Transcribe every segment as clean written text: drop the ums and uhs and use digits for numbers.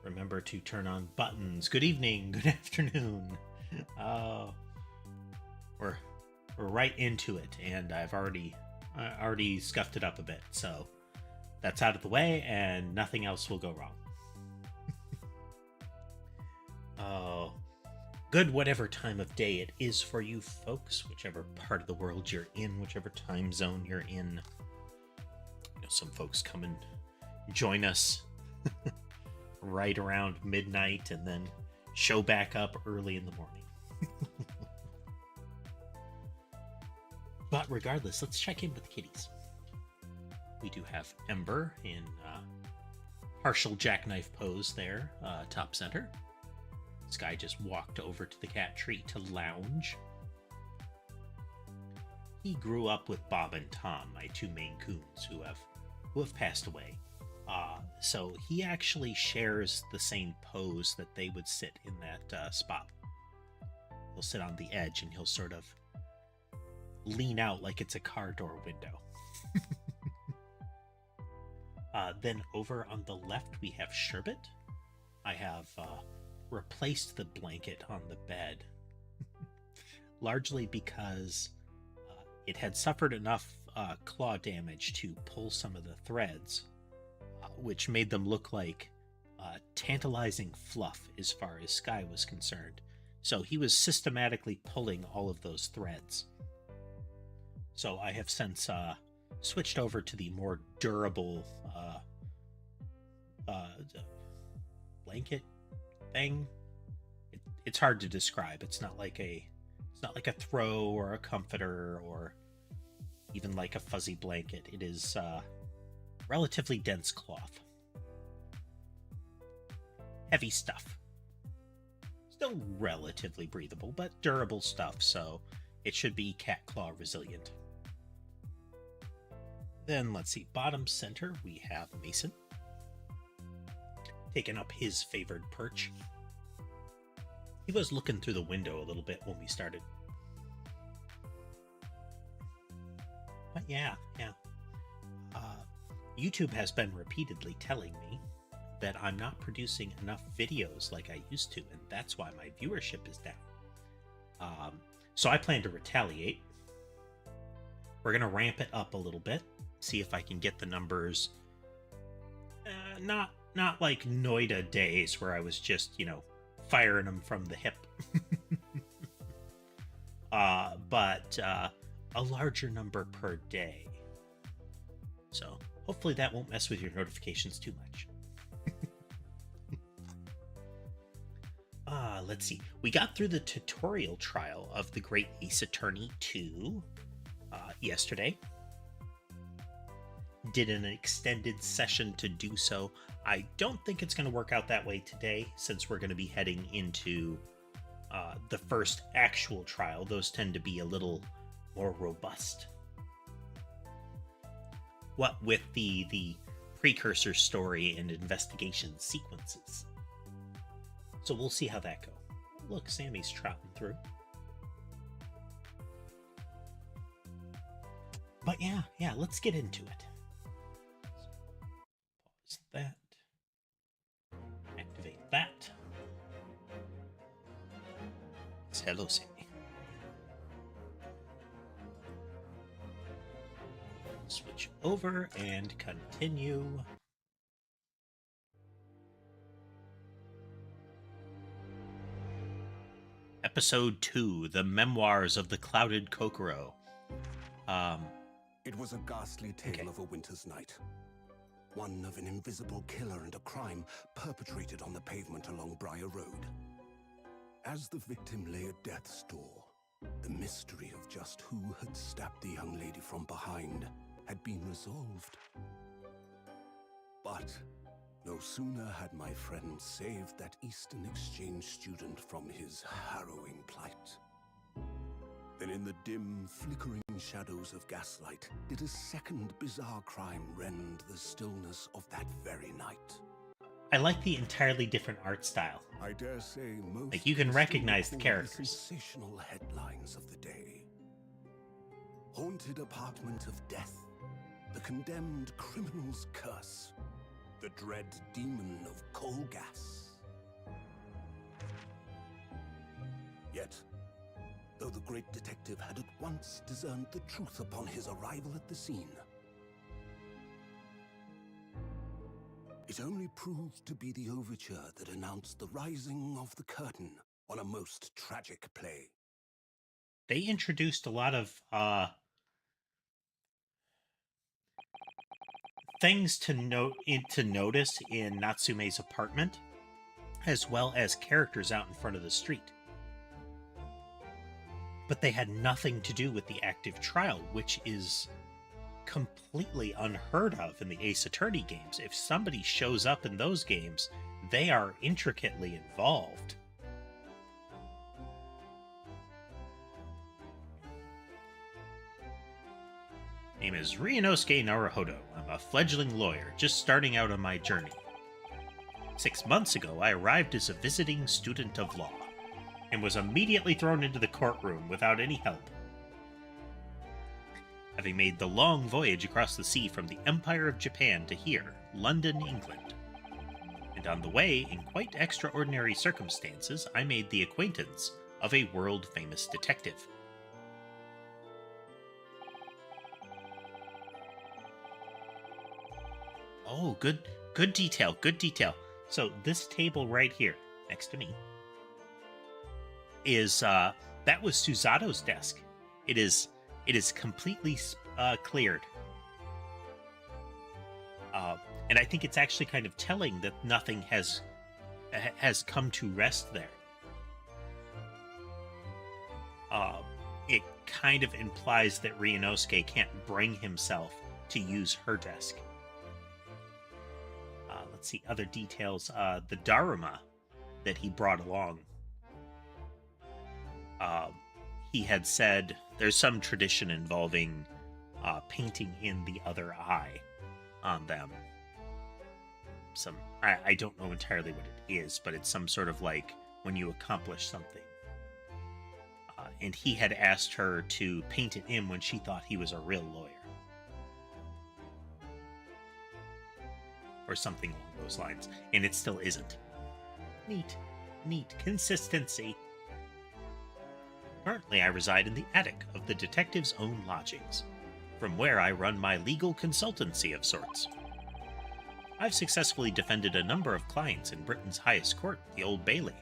remember to turn on buttons. Good evening, good afternoon. Uh, we're right into it, and I've already scuffed it up a bit, so that's out of the way, and nothing else will go wrong. Oh, good whatever time of day it is for you folks, whichever part of the world you're in, whichever time zone you're in. You know, some folks come and join us right around midnight and then show back up early in the morning. But regardless, let's check in with the kitties. We do have Ember in partial jackknife pose there, top center. This guy just walked over to the cat tree to lounge. He grew up with Bob and Tom, my two Maine Coons, who have passed away. So he actually shares the same pose that they would sit in that spot. He'll sit on the edge and he'll sort of lean out like it's a car door window. Then over on the left we have Sherbet. I have replaced the blanket on the bed, largely because it had suffered enough claw damage to pull some of the threads, which made them look like tantalizing fluff as far as Sky was concerned. So he was systematically pulling all of those threads. So I have since switched over to the more durable blanket thing. It's hard to describe. It's not like a throw or a comforter or even like a fuzzy blanket. It is relatively dense cloth. Heavy stuff. Still relatively breathable, but durable stuff, so it should be cat claw resilient. Then let's see, bottom center we have Mason, taking up his favored perch. He was looking through the window a little bit when we started. But yeah. YouTube has been repeatedly telling me that I'm not producing enough videos like I used to, and that's why my viewership is down. So I plan to retaliate. We're going to ramp it up a little bit, see if I can get the numbers, not like Noida days where I was just, firing them from the hip. But a larger number per day. So hopefully that won't mess with your notifications too much. Let's see. We got through the tutorial trial of the Great Ace Attorney 2 yesterday. Did an extended session to do so. I don't think it's going to work out that way today, since we're going to be heading into the first actual trial. Those tend to be a little more robust. What with the precursor story and investigation sequences. So we'll see how that goes. Look, Sammy's trotting through. But yeah, let's get into it. So pause that. Activate that. It's hello, Sammy. Switch over and continue. Episode 2, The Memoirs of the Clouded Kokoro. It was a ghastly tale of a winter's night. One of an invisible killer and a crime perpetrated on the pavement along Briar Road. As the victim lay at death's door, the mystery of just who had stabbed the young lady from behind had been resolved. But no sooner had my friend saved that Eastern Exchange student from his harrowing plight than in the dim, flickering shadows of gaslight did a second bizarre crime rend the stillness of that very night. I like the entirely different art style. I dare say most like you can recognize the characters. Sensational headlines of the day. Haunted apartment of death. The condemned criminal's curse. The dread demon of coal gas. Yet, though the great detective had at once discerned the truth upon his arrival at the scene, it only proved to be the overture that announced the rising of the curtain on a most tragic play. They introduced a lot of things to notice in Natsume's apartment, as well as characters out in front of the street. But they had nothing to do with the active trial, which is completely unheard of in the Ace Attorney games. If somebody shows up in those games, they are intricately involved. Name is Ryunosuke Naruhodo. I'm a fledgling lawyer, just starting out on my journey. 6 months ago, I arrived as a visiting student of law, and was immediately thrown into the courtroom without any help. Having made the long voyage across the sea from the Empire of Japan to here, London, England. And on the way, in quite extraordinary circumstances, I made the acquaintance of a world-famous detective. Oh, good detail, good detail. So this table right here, next to me, is, that was Susato's desk. It is completely cleared. And I think it's actually kind of telling that nothing has come to rest there. It kind of implies that Ryunosuke can't bring himself to use her desk. Let's see, other details. The Daruma that he brought along. He had said there's some tradition involving painting in the other eye on them. I don't know entirely what it is, but it's some sort of like when you accomplish something. And he had asked her to paint it in when she thought he was a real lawyer. Or something along those lines. And it still isn't. Neat. Consistency. Currently, I reside in the attic of the detective's own lodgings, from where I run my legal consultancy of sorts. I've successfully defended a number of clients in Britain's highest court, the Old Bailey,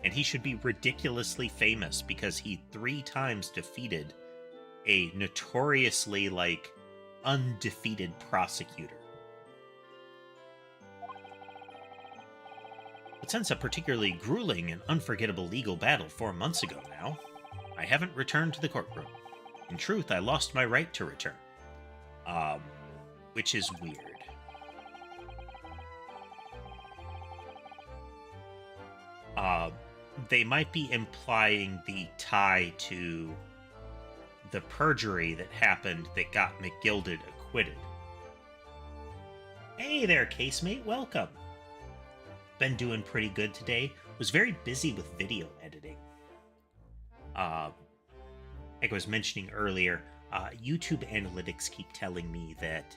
and he should be ridiculously famous because he 3 times defeated a notoriously, undefeated prosecutor. But since a particularly grueling and unforgettable legal battle 4 months ago now, I haven't returned to the courtroom. In truth, I lost my right to return. Which is weird. They might be implying the tie to the perjury that happened that got McGilded acquitted. Hey there, casemate, welcome. Been doing pretty good today. Was very busy with video editing. Like I was mentioning earlier, YouTube analytics keep telling me that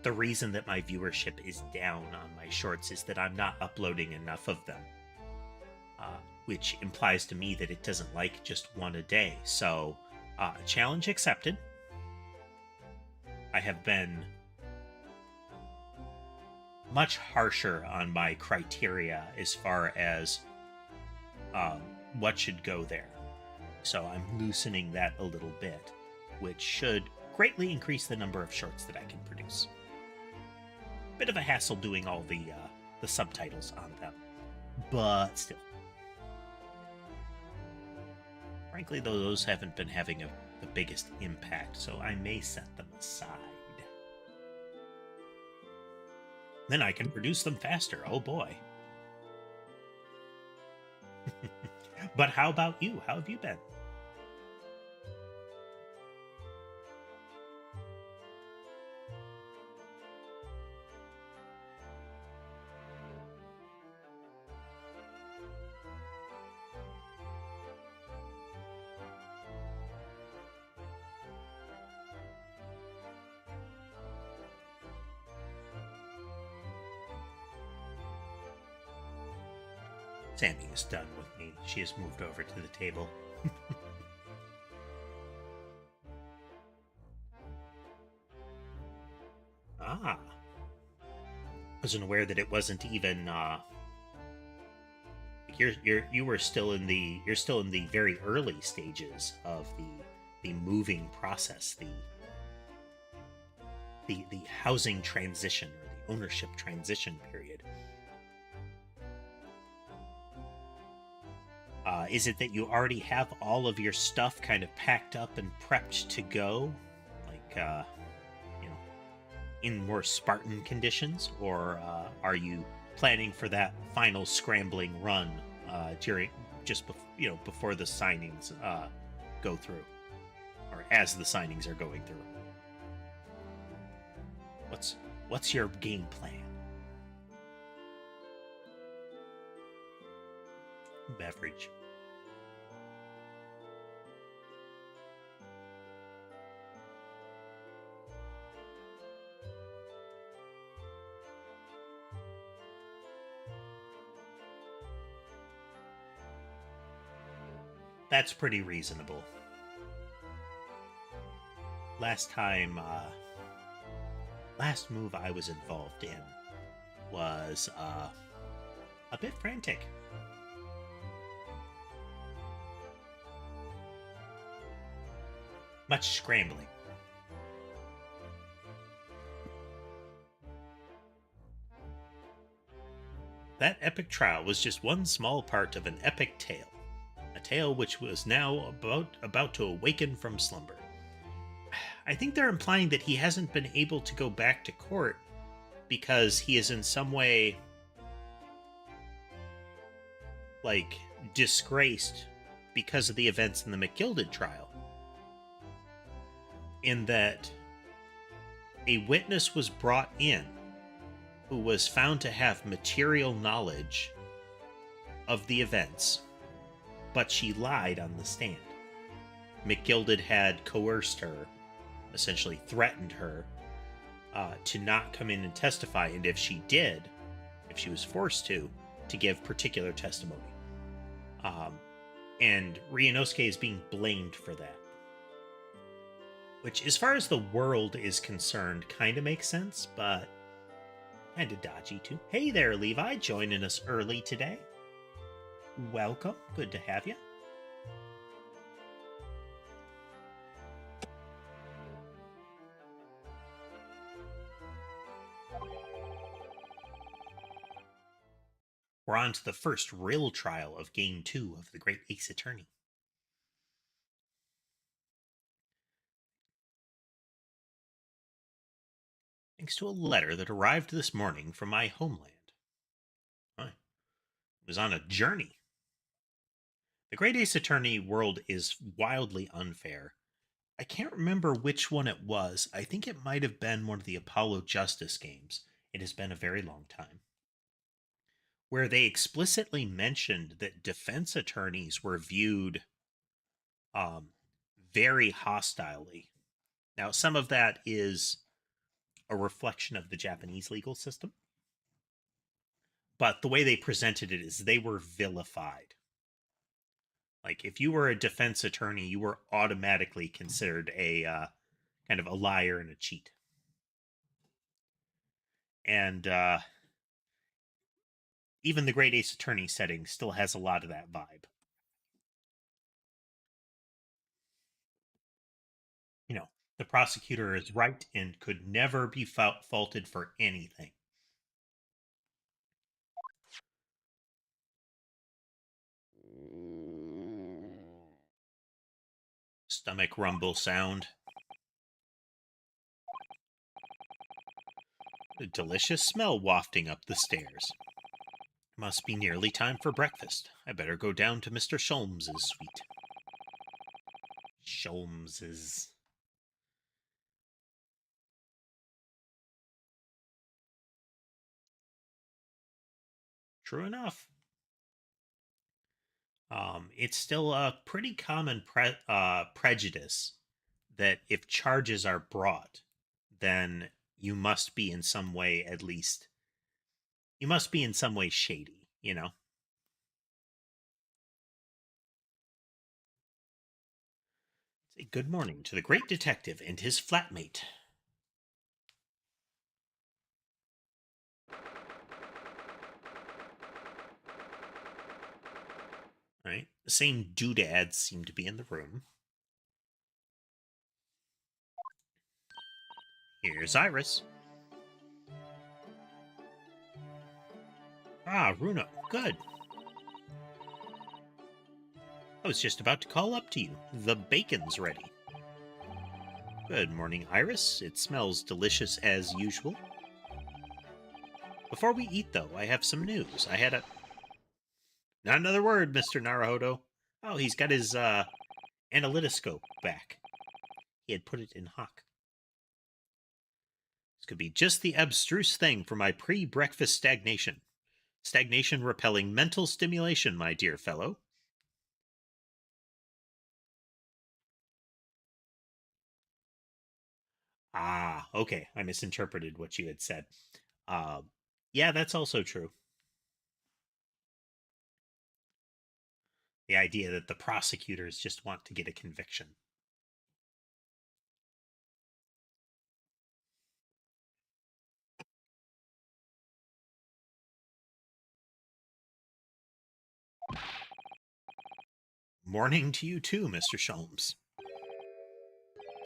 the reason that my viewership is down on my shorts is that I'm not uploading enough of them. Which implies to me that it doesn't like just one a day. So, challenge accepted. I have been much harsher on my criteria as far as what should go there. So I'm loosening that a little bit, which should greatly increase the number of shorts that I can produce. Bit of a hassle doing all the subtitles on them, but still. Frankly, though, those haven't been having the biggest impact, so I may set them aside. Then I can produce them faster, oh boy. But how about you? How have you been? Sammy is done with me. She has moved over to the table. Ah. I wasn't aware that it wasn't even you were still in the very early stages of the moving process, the housing transition or the ownership transition period. Is it that you already have all of your stuff kind of packed up and prepped to go, like you know, in more Spartan conditions, or are you planning for that final scrambling run during before the signings go through, or as the signings are going through? What's your game plan? Beverage. That's pretty reasonable. Last move I was involved in was a bit frantic. Much scrambling. That epic trial was just one small part of an epic tale. A tale which was now about to awaken from slumber. I think they're implying that he hasn't been able to go back to court because he is in some way, like, disgraced because of the events in the McGilded trial. In that a witness was brought in who was found to have material knowledge of the events, but she lied on the stand. McGilded had coerced her, essentially threatened her, to not come in and testify, and if she did, if she was forced to give particular testimony. And Ryunosuke is being blamed for that. Which, as far as the world is concerned, kind of makes sense, but kind of dodgy too. Hey there, Levi, joining us early today. Welcome. Good to have you. We're on to the first real trial of Game 2 of the Great Ace Attorney. Thanks to a letter that arrived this morning from my homeland. I was on a journey. The Great Ace Attorney world is wildly unfair. I can't remember which one it was. I think it might have been one of the Apollo Justice games. It has been a very long time. Where they explicitly mentioned that defense attorneys were viewed very hostilely. Now, some of that is a reflection of the Japanese legal system, but the way they presented it is they were vilified. Like, if you were a defense attorney, you were automatically considered a kind of a liar and a cheat. And even the Great Ace Attorney setting still has a lot of that vibe. You know, the prosecutor is right and could never be faulted for anything. Stomach rumble sound. A delicious smell wafting up the stairs. Must be nearly time for breakfast. I better go down to Mr. Sholmes's suite. Sholmes's. True enough. It's still a pretty common prejudice that if charges are brought, then you must be in some way, at least, you must be in some way shady, you know? Say good morning to the great detective and his flatmate. All right. The same doodads seem to be in the room. Here's Iris. Ah, Runo. Good. I was just about to call up to you. The bacon's ready. Good morning, Iris. It smells delicious as usual. Before we eat, though, I have some news. I had a... Not another word, Mr. Naruhodo. Oh, he's got his, analytoscope back. He had put it in hock. This could be just the abstruse thing for my pre-breakfast stagnation. Stagnation repelling mental stimulation, my dear fellow. Ah, okay. I misinterpreted what you had said. Uh, yeah, that's also true. The idea that the prosecutors just want to get a conviction. Morning to you too, Mr. Sholmes.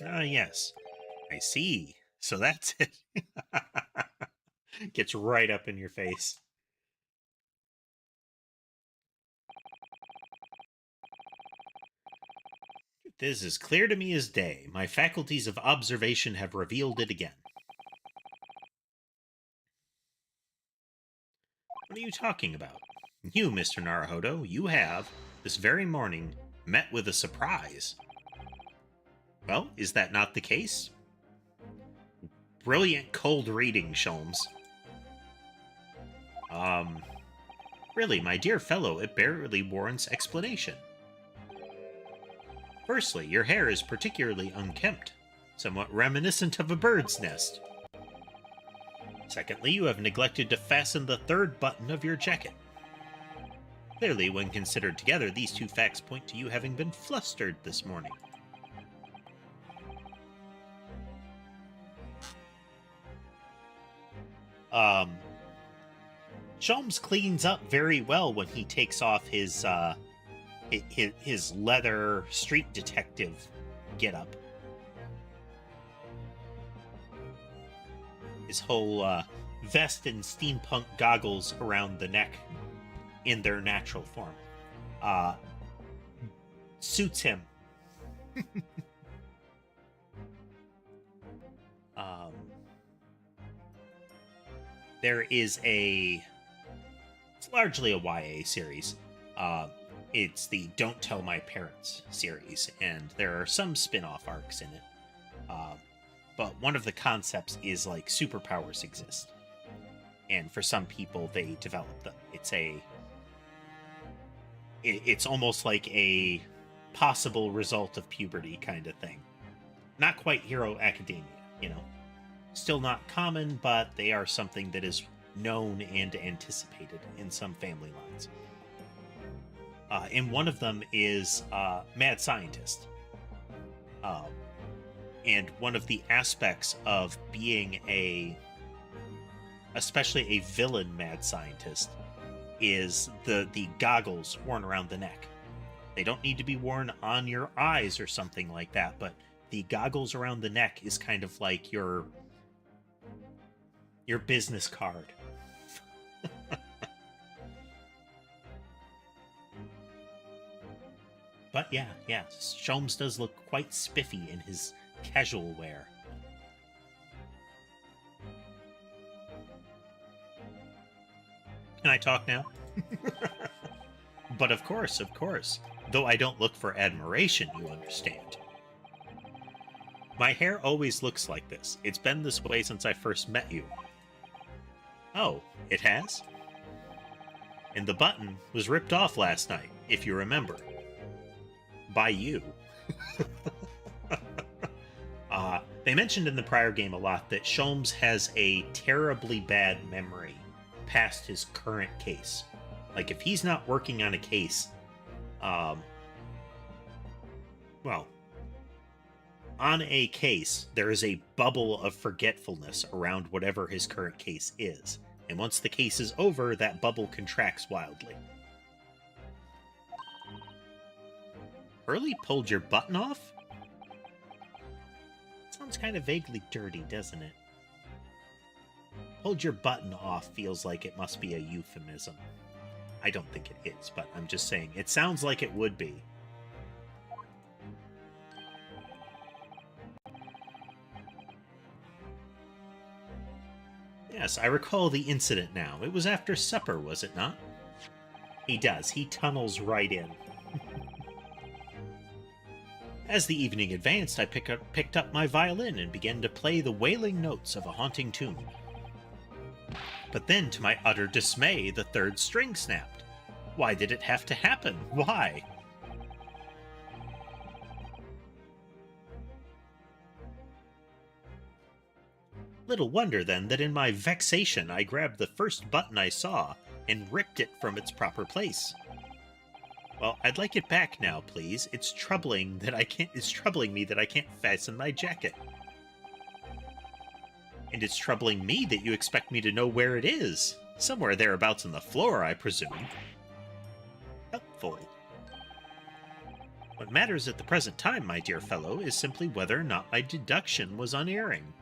Ah, yes. I see. So that's it. Gets right up in your face. This is clear to me as day. My faculties of observation have revealed it again. What are you talking about? You, Mr. Naruhodo, you have, this very morning, met with a surprise. Well, is that not the case? Brilliant cold reading, Sholmes. Really, my dear fellow, it barely warrants explanation. Firstly, your hair is particularly unkempt, somewhat reminiscent of a bird's nest. Secondly, you have neglected to fasten the third button of your jacket. Clearly, when considered together, these two facts point to you having been flustered this morning. Sholmes cleans up very well when he takes off his leather street detective getup. His whole vest and steampunk goggles around the neck in their natural form suits him. There is it's largely a YA series. It's the Don't Tell My Parents series, and there are some spin-off arcs in it. But one of the concepts is like superpowers exist. And for some people, they develop them. It's almost like a possible result of puberty kind of thing. Not quite Hero Academia, you know. Still not common, but they are something that is known and anticipated in some family lines. And one of them is Mad Scientist. And one of the aspects of being especially a villain Mad Scientist, is the goggles worn around the neck. They don't need to be worn on your eyes or something like that, but the goggles around the neck is kind of like your business card. But yeah, Sholmes does look quite spiffy in his casual wear. Can I talk now? But of course. Though I don't look for admiration, you understand. My hair always looks like this. It's been this way since I first met you. Oh, it has? And the button was ripped off last night, if you remember. By you. They mentioned in the prior game a lot that Sholmes has a terribly bad memory past his current case. Like, if he's not working on a case, well, on a case, there is a bubble of forgetfulness around whatever his current case is. And once the case is over, that bubble contracts wildly. Hurley pulled your button off? Sounds kind of vaguely dirty, doesn't it? Pulled your button off feels like it must be a euphemism. I don't think it is, but I'm just saying, it sounds like it would be. Yes, I recall the incident now. It was after supper, was it not? He does. He tunnels right in. As the evening advanced, I picked up my violin and began to play the wailing notes of a haunting tune. But then, to my utter dismay, the third string snapped. Why did it have to happen? Why? Little wonder, then, that in my vexation I grabbed the first button I saw and ripped it from its proper place. Well, I'd like it back now, please. It's troubling me that I can't fasten my jacket. And it's troubling me that you expect me to know where it is. Somewhere thereabouts on the floor, I presume. Helpful. What matters at the present time, my dear fellow, is simply whether or not my deduction was unerring.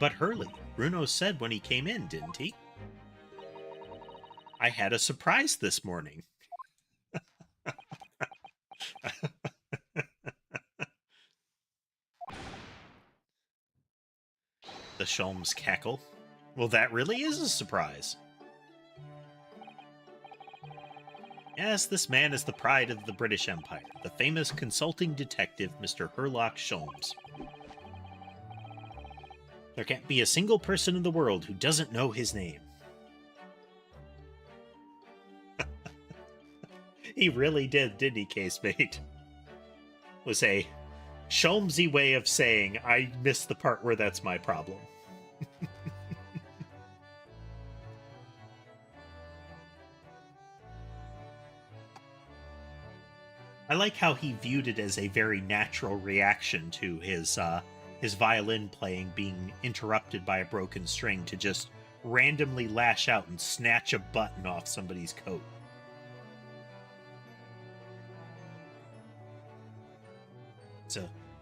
But Hurley, Bruno said when he came in, didn't he? I had a surprise this morning. The Sholmes cackle. Well, that really is a surprise. Yes, this man is the pride of the British Empire, the famous consulting detective, Mr. Herlock Sholmes. There can't be a single person in the world who doesn't know his name. He really did, didn't he, casemate? Was a Sholmesy way of saying, I missed the part where that's my problem. I like how he viewed it as a very natural reaction to his violin playing being interrupted by a broken string to just randomly lash out and snatch a button off somebody's coat.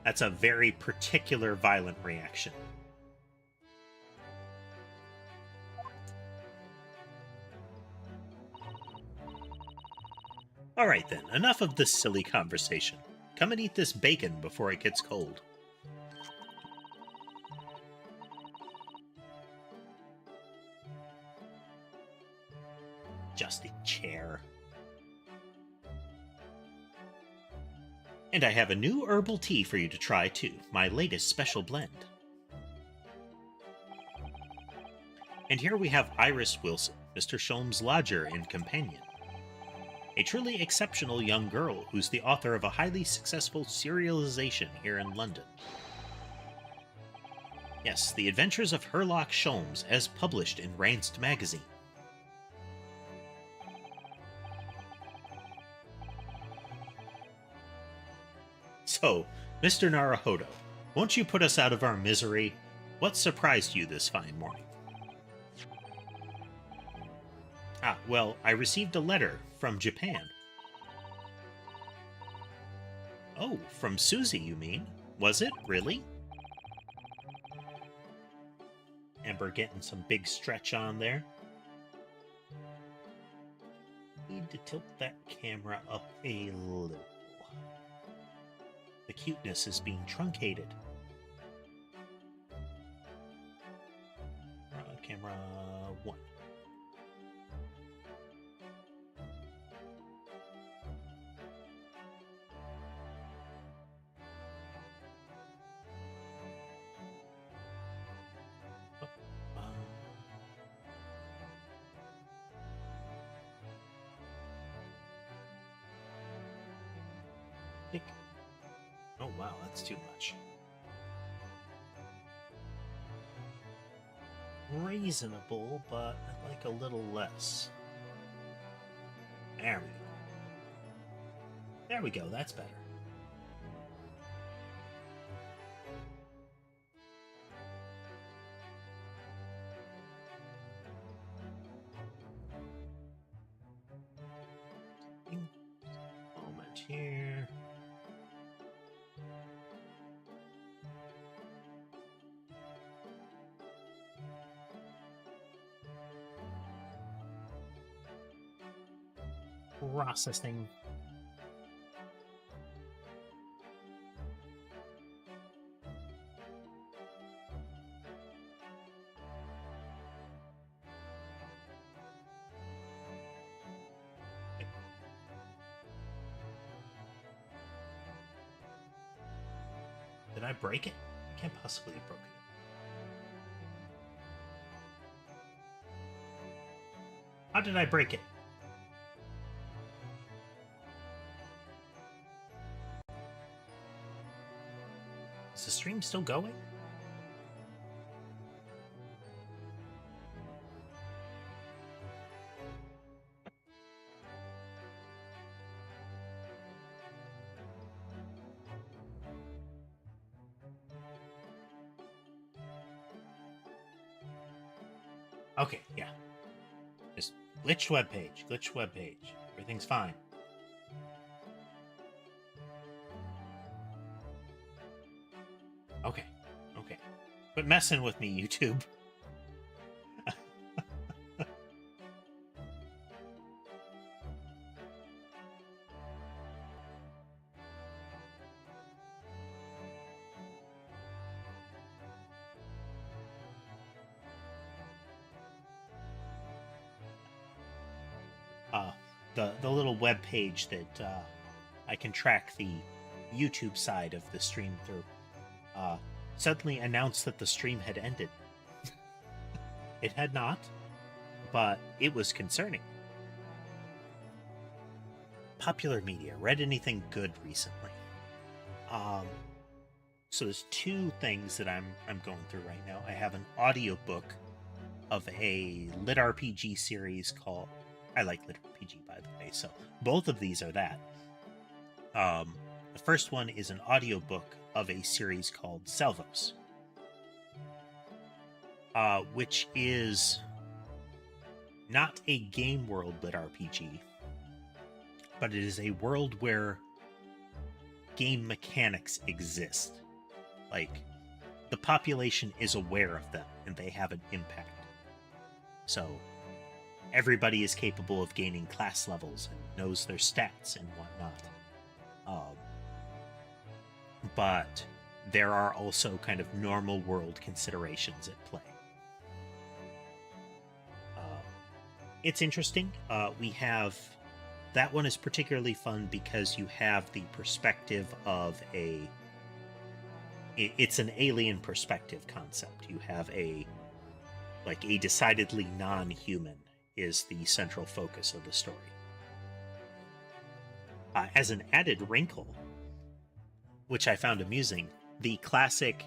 That's a very particular violent reaction. All right then, enough of this silly conversation. Come and eat this bacon before it gets cold. Just a chair. And I have a new herbal tea for you to try, too. My latest special blend. And here we have Iris Wilson, Mr. Sholmes' lodger and companion. A truly exceptional young girl who's the author of a highly successful serialization here in London. Yes, The Adventures of Herlock Sholmes, as published in Ranced magazine. So, Mr. Naruhodo, won't you put us out of our misery? What surprised you this fine morning? Ah, well, I received a letter from Japan. Oh, from Susie, you mean? Was it, really? Amber getting some big stretch on there. Need to tilt that camera up a little. The cuteness is being truncated. Camera 1. Oh wow, that's too much. Reasonable, but I'd like a little less. There we go. There we go, that's better. here. Processing. Did I break it? I can't possibly have broken it. How did I break it? Is the stream still going? Okay, yeah. Just glitched web page, glitched web page. Everything's fine. Okay, okay. Quit messing with me, YouTube. The little web page that I can track the YouTube side of the stream through suddenly announced that the stream had ended. It had not, but it was concerning. Popular media. Read anything good recently? So there's two things that I'm going through right now. I have an audiobook of a lit RPG series called... I like lit RPG, by the way, so both of these are that. The first one is an audiobook of a series called Salvos, which is not a game world lit RPG, but it is a world where game mechanics exist. Like, the population is aware of them, and they have an impact. So everybody is capable of gaining class levels and knows their stats and whatnot. But there are also kind of normal world considerations at play. It's interesting. We have... That one is particularly fun because you have the perspective of a... It's an alien perspective concept. You have a decidedly non-human is the central focus of the story. As an added wrinkle, which I found amusing, the classic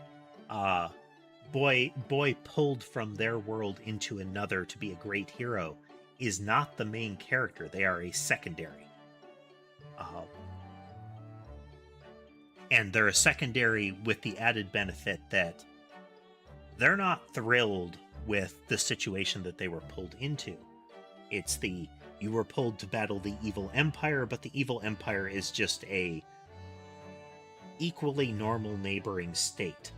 boy pulled from their world into another to be a great hero is not the main character. They are a secondary. And they're a secondary with the added benefit that they're not thrilled with the situation that they were pulled into. It's you were pulled to battle the evil empire, but the evil empire is just a equally normal neighboring state.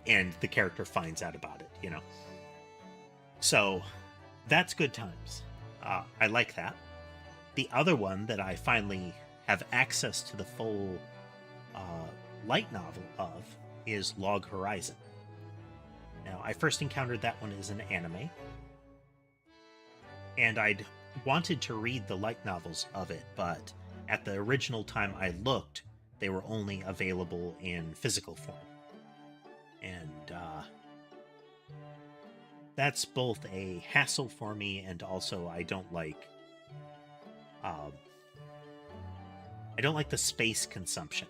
And the character finds out about it, you know. So that's good times. I like that. The other one that I finally have access to the full light novel of is Log Horizon. Now, I first encountered that one as an anime, and I'd wanted to read the light novels of it, but at the original time I looked, they were only available in physical form. And that's both a hassle for me, and also I don't like the space consumption.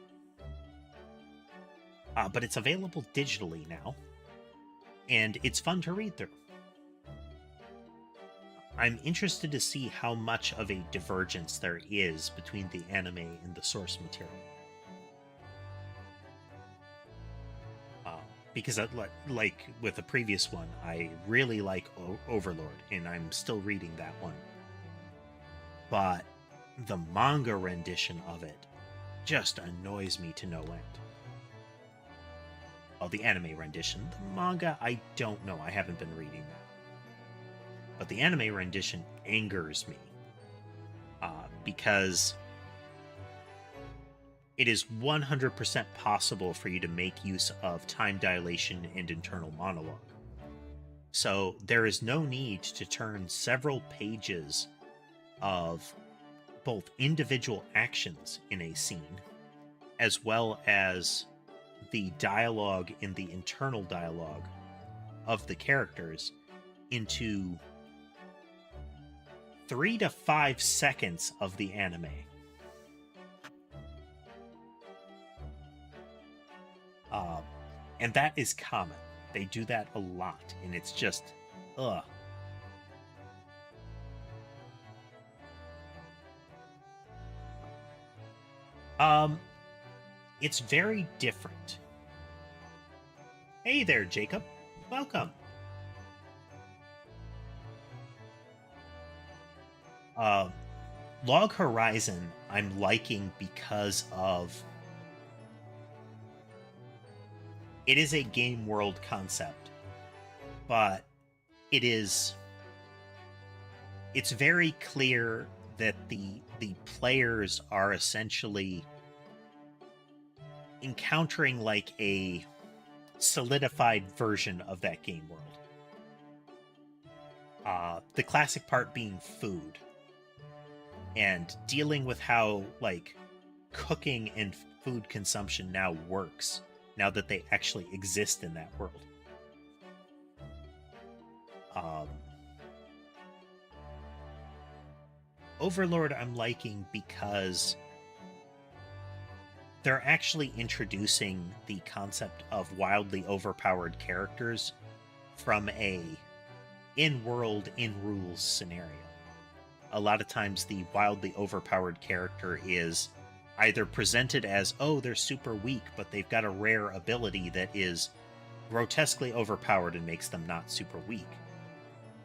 But it's available digitally now, and it's fun to read through. I'm interested to see how much of a divergence there is between the anime and the source material. because like with the previous one, I really like Overlord, and I'm still reading that one. But the manga rendition of it just annoys me to no end. Well, the anime rendition. The manga, I don't know. I haven't been reading that. But the anime rendition angers me. Because it is 100% possible for you to make use of time dilation and internal monologue. So there is no need to turn several pages of both individual actions in a scene, as well as the dialogue in the internal dialogue of the characters into 3 to 5 seconds of the anime. And that is common. They do that a lot, and it's just, ugh. It's very different. Hey there, Jacob. Welcome. Log Horizon, I'm liking because of it is a game world concept, but it's very clear that the players are essentially encountering like a solidified version of that game world. The classic part being food and dealing with how like cooking and food consumption now works now that they actually exist in that world. Overlord I'm liking because they're actually introducing the concept of wildly overpowered characters from a in-world, in-rules scenario. A lot of times the wildly overpowered character is either presented as, oh, they're super weak, but they've got a rare ability that is grotesquely overpowered and makes them not super weak.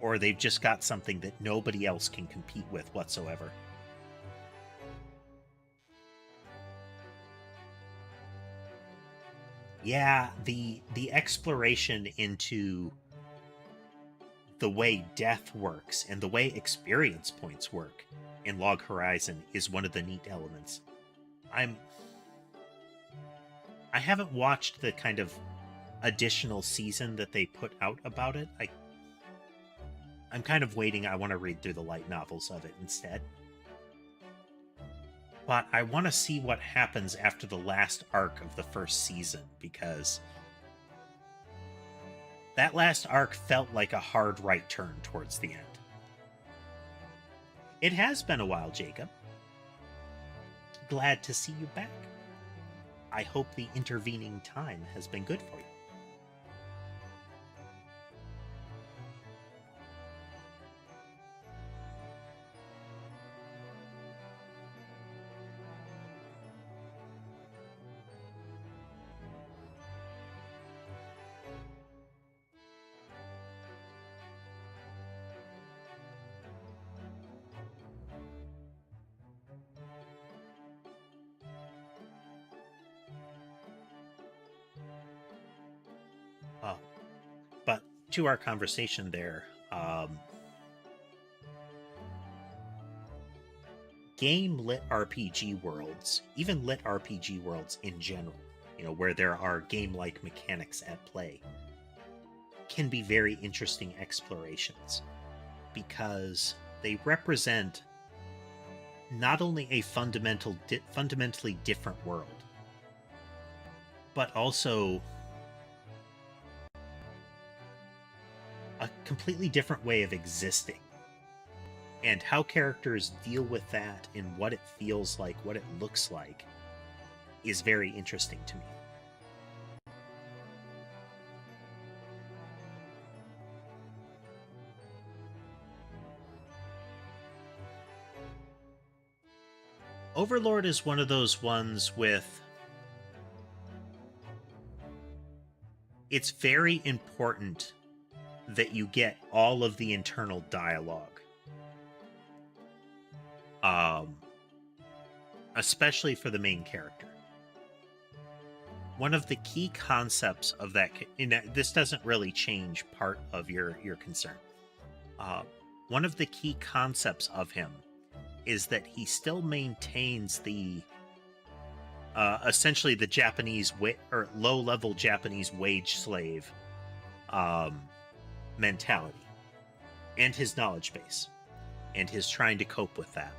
Or they've just got something that nobody else can compete with whatsoever. Yeah, the exploration into the way death works and the way experience points work in Log Horizon is one of the neat elements. I haven't watched the kind of additional season that they put out about it. I'm kind of waiting. I want to read through the light novels of it instead. But I want to see what happens after the last arc of the first season, because that last arc felt like a hard right turn towards the end. It has been a while, Jacob. Glad to see you back. I hope the intervening time has been good for you. But to our conversation there, game lit RPG worlds, even lit RPG worlds in general, where there are game-like mechanics at play, can be very interesting explorations because they represent not only a fundamentally different world, but also a completely different way of existing. And how characters deal with that and what it feels like, what it looks like, is very interesting to me. Overlord is one of those ones with... it's very important that you get all of the internal dialogue. Especially for the main character. One of the key concepts of that, this doesn't really change part of your concern. One of the key concepts of him is that he still maintains the essentially the Japanese or low-level Japanese wage slave mentality, and his knowledge base, and his trying to cope with that.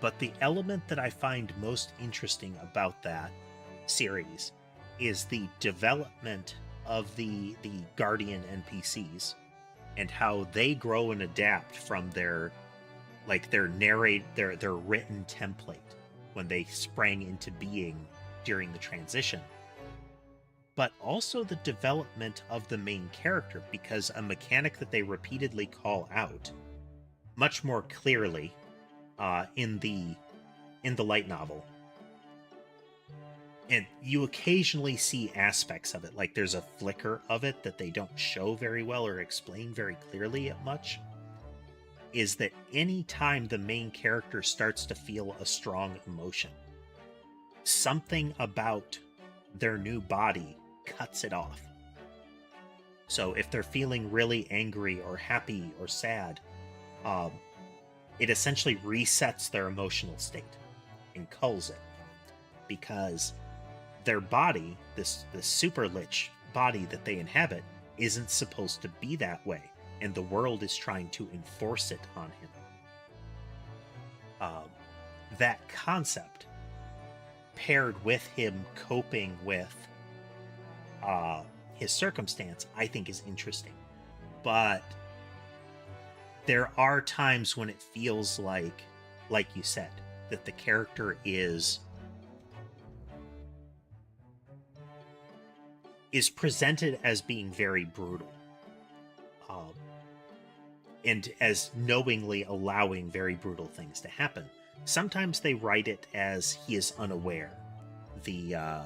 But the element that I find most interesting about that series is the development of the Guardian NPCs and how they grow and adapt from their written template when they sprang into being during the transition. But also the development of the main character, because a mechanic that they repeatedly call out much more clearly in the light novel, and you occasionally see aspects of it, like there's a flicker of it that they don't show very well or explain very clearly much, is that any time the main character starts to feel a strong emotion, something about their new body cuts it off. So if they're feeling really angry or happy or sad, it essentially resets their emotional state and culls it, because their body, this super lich body that they inhabit, isn't supposed to be that way, and the world is trying to enforce it on him. That concept, paired with him coping with his circumstance, I think is interesting. But there are times when it feels like you said, that the character is presented as being very brutal, and as knowingly allowing very brutal things to happen. Sometimes they write it as he is unaware. The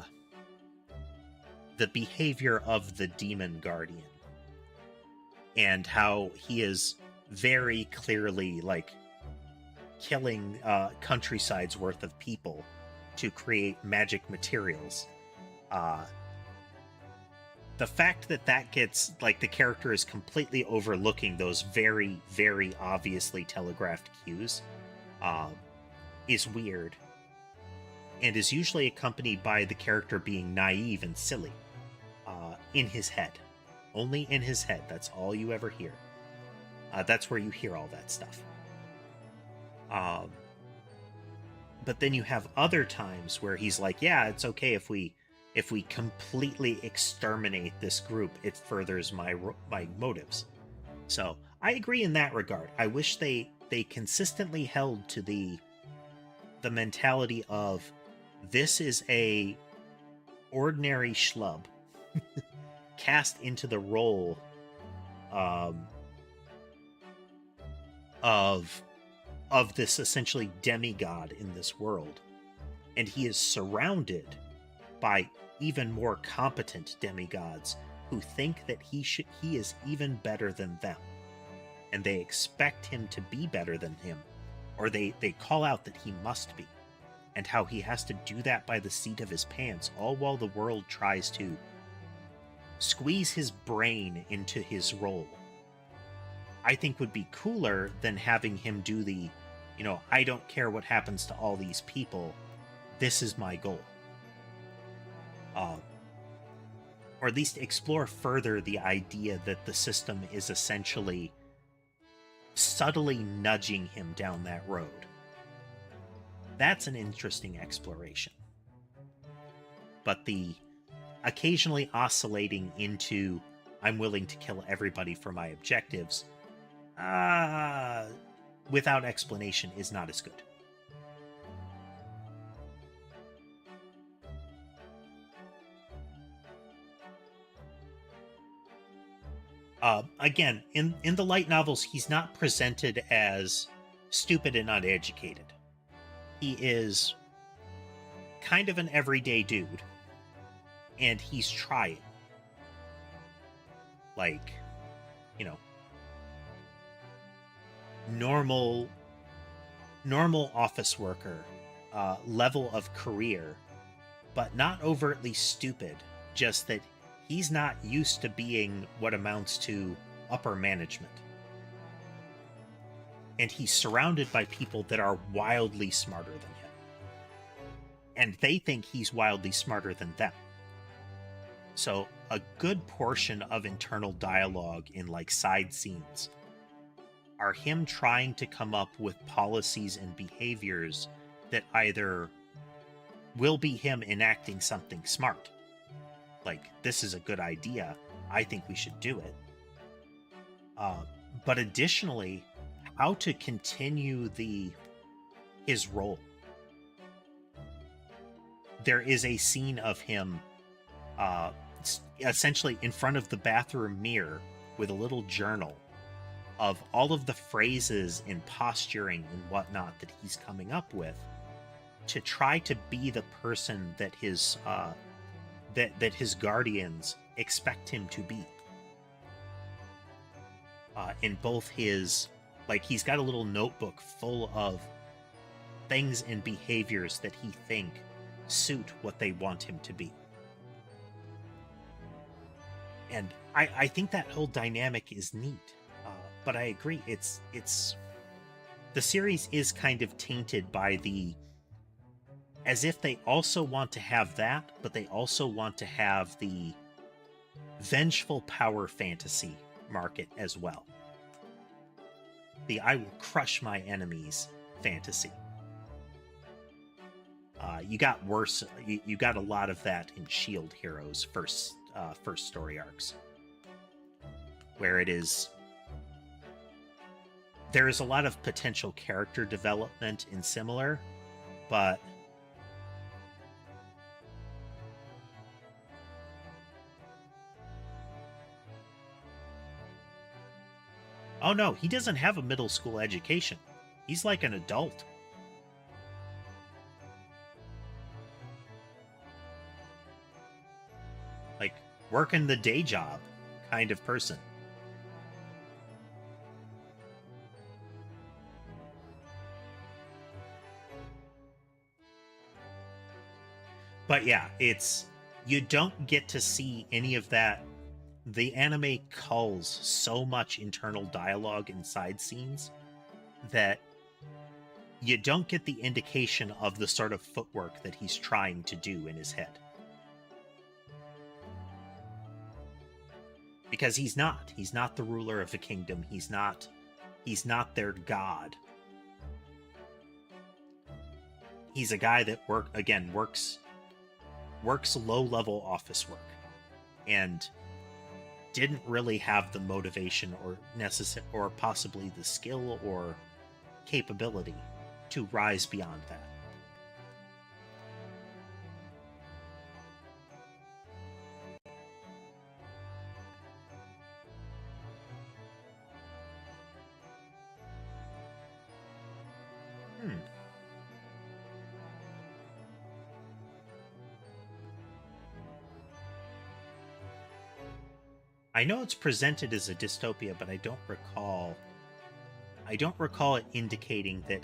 behavior of the demon guardian, and how he is very clearly killing countryside's worth of people to create magic materials. The fact that gets, the character is completely overlooking those very, very obviously telegraphed cues, is weird, and is usually accompanied by the character being naive and silly, in his head. Only in his head. That's all you ever hear. That's where you hear all that stuff. But then you have other times where he's like, yeah, it's okay if we completely exterminate this group, it furthers my motives. So I agree in that regard. I wish they consistently held to the mentality of, this is a ordinary schlub cast into the role of this essentially demigod in this world, and he is surrounded by even more competent demigods who think that he is even better than them, and they expect him to be better than him, or they call out that he must be, and how he has to do that by the seat of his pants, all while the world tries to squeeze his brain into his role. I think would be cooler than having him do the, I don't care what happens to all these people, this is my goal. Or at least explore further the idea that the system is essentially subtly nudging him down that road. That's an interesting exploration. But the occasionally oscillating into, I'm willing to kill everybody for my objectives, without explanation, is not as good. Again, in the light novels, he's not presented as stupid and uneducated. He is kind of an everyday dude, and he's trying. like, you know, normal office worker level of career, but not overtly stupid, just that he's not used to being what amounts to upper management. And he's surrounded by people that are wildly smarter than him. And they think he's wildly smarter than them. So a good portion of internal dialogue in like side scenes are him trying to come up with policies and behaviors that either will be him enacting something smart, like, this is a good idea, I think we should do it. But additionally, how to continue his role. There is a scene of him essentially in front of the bathroom mirror with a little journal of all of the phrases and posturing and whatnot that he's coming up with to try to be the person that his that his guardians expect him to be. In both his, like, he's got a little notebook full of things and behaviors that he think suit what they want him to be. And I think that whole dynamic is neat. But I agree, it's the series is kind of tainted by as if they also want to have that, but they also want to have the vengeful power fantasy market as well. The I will crush my enemies fantasy. You got worse. You got a lot of that in Shield Heroes' first story arcs, where it is. There is a lot of potential character development in similar, but oh no, he doesn't have a middle school education. He's like an adult. Like, working the day job kind of person. But yeah, you don't get to see any of that. The anime culls so much internal dialogue and side scenes that you don't get the indication of the sort of footwork that he's trying to do in his head. Because he's not the ruler of the kingdom. He's not their god. He's a guy that works low-level office work, and didn't really have the motivation or possibly the skill or capability to rise beyond that. I know it's presented as a dystopia, but I don't recall it indicating that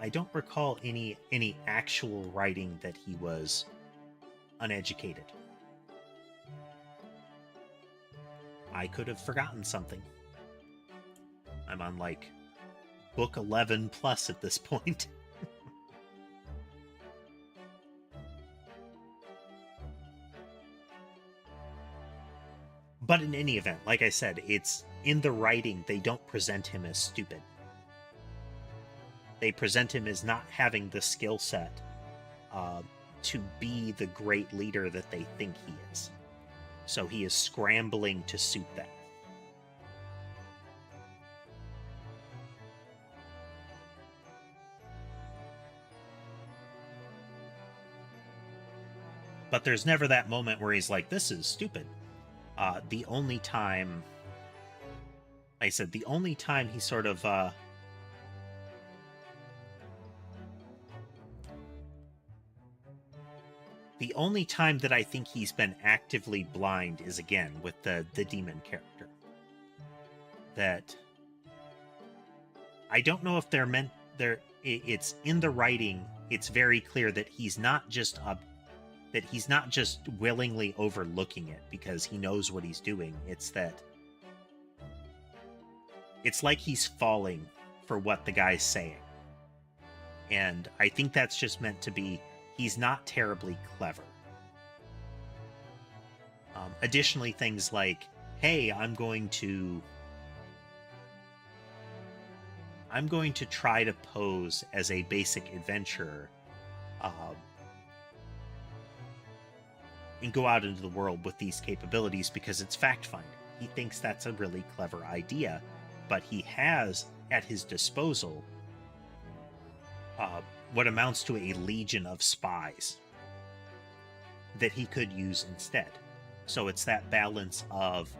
I don't recall any actual writing that he was uneducated. I could have forgotten something. I'm on like book 11 plus at this point. But in any event, like I said, it's in the writing, they don't present him as stupid. They present him as not having the skill set to be the great leader that they think he is. So he is scrambling to suit that. But there's never that moment where he's like, this is stupid. The only time, like I said, the only time he sort of The only time that I think he's been actively blind is, again, with the demon character. That I don't know if they're meant... It's in the writing, it's very clear that he's not just willingly overlooking it because he knows what he's doing. It's that it's like he's falling for what the guy's saying. And I think that's just meant to be he's not terribly clever. Additionally, things like, hey, I'm going to try to pose as a basic adventurer and go out into the world with these capabilities because it's fact-finding. He thinks that's a really clever idea, but he has at his disposal what amounts to a legion of spies that he could use instead. So it's that balance of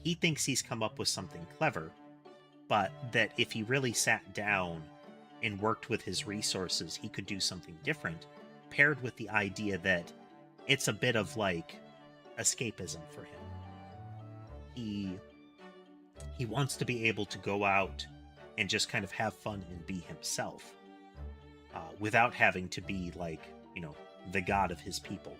he thinks he's come up with something clever, but that if he really sat down and worked with his resources, he could do something different, paired with the idea that it's a bit of like escapism for him. He wants to be able to go out and just kind of have fun and be himself, without having to be like, the god of his people.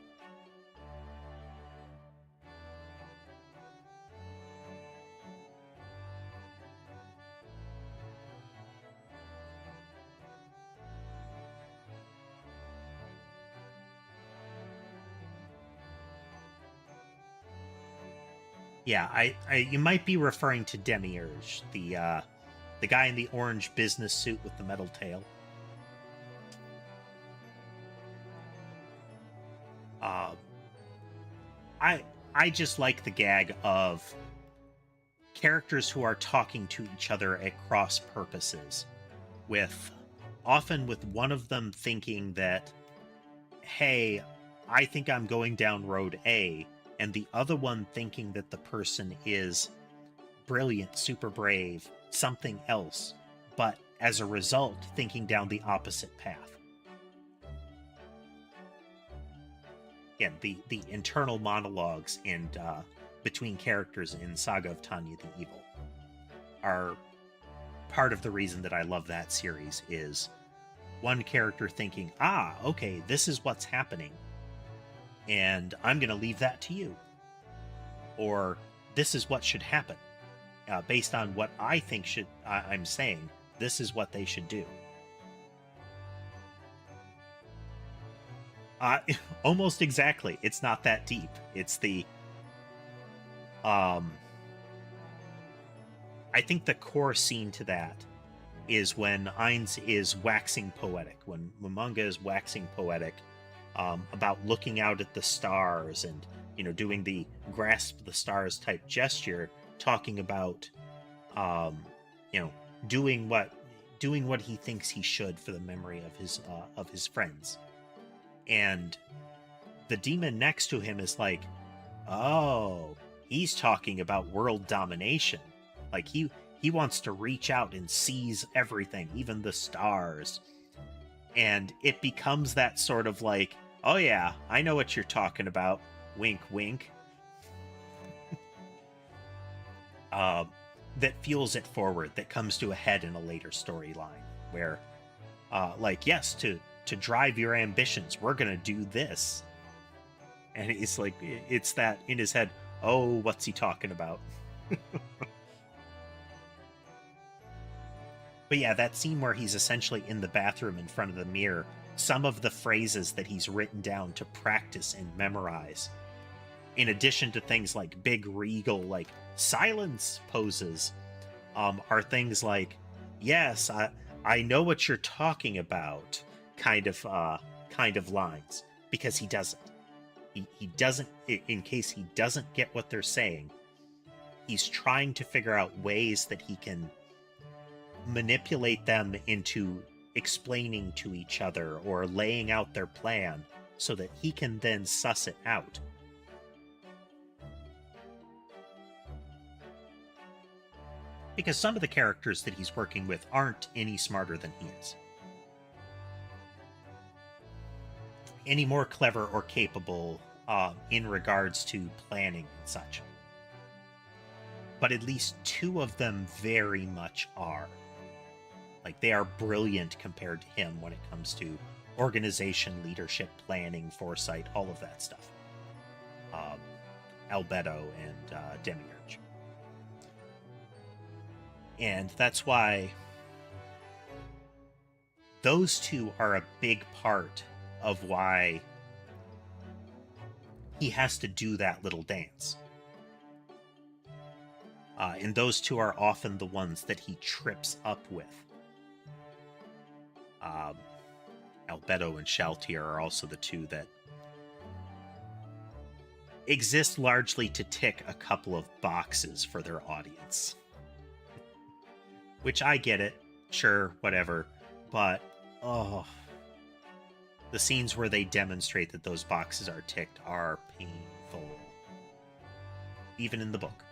Yeah, you might be referring to Demiurge, the guy in the orange business suit with the metal tail. I just like the gag of characters who are talking to each other at cross purposes, often with one of them thinking that, hey, I think I'm going down road A, and the other one thinking that the person is brilliant, super brave, something else, but as a result, thinking down the opposite path. Again, the internal monologues and between characters in Saga of Tanya the Evil are part of the reason that I love that series, is one character thinking, okay, this is what's happening, and I'm going to leave that to you. Or, this is what should happen. Based on what I think I'm saying, this is what they should do. Almost exactly. It's not that deep. It's the... I think the core scene to that is when Ainz is waxing poetic, when Momonga is waxing poetic about looking out at the stars and, doing the grasp the stars type gesture, talking about, doing what he thinks he should for the memory of his friends. And the demon next to him is like, oh, he's talking about world domination. Like he wants to reach out and seize everything, even the stars. And it becomes that sort of like, oh yeah, I know what you're talking about. Wink, wink. That fuels it forward, that comes to a head in a later storyline where, yes, to drive your ambitions, we're gonna do this. And it's like, it's that in his head, oh, what's he talking about? But yeah, that scene where he's essentially in the bathroom in front of the mirror, some of the phrases that he's written down to practice and memorize, in addition to things like big regal, like silence poses, are things like, yes, I know what you're talking about, kind of lines, because he doesn't. He doesn't, in case he doesn't get what they're saying, he's trying to figure out ways that he can manipulate them into explaining to each other or laying out their plan so that he can then suss it out. Because some of the characters that he's working with aren't any smarter than he is. any more clever or capable in regards to planning and such. But at least two of them very much are. Like, they are brilliant compared to him when it comes to organization, leadership, planning, foresight, all of that stuff. Albedo and Demiurge. And that's why those two are a big part of why he has to do that little dance. And those two are often the ones that he trips up with. Albedo and Shaltier are also the two that exist largely to tick a couple of boxes for their audience. Which I get it, sure, whatever, but the scenes where they demonstrate that those boxes are ticked are painful. Even in the book.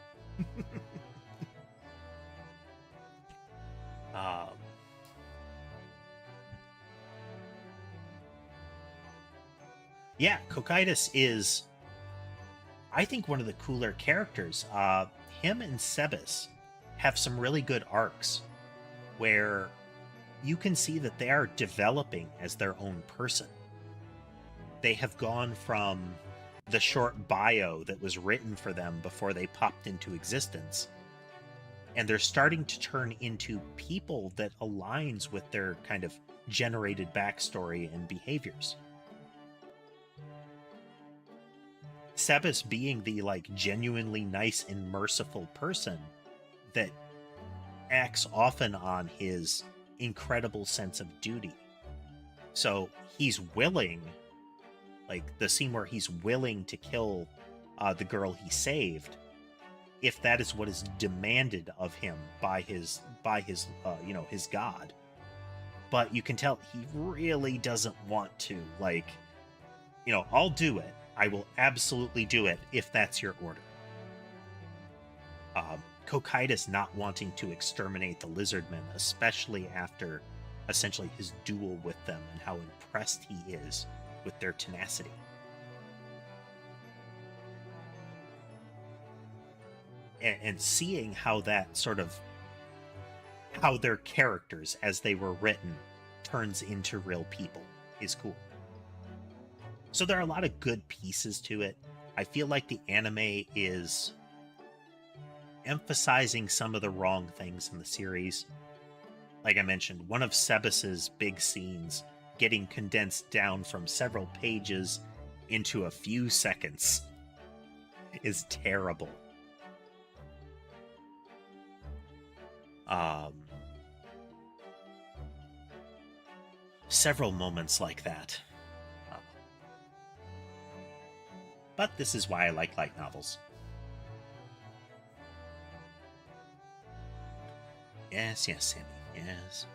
Yeah, Cocytus is, I think, one of the cooler characters. Him and Sebas have some really good arcs where you can see that they are developing as their own person. They have gone from the short bio that was written for them before they popped into existence, and they're starting to turn into people that aligns with their kind of generated backstory and behaviors. Sebas being the genuinely nice and merciful person that acts often on his incredible sense of duty. So he's willing, the scene where he's willing to kill the girl he saved, if that is what is demanded of him by his his god. But you can tell he really doesn't want to. I'll do it. I will absolutely do it if that's your order. Cocytus not wanting to exterminate the lizardmen, especially after essentially his duel with them and how impressed he is with their tenacity. And seeing how that sort of, how their characters as they were written turns into real people is cool. So there are a lot of good pieces to it. I feel like the anime is emphasizing some of the wrong things in the series. Like I mentioned, one of Sebas's big scenes getting condensed down from several pages into a few seconds is terrible. Several moments like that. But this is why I like light novels. Yes, Sammy, yes.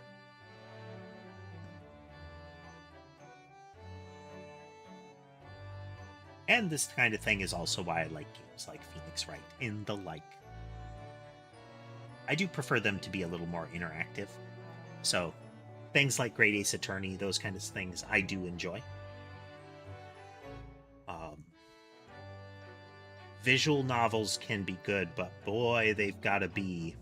And this kind of thing is also why I like games like Phoenix Wright and the like. I do prefer them to be a little more interactive. So, things like Great Ace Attorney, those kinds of things, I do enjoy. Visual novels can be good, but boy, they've got to be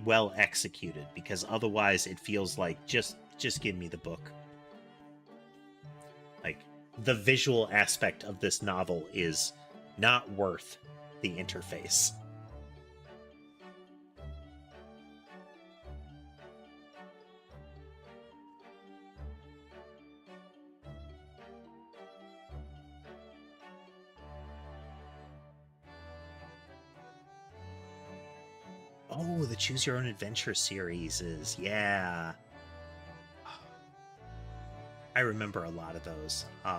well executed, because otherwise it feels like just give me the book. The visual aspect of this novel is not worth the interface. Oh, the Choose Your Own Adventure series is, yeah. I remember a lot of those. It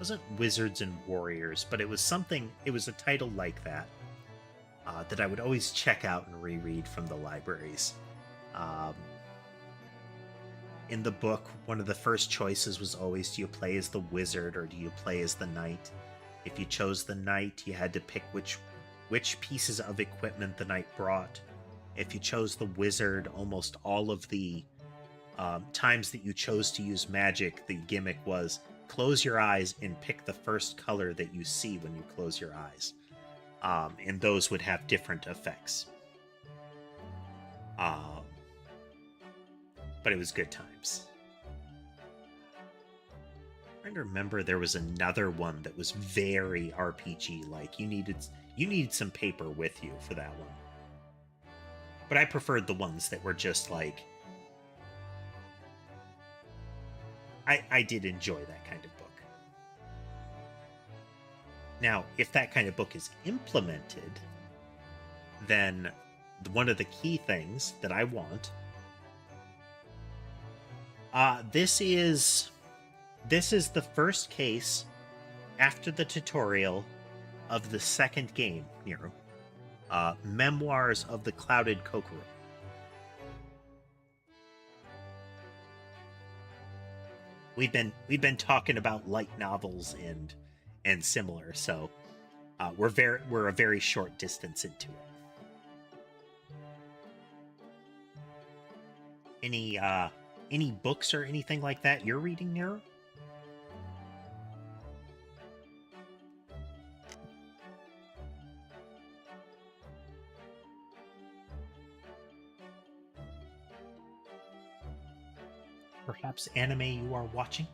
wasn't Wizards and Warriors, but it was something, it was a title like that, that I would always check out and reread from the libraries. In the book, one of the first choices was always, do you play as the wizard or do you play as the knight? If you chose the knight, you had to pick which pieces of equipment the knight brought If you chose the wizard, almost all of the times that you chose to use magic, the gimmick was close your eyes and pick the first color that you see when you close your eyes. And those would have different effects. But it was good times. I'm trying to remember, there was another one that was very RPG-like. You needed some paper with you for that one. But I preferred the ones that were just like... I did enjoy that kind of book. Now, if that kind of book is implemented, then one of the key things that I want... This is the first case after the tutorial of the second game, Nero. Memoirs of the Clouded Kokoro. We've been talking about light novels and similar, so we're a very short distance into it. Any books or anything like that you're reading, Nero? Perhaps anime you are watching?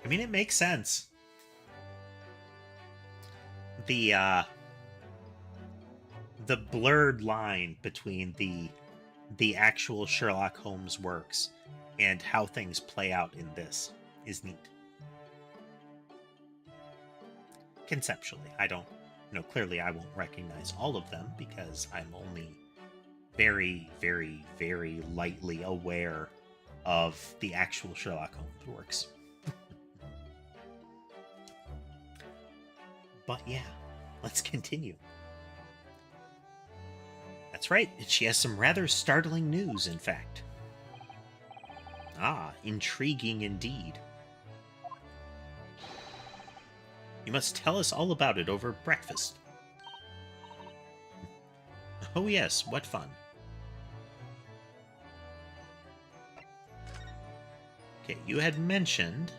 I mean, it makes sense. The blurred line between the actual Sherlock Holmes works and how things play out in this is neat. Conceptually, I don't, clearly I won't recognize all of them because I'm only very, very, very lightly aware of the actual Sherlock Holmes works. But yeah, let's continue. That's right, she has some rather startling news, in fact. Ah, intriguing indeed. You must tell us all about it over breakfast. Oh yes, what fun. Okay, you had mentioned...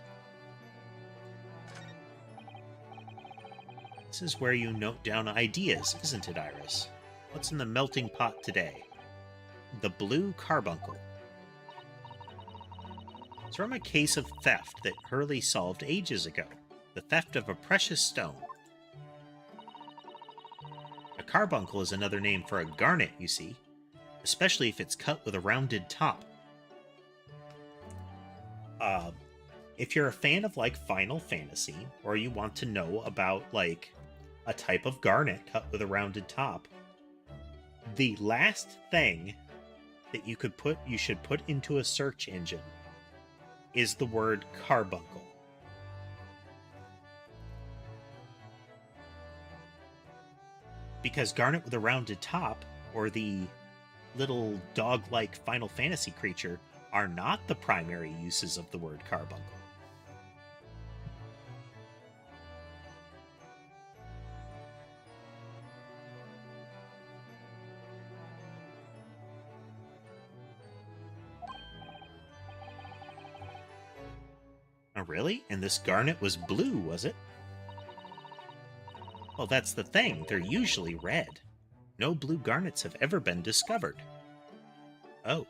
This is where you note down ideas, isn't it, Iris? What's in the melting pot today? The blue carbuncle. It's from a case of theft that Hurley solved ages ago. The theft of a precious stone. A carbuncle is another name for a garnet, you see. Especially if it's cut with a rounded top. If you're a fan of, like, Final Fantasy, or you want to know about, like, a type of garnet cut with a rounded top, the last thing that you should put into a search engine is the word carbuncle. Because garnet with a rounded top, or the little dog-like Final Fantasy creature, are not the primary uses of the word carbuncle. Oh, really? And this garnet was blue, was it? Well, that's the thing. They're usually red. No blue garnets have ever been discovered. Oh.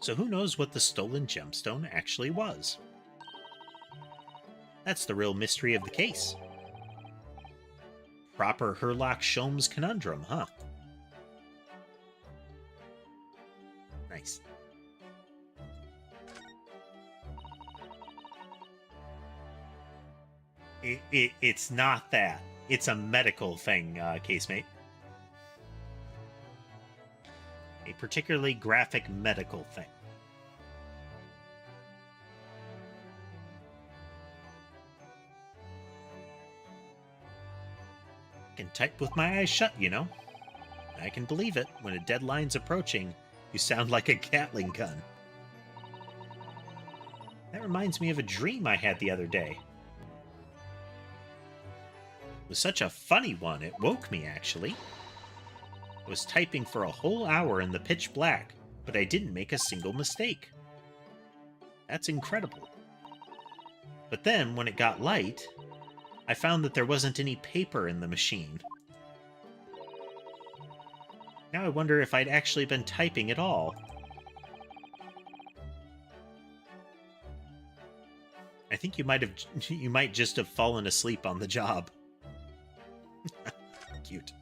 So who knows what the stolen gemstone actually was? That's the real mystery of the case. Proper Herlock Sholmes conundrum, huh? Nice. It's not that. It's a medical thing, casemate. A particularly graphic medical thing. I can type with my eyes shut, you know. I can believe it. When a deadline's approaching, you sound like a Gatling gun. That reminds me of a dream I had the other day. It was such a funny one, it woke me, actually. I was typing for a whole hour in the pitch black, but I didn't make a single mistake. That's incredible. But then, when it got light, I found that there wasn't any paper in the machine. Now I wonder if I'd actually been typing at all. I think you might just have fallen asleep on the job. Cute.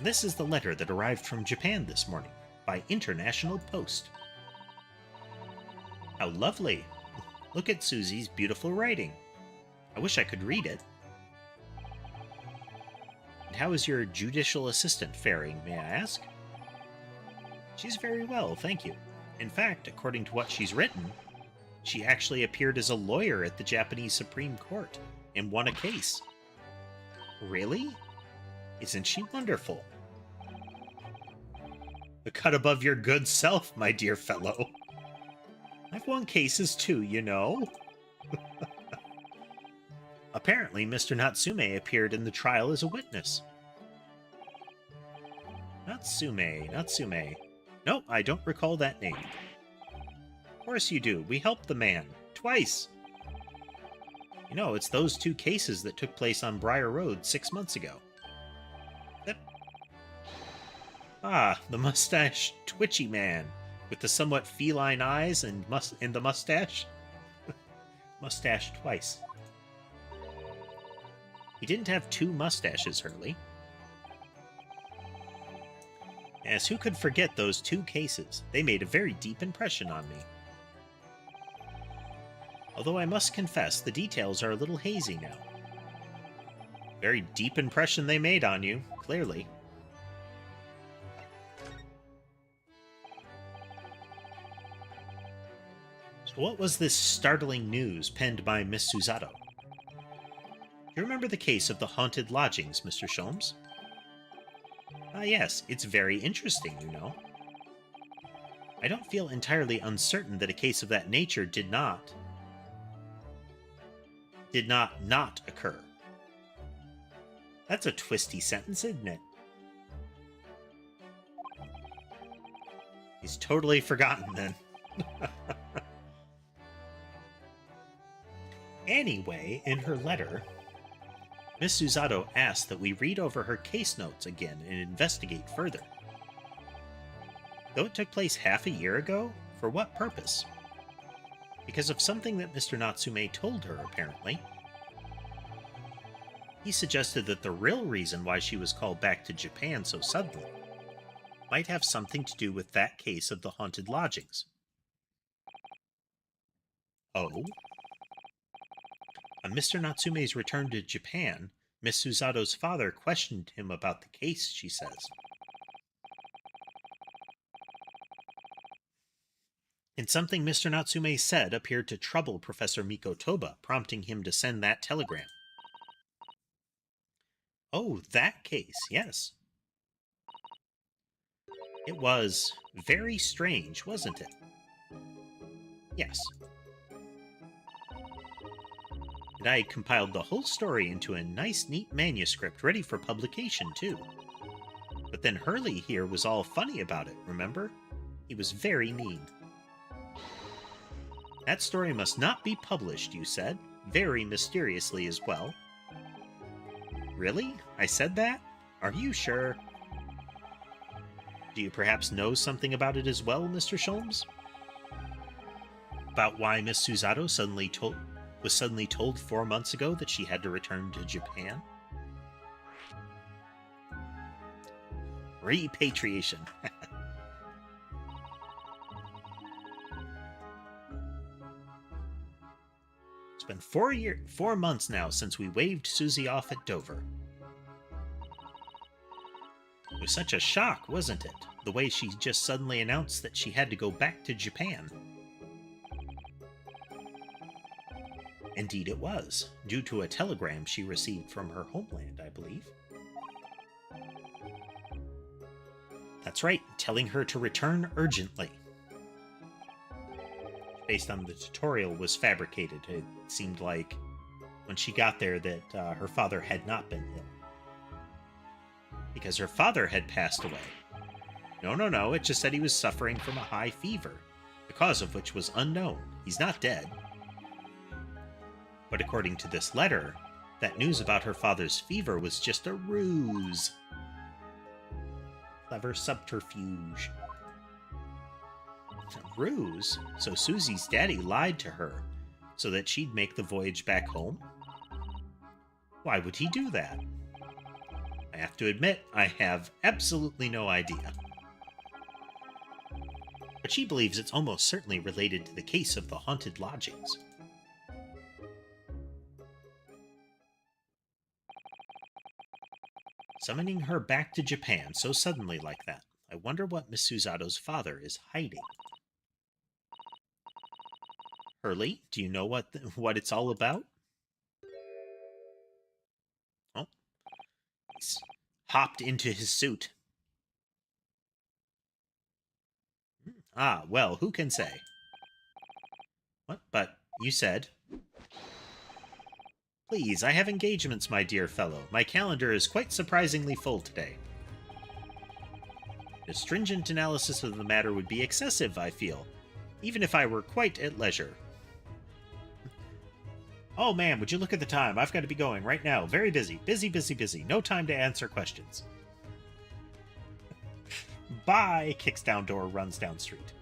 This is the letter that arrived from Japan this morning by international post. How lovely! Look at Susie's beautiful writing. I wish I could read it. And how is your judicial assistant faring, may I ask? She's very well, thank you. In fact, according to what she's written, she actually appeared as a lawyer at the Japanese Supreme Court and won a case. Really? Isn't she wonderful? A cut above your good self, my dear fellow. I've won cases too, you know. Apparently, Mr. Natsume appeared in the trial as a witness. Natsume. No, I don't recall that name. Of course you do. We helped the man. Twice. You know, it's those 2 cases that took place on Briar Road 6 months ago. Ah, the mustache twitchy man with the somewhat feline eyes and the mustache. Mustache twice. He didn't have 2 mustaches, Hurley. As who could forget those 2 cases? They made a very deep impression on me. Although I must confess, the details are a little hazy now. Very deep impression they made on you, clearly. So what was this startling news penned by Miss Susato? Do you remember the case of the haunted lodgings, Mr. Sholmes? Ah, yes, it's very interesting, you know. I don't feel entirely uncertain that a case of that nature did not occur. That's a twisty sentence, isn't it? He's totally forgotten then. Anyway, in her letter, Miss Susato asked that we read over her case notes again and investigate further. Though it took place half a year ago, for what purpose? Because of something that Mr. Natsume told her, apparently. He suggested that the real reason why she was called back to Japan so suddenly might have something to do with that case of the haunted lodgings. Oh? On Mr. Natsume's return to Japan, Miss Susato's father questioned him about the case, she says. And something Mr. Natsume said appeared to trouble Professor Mikotoba, prompting him to send that telegram. Oh, that case, yes. It was very strange, wasn't it? Yes. And I compiled the whole story into a nice, neat manuscript ready for publication, too. But then Hurley here was all funny about it, remember? He was very mean. That story must not be published, you said, very mysteriously as well. Really? I said that? Are you sure? Do you perhaps know something about it as well, Mr. Sholmes? About why Miss Susato was suddenly told 4 months ago that she had to return to Japan? Repatriation. It's been 4 months now since we waved Susie off at Dover. It was such a shock, wasn't it? The way she just suddenly announced that she had to go back to Japan. Indeed it was, due to a telegram she received from her homeland, I believe. That's right, telling her to return urgently. Based on the tutorial was fabricated. It seemed like when she got there that her father had not been ill. Because her father had passed away. No, it just said he was suffering from a high fever, the cause of which was unknown. He's not dead. But according to this letter, that news about her father's fever was just a ruse. Clever subterfuge. A ruse? So Susie's daddy lied to her so that she'd make the voyage back home? Why would he do that? I have to admit, I have absolutely no idea. But she believes it's almost certainly related to the case of the haunted lodgings. Summoning her back to Japan so suddenly like that. I wonder what Miss Susato's father is hiding. Hurley, do you know what it's all about? Oh, he's hopped into his suit. Ah, well, who can say? What? But you said... Please, I have engagements, my dear fellow. My calendar is quite surprisingly full today. A stringent analysis of the matter would be excessive, I feel, even if I were quite at leisure. Oh, ma'am, would you look at the time? I've got to be going right now. Very busy. Busy. No time to answer questions. Bye! Kicks down door, runs down street.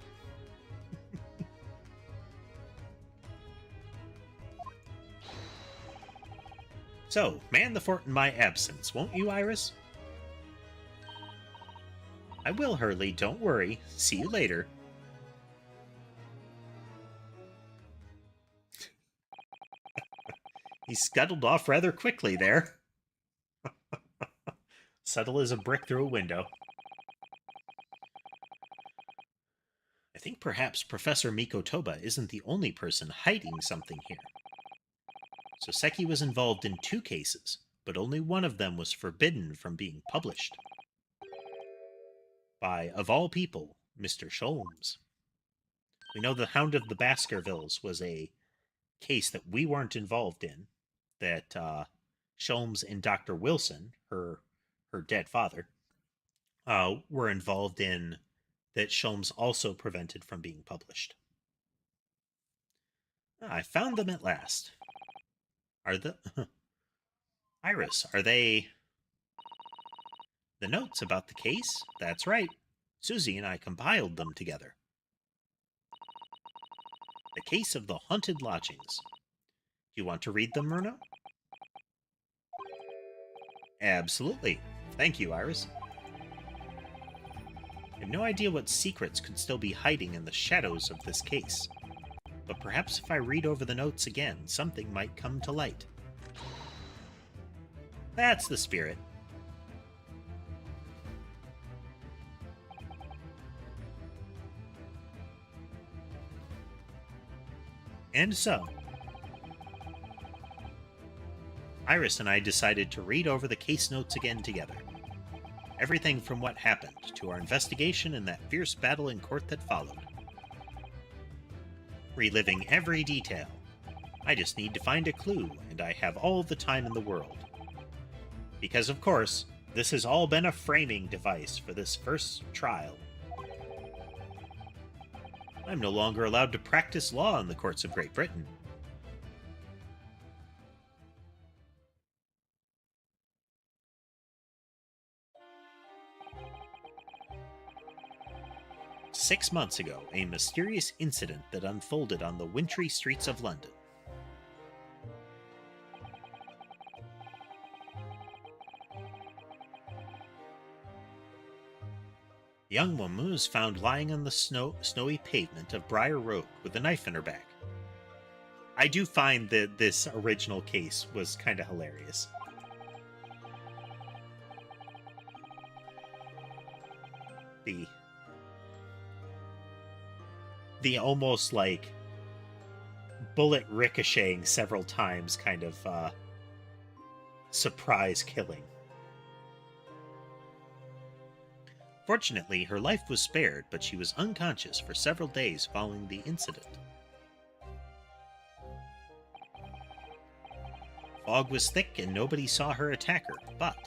So, man the fort in my absence, won't you, Iris? I will, Hurley. Don't worry. See you later. He scuttled off rather quickly there. Subtle as a brick through a window. I think perhaps Professor Mikotoba isn't the only person hiding something here. Soseki was involved in 2 cases, but only one of them was forbidden from being published. By, of all people, Mr. Sholmes. We know the Hound of the Baskervilles was a case that we weren't involved in, that Sholmes and Dr. Wilson, her dead father, were involved in, that Sholmes also prevented from being published. I found them at last. Are the... Iris, are they... The notes about the case? That's right. Susie and I compiled them together. The case of the haunted lodgings. Do you want to read them, Myrna? Absolutely. Thank you, Iris. I have no idea what secrets could still be hiding in the shadows of this case. But perhaps if I read over the notes again, something might come to light. That's the spirit. And so, Iris and I decided to read over the case notes again together. Everything from what happened to our investigation and that fierce battle in court that followed. Reliving every detail. I just need to find a clue, and I have all the time in the world. Because, of course, this has all been a framing device for this first trial. I'm no longer allowed to practice law in the courts of Great Britain. "6 months ago, a mysterious incident that unfolded on the wintry streets of London. A young woman was found lying on the snowy pavement of Briar Road with a knife in her back. I do find that this original case was kind of hilarious. The almost like bullet ricocheting several times kind of surprise killing. Fortunately, her life was spared, but she was unconscious for several days following the incident. Fog was thick and nobody saw her attacker, but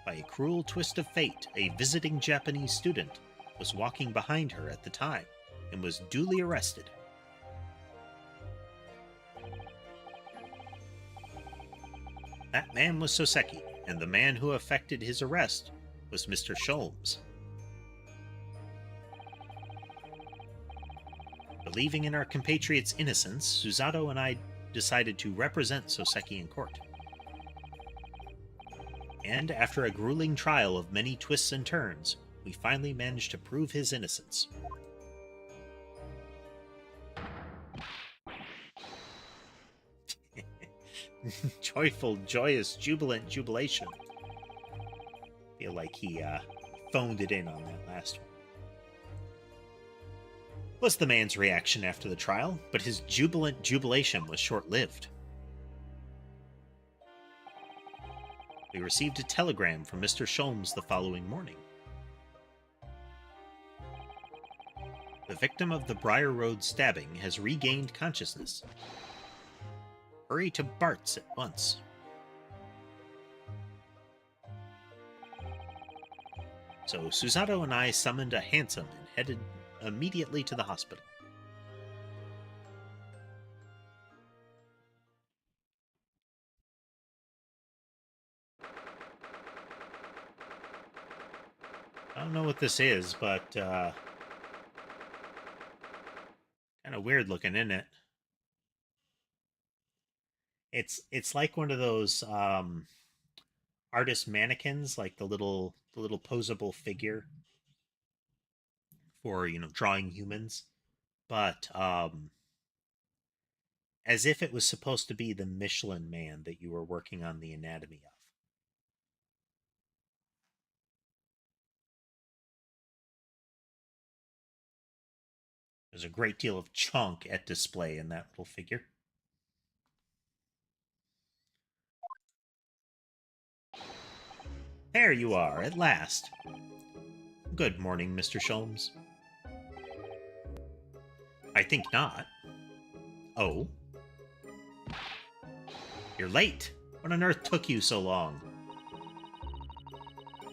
by a cruel twist of fate, a visiting Japanese student was walking behind her at the time and was duly arrested. That man was Soseki, and the man who effected his arrest was Mr. Sholmes. Believing in our compatriot's innocence, Susato and I decided to represent Soseki in court. And after a grueling trial of many twists and turns, we finally managed to prove his innocence. Joyful, joyous, jubilant jubilation. Feel like he phoned it in on that last one. Was the man's reaction after the trial, but his jubilant jubilation was short-lived. We received a telegram from Mr. Sholmes the following morning. The victim of the Briar Road stabbing has regained consciousness. Hurry to Bart's at once. So Susato and I summoned a hansom and headed immediately to the hospital. I don't know what this is, but kind of weird looking, isn't it? It's like one of those artist mannequins, like the little posable figure for, drawing humans, but as if it was supposed to be the Michelin Man that you were working on the anatomy of. There's a great deal of chunk at display in that little figure. There you are, at last. Good morning, Mr. Sholmes. I think not. Oh? You're late. What on earth took you so long?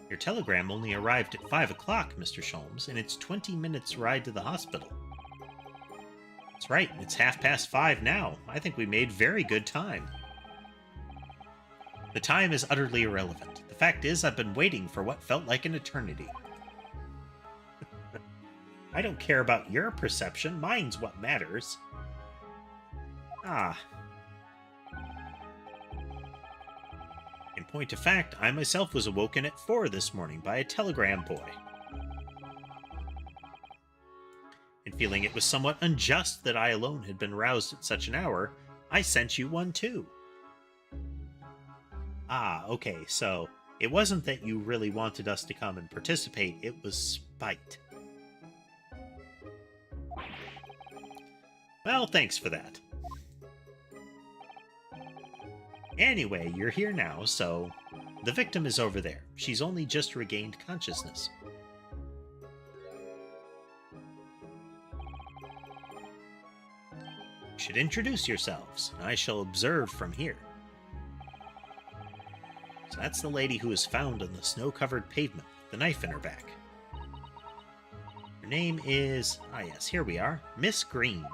Your telegram only arrived at 5 o'clock, Mr. Sholmes, and it's 20 minutes ride to the hospital. That's right, it's 5:30 now. I think we made very good time. The time is utterly irrelevant. The fact is, I've been waiting for what felt like an eternity. I don't care about your perception. Mine's what matters. Ah. In point of fact, I myself was awoken at 4 this morning by a telegram boy. And feeling it was somewhat unjust that I alone had been roused at such an hour, I sent you one too. Ah, okay, so it wasn't that you really wanted us to come and participate, it was spite. Well, thanks for that. Anyway, you're here now, so the victim is over there. She's only just regained consciousness. You should introduce yourselves. I shall observe from here. So that's the lady who was found on the snow-covered pavement with the knife in her back. Her name is... ah yes, here we are. Miss Green.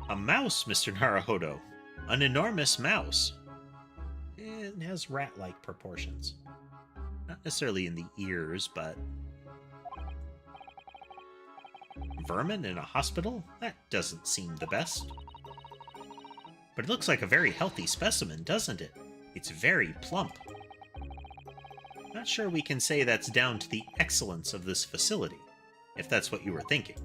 A mouse, Mr. Naruhodo. An enormous mouse. It has rat-like proportions. Not necessarily in the ears, but... Vermin in a hospital? That doesn't seem the best. But it looks like a very healthy specimen, doesn't it? It's very plump. not sure we can say that's down to the excellence of this facility, if that's what you were thinking.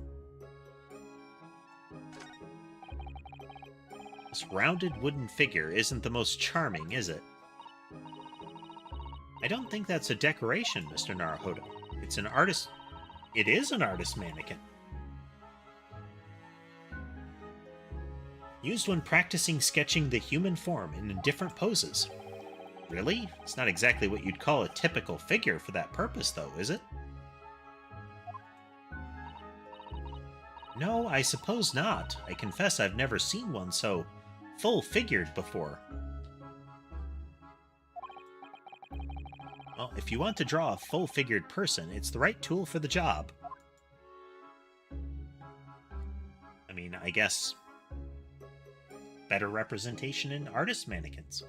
This rounded wooden figure isn't the most charming, is it? I don't think that's a decoration, Mr. Naruhodo. It's an artist... It is an artist mannequin. Used when practicing sketching the human form in different poses. Really? It's not exactly what you'd call a typical figure for that purpose, though, is it? No, I suppose not. I confess I've never seen one so full-figured before. Well, if you want to draw a full-figured person, it's the right tool for the job. I mean, I guess... better representation in artist mannequins.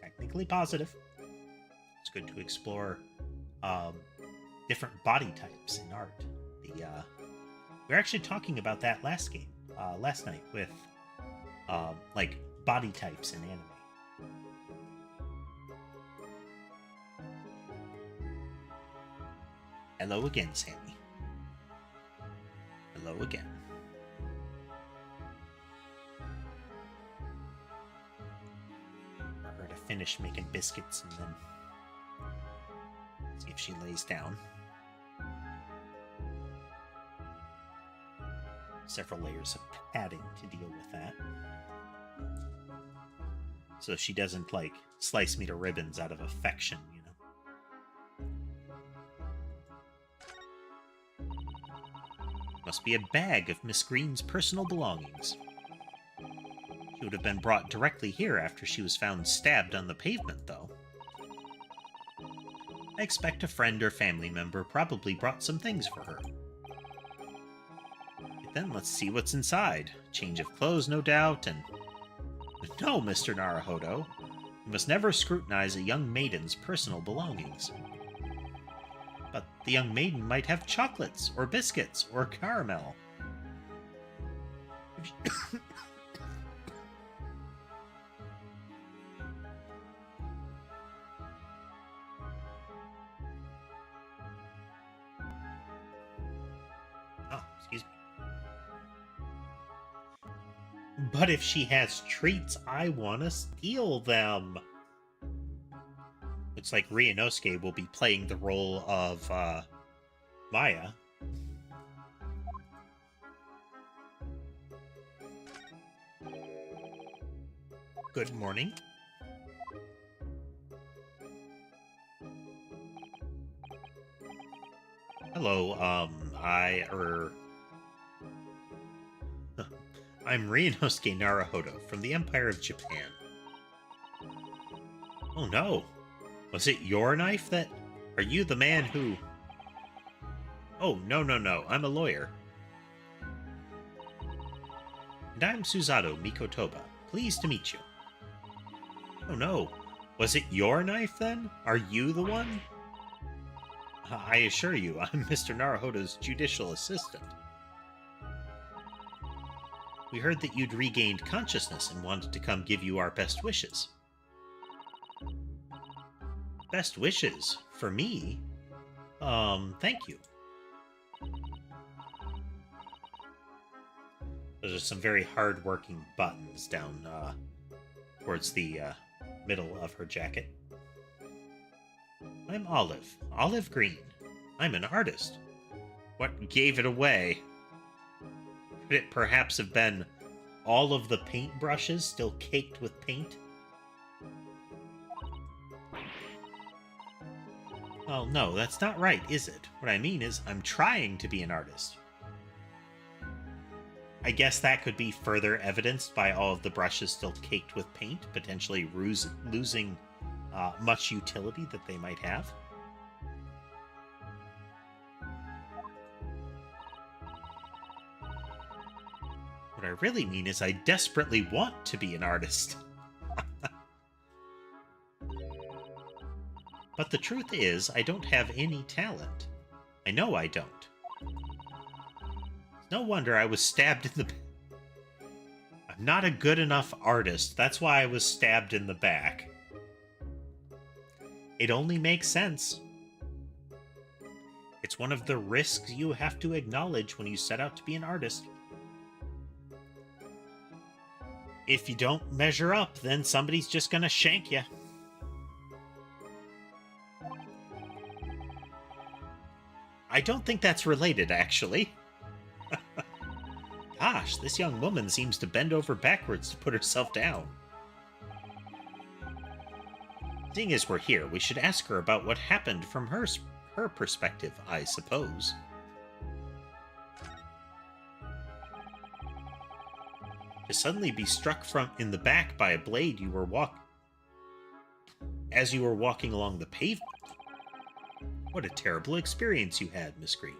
Technically positive. It's good to explore different body types in art. We were actually talking about that last night with like body types in anime. Hello again, Sammy. Hello again. For her to finish making biscuits and then see if she lays down. Several layers of padding to deal with that. So she doesn't, like, slice me to ribbons out of affection, you know? Must be a bag of Miss Green's personal belongings. She would have been brought directly here after she was found stabbed on the pavement, though. I expect a friend or family member probably brought some things for her. Then let's see what's inside. Change of clothes, no doubt, and... No, Mr. Naruhodo. You must never scrutinize a young maiden's personal belongings. But the young maiden might have chocolates, or biscuits, or caramel. Oh, excuse me. But if she has treats, I want to steal them. Looks like Ryunosuke will be playing the role of Maya. Good morning. Hello, I'm Ryunosuke Naruhodo from the Empire of Japan. Oh no! Was it your knife that... Are you the man who... Oh, no, I'm a lawyer. And I'm Suzato Mikotoba. Pleased to meet you. Oh no, was it your knife then? Are you the one? I assure you, I'm Mr. Naruhodo's judicial assistant. We heard that you'd regained consciousness and wanted to come give you our best wishes. Best wishes? For me? Thank you. Those are some very hard-working buttons down, towards the, middle of her jacket. I'm Olive Green. I'm an artist. What gave it away? Could it perhaps have been all of the paintbrushes still caked with paint? Well, no, that's not right, is it? What I mean is, I'm trying to be an artist. I guess that could be further evidenced by all of the brushes still caked with paint, potentially losing much utility that they might have. What I really mean is I desperately want to be an artist. But the truth is, I don't have any talent. I know I don't. No wonder I was stabbed in the... I'm not a good enough artist. That's why I was stabbed in the back. It only makes sense. It's one of the risks you have to acknowledge when you set out to be an artist. If you don't measure up, then somebody's just gonna shank you. I don't think that's related, actually. Gosh, this young woman seems to bend over backwards to put herself down. Seeing as we're here, we should ask her about what happened from her perspective, I suppose. To suddenly be struck in the back by a blade as you were walking along the pavement. What a terrible experience you had, Miss Green.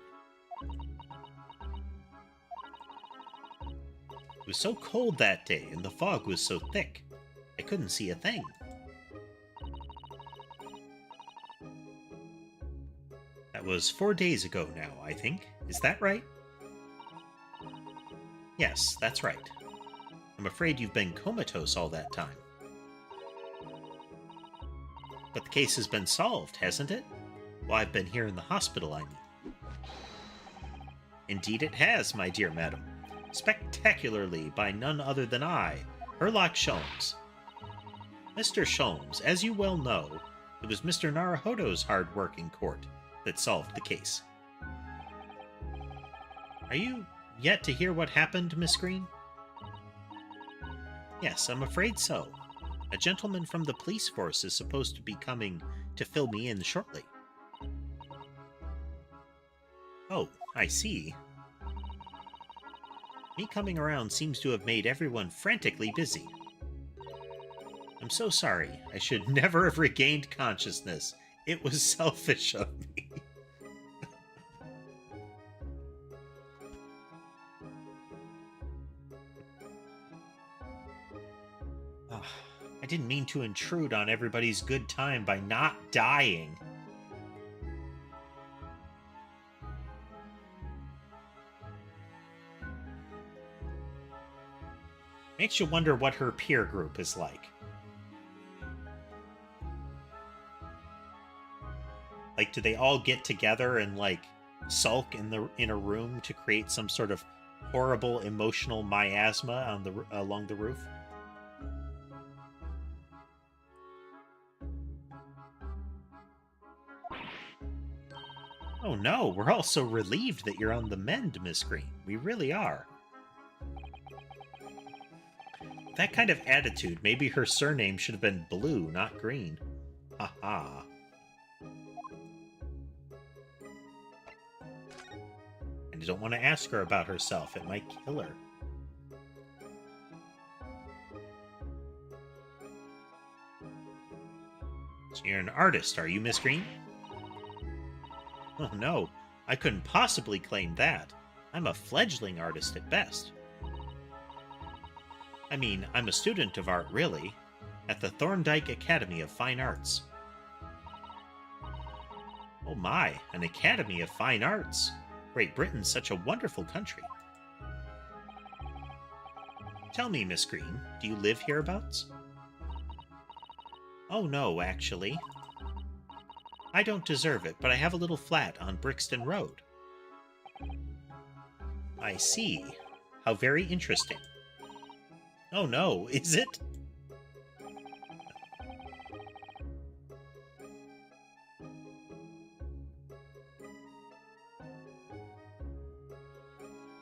It was so cold that day, and the fog was so thick, I couldn't see a thing. That was 4 days ago now, I think. Is that right? Yes, that's right. I'm afraid you've been comatose all that time. But the case has been solved, hasn't it? Well, I've been here in the hospital, I mean. Indeed it has, my dear madam. Spectacularly by none other than I, Herlock Sholmes. Mr. Sholmes, as you well know, it was Mr. Naruhodo's hard work in court that solved the case. Are you yet to hear what happened, Miss Green? Yes, I'm afraid so. A gentleman from the police force is supposed to be coming to fill me in shortly. Oh, I see. Me coming around seems to have made everyone frantically busy. I'm so sorry. I should never have regained consciousness. It was selfish of me. I didn't mean to intrude on everybody's good time by not dying. Makes you wonder what her peer group is like. Like, do they all get together and, like, sulk in a room to create some sort of horrible emotional miasma along the roof? Oh no, we're all so relieved that you're on the mend, Miss Green. We really are. That kind of attitude, maybe her surname should have been Blue, not Green. Ha ha. And I don't want to ask her about herself. It might kill her. So you're an artist, are you, Miss Green? Oh no, I couldn't possibly claim that. I'm a fledgling artist at best. I mean, I'm a student of art, really, at the Thorndike Academy of Fine Arts. Oh my, an Academy of Fine Arts. Great Britain's such a wonderful country. Tell me, Miss Green, do you live hereabouts? Oh no, actually. I don't deserve it, but I have a little flat on Brixton Road. I see. How very interesting. Oh no, is it?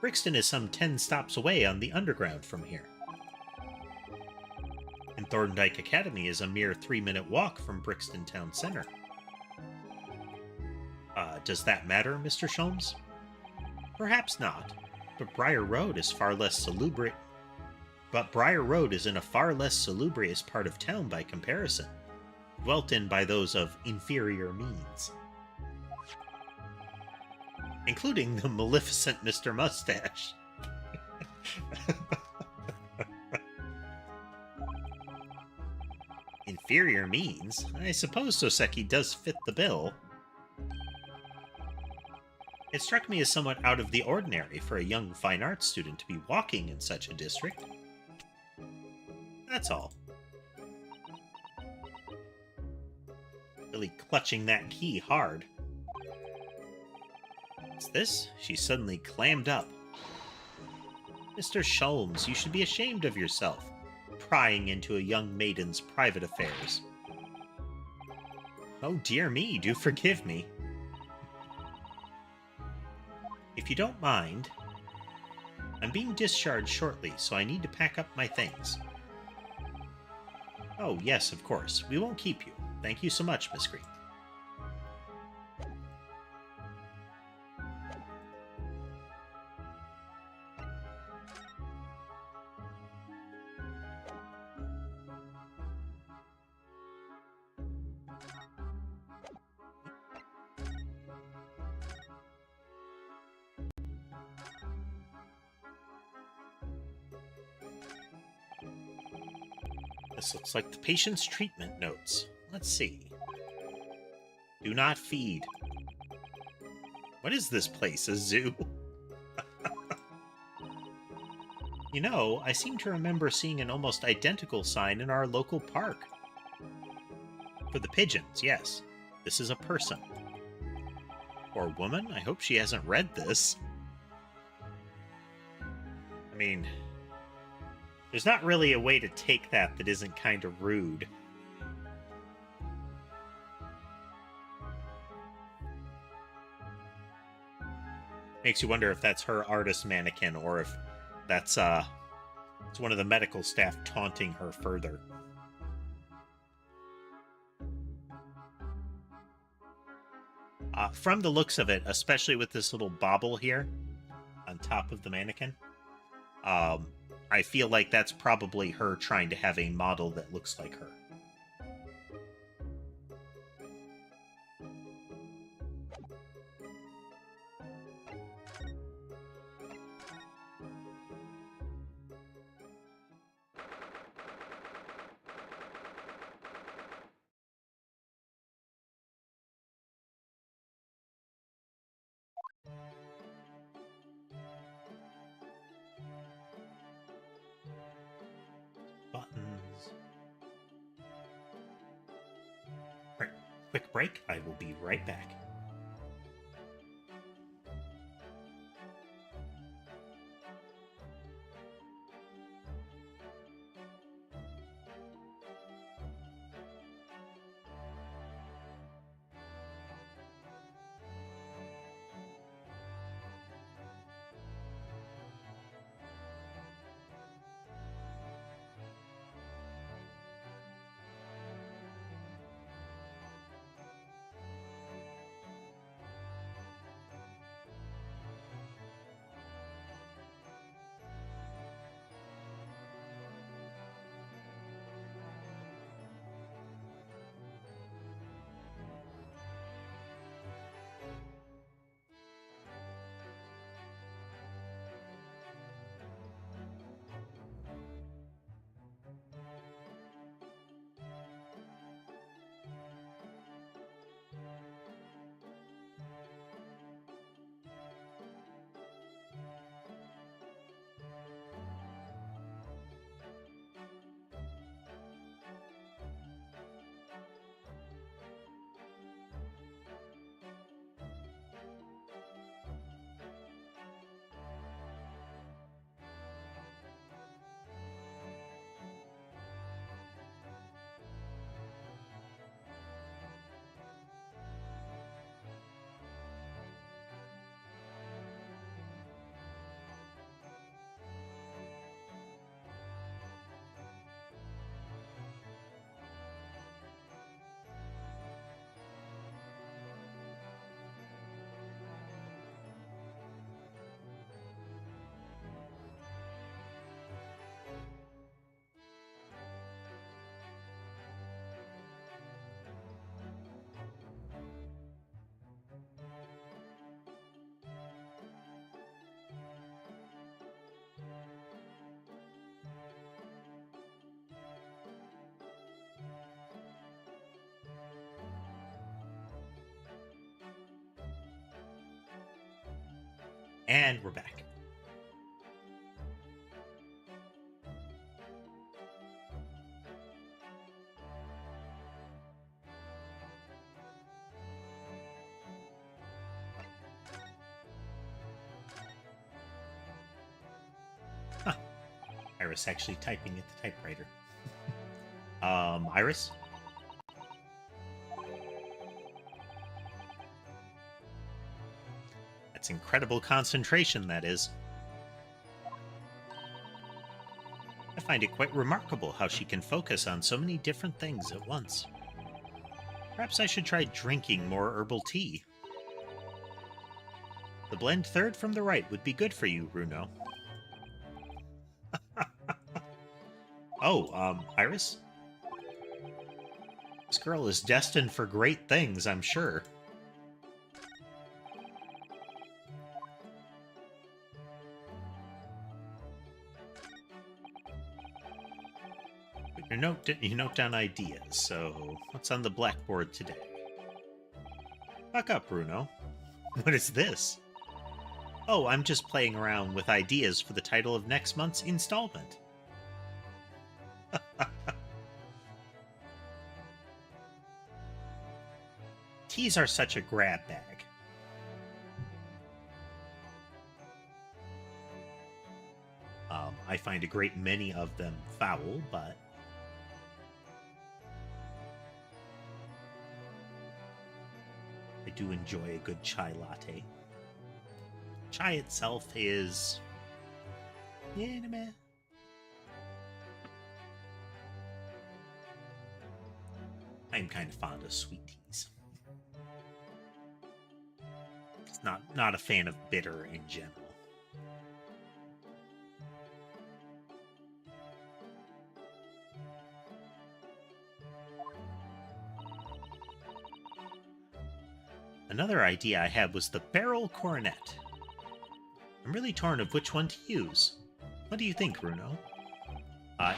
Brixton is some 10 stops away on the underground from here. And Thorndike Academy is a mere 3-minute walk from Brixton Town Center. Does that matter, Mr. Sholmes? Perhaps not, but Briar Road is far less salubrious. But Briar Road is in a far less salubrious part of town by comparison, dwelt in by those of inferior means, including the maleficent Mr. Mustache. Inferior means? I suppose Soseki does fit the bill. It struck me as somewhat out of the ordinary for a young fine arts student to be walking in such a district. That's all. Really clutching that key hard. What's this? She suddenly clammed up. Mr. Sholmes, you should be ashamed of yourself, prying into a young maiden's private affairs. Oh dear me, do forgive me. If you don't mind, I'm being discharged shortly, so I need to pack up my things. Oh, yes, of course. We won't keep you. Thank you so much, Miss Green. This looks like the patient's treatment notes. Let's see. Do not feed. What is this place, a zoo? You know, I seem to remember seeing an almost identical sign in our local park. For the pigeons, yes. This is a person. Poor woman, I hope she hasn't read this. I mean, there's not really a way to take that isn't kind of rude. Makes you wonder if that's her artist mannequin or if that's it's one of the medical staff taunting her further. From the looks of it, especially with this little bauble here on top of the mannequin, I feel like that's probably her trying to have a model that looks like her. Buttons. Right, quick break. I will be right back. And we're back. Iris actually typing at the typewriter. Iris? That's incredible concentration, that is. I find it quite remarkable how she can focus on so many different things at once. Perhaps I should try drinking more herbal tea. The blend third from the right would be good for you, Runo. Oh, Iris? This girl is destined for great things, I'm sure. You note down ideas, so what's on the blackboard today? Buck up, Bruno. What is this? Oh, I'm just playing around with ideas for the title of next month's installment. Teas are such a grab bag. I find a great many of them foul, but I do enjoy a good chai latte. Chai itself is... meh. I'm kind of fond of sweet teas. It's not a fan of bitter in general. Another idea I had was the barrel coronet. I'm really torn of which one to use. What do you think, Runo?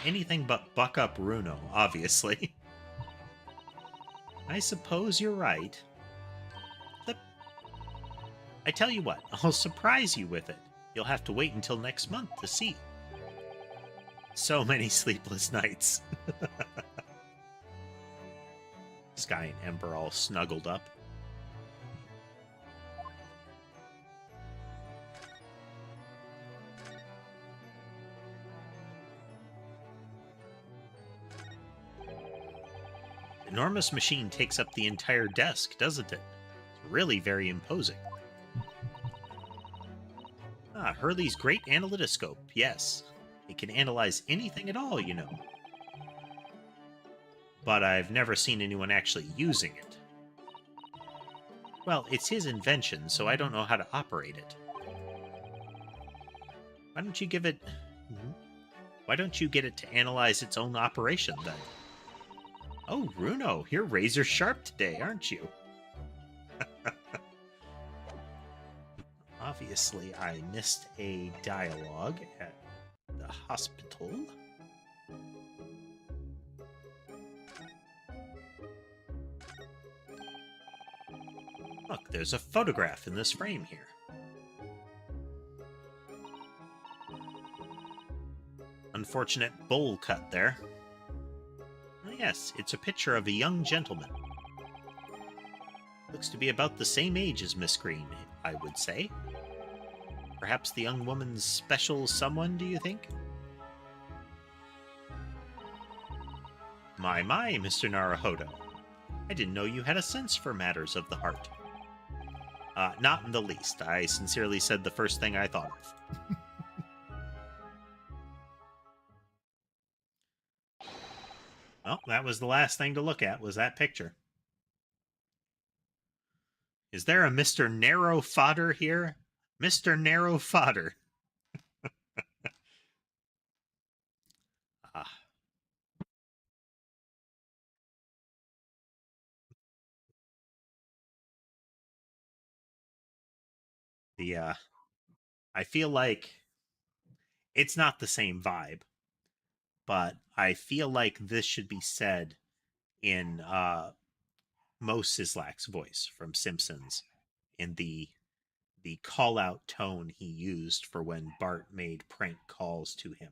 Anything but buck up Runo, obviously. I suppose you're right. I tell you what, I'll surprise you with it. You'll have to wait until next month to see. So many sleepless nights. Sky and Ember all snuggled up. Enormous machine takes up the entire desk, doesn't it? It's really very imposing. Hurley's great analytoscope, yes. It can analyze anything at all, you know. But I've never seen anyone actually using it. Well, it's his invention, so I don't know how to operate it. Why don't you get it to analyze its own operation, then? Oh, Runo, you're razor sharp today, aren't you? Obviously, I missed a dialogue at the hospital. Look, there's a photograph in this frame here. Unfortunate bowl cut there. Yes, it's a picture of a young gentleman. Looks to be about the same age as Miss Green, I would say. Perhaps the young woman's special someone, do you think? My, Mr. Naruhodo. I didn't know you had a sense for matters of the heart. Not in the least. I sincerely said the first thing I thought of. Well, that was the last thing to look at, was that picture. Is there a Mr. Narrow Fodder here? Mr. Narrow Fodder. I feel like it's not the same vibe, but I feel like this should be said in Mo Sislak's voice from Simpsons, in the call out tone he used for when Bart made prank calls to him.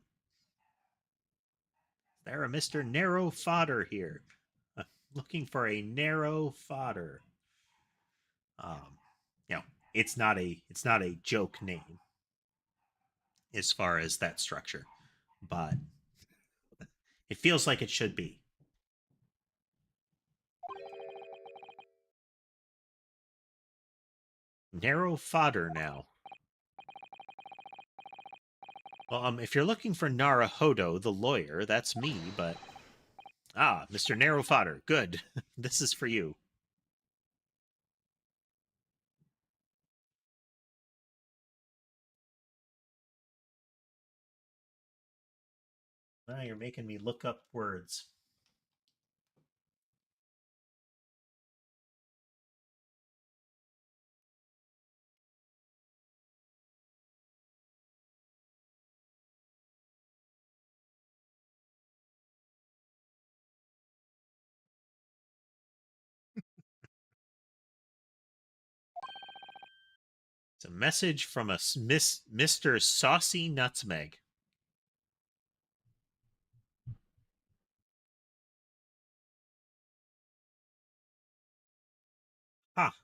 Is there a Mr. Narrow Fodder here? Looking for a narrow fodder. It's not a joke name as far as that structure, but it feels like it should be. Narrow fodder now. Well, if you're looking for Naruhodo, the lawyer, that's me, but... Ah, Mr. Narrow Fodder, good. This is for you. Now you're making me look up words. It's a message from a Mr. Saucy Nutmeg. Ah.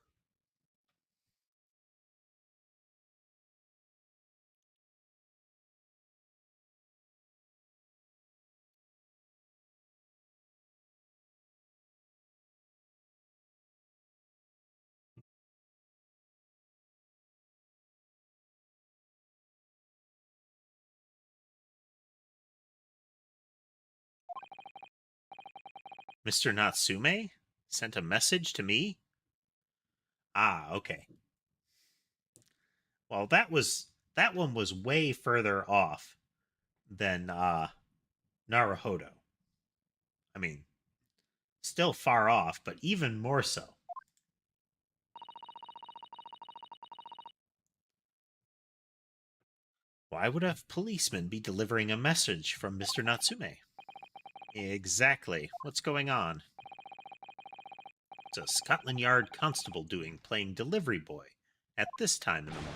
Mr. Natsume sent a message to me? Ah, okay. Well, that one was way further off than Naruhodo. I mean, still far off, but even more so. Why would a policeman be delivering a message from Mr. Natsume? Exactly. What's going on? What's a Scotland Yard constable doing playing delivery boy at this time in the morning?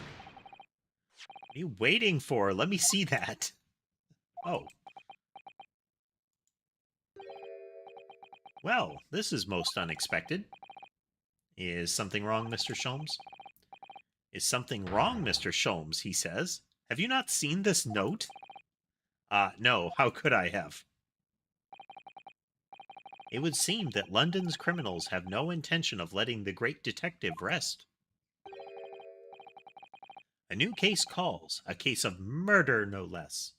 What are you waiting for? Let me see that. Oh. Well, this is most unexpected. Is something wrong, Mr. Sholmes? Is something wrong, Mr. Sholmes, he says. Have you not seen this note? No, how could I have? It would seem that London's criminals have no intention of letting the great detective rest. A new case calls, a case of murder, no less.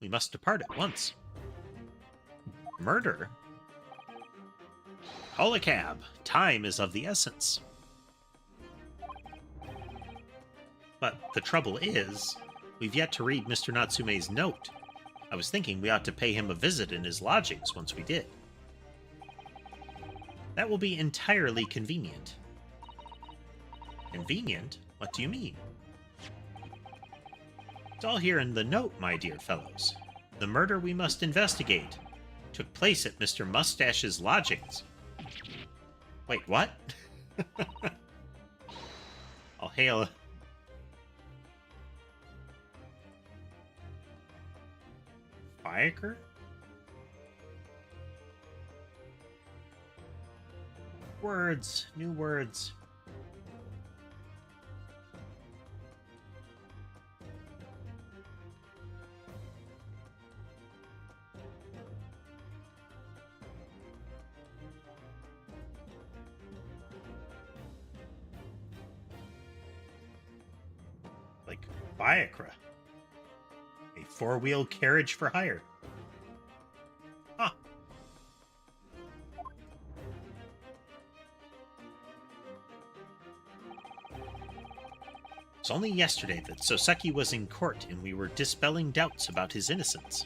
We must depart at once. Murder? Call a cab. Time is of the essence. But the trouble is, we've yet to read Mr. Natsume's note. I was thinking we ought to pay him a visit in his lodgings once we did. That will be entirely convenient. Convenient? What do you mean? It's all here in the note, my dear fellows. The murder we must investigate took place at Mr. Mustache's lodgings. Wait, what? I'll hail... Firecracker? Words. New words. Like Fiacra. A four-wheel carriage for hire. Huh. It's only yesterday that Soseki was in court and we were dispelling doubts about his innocence.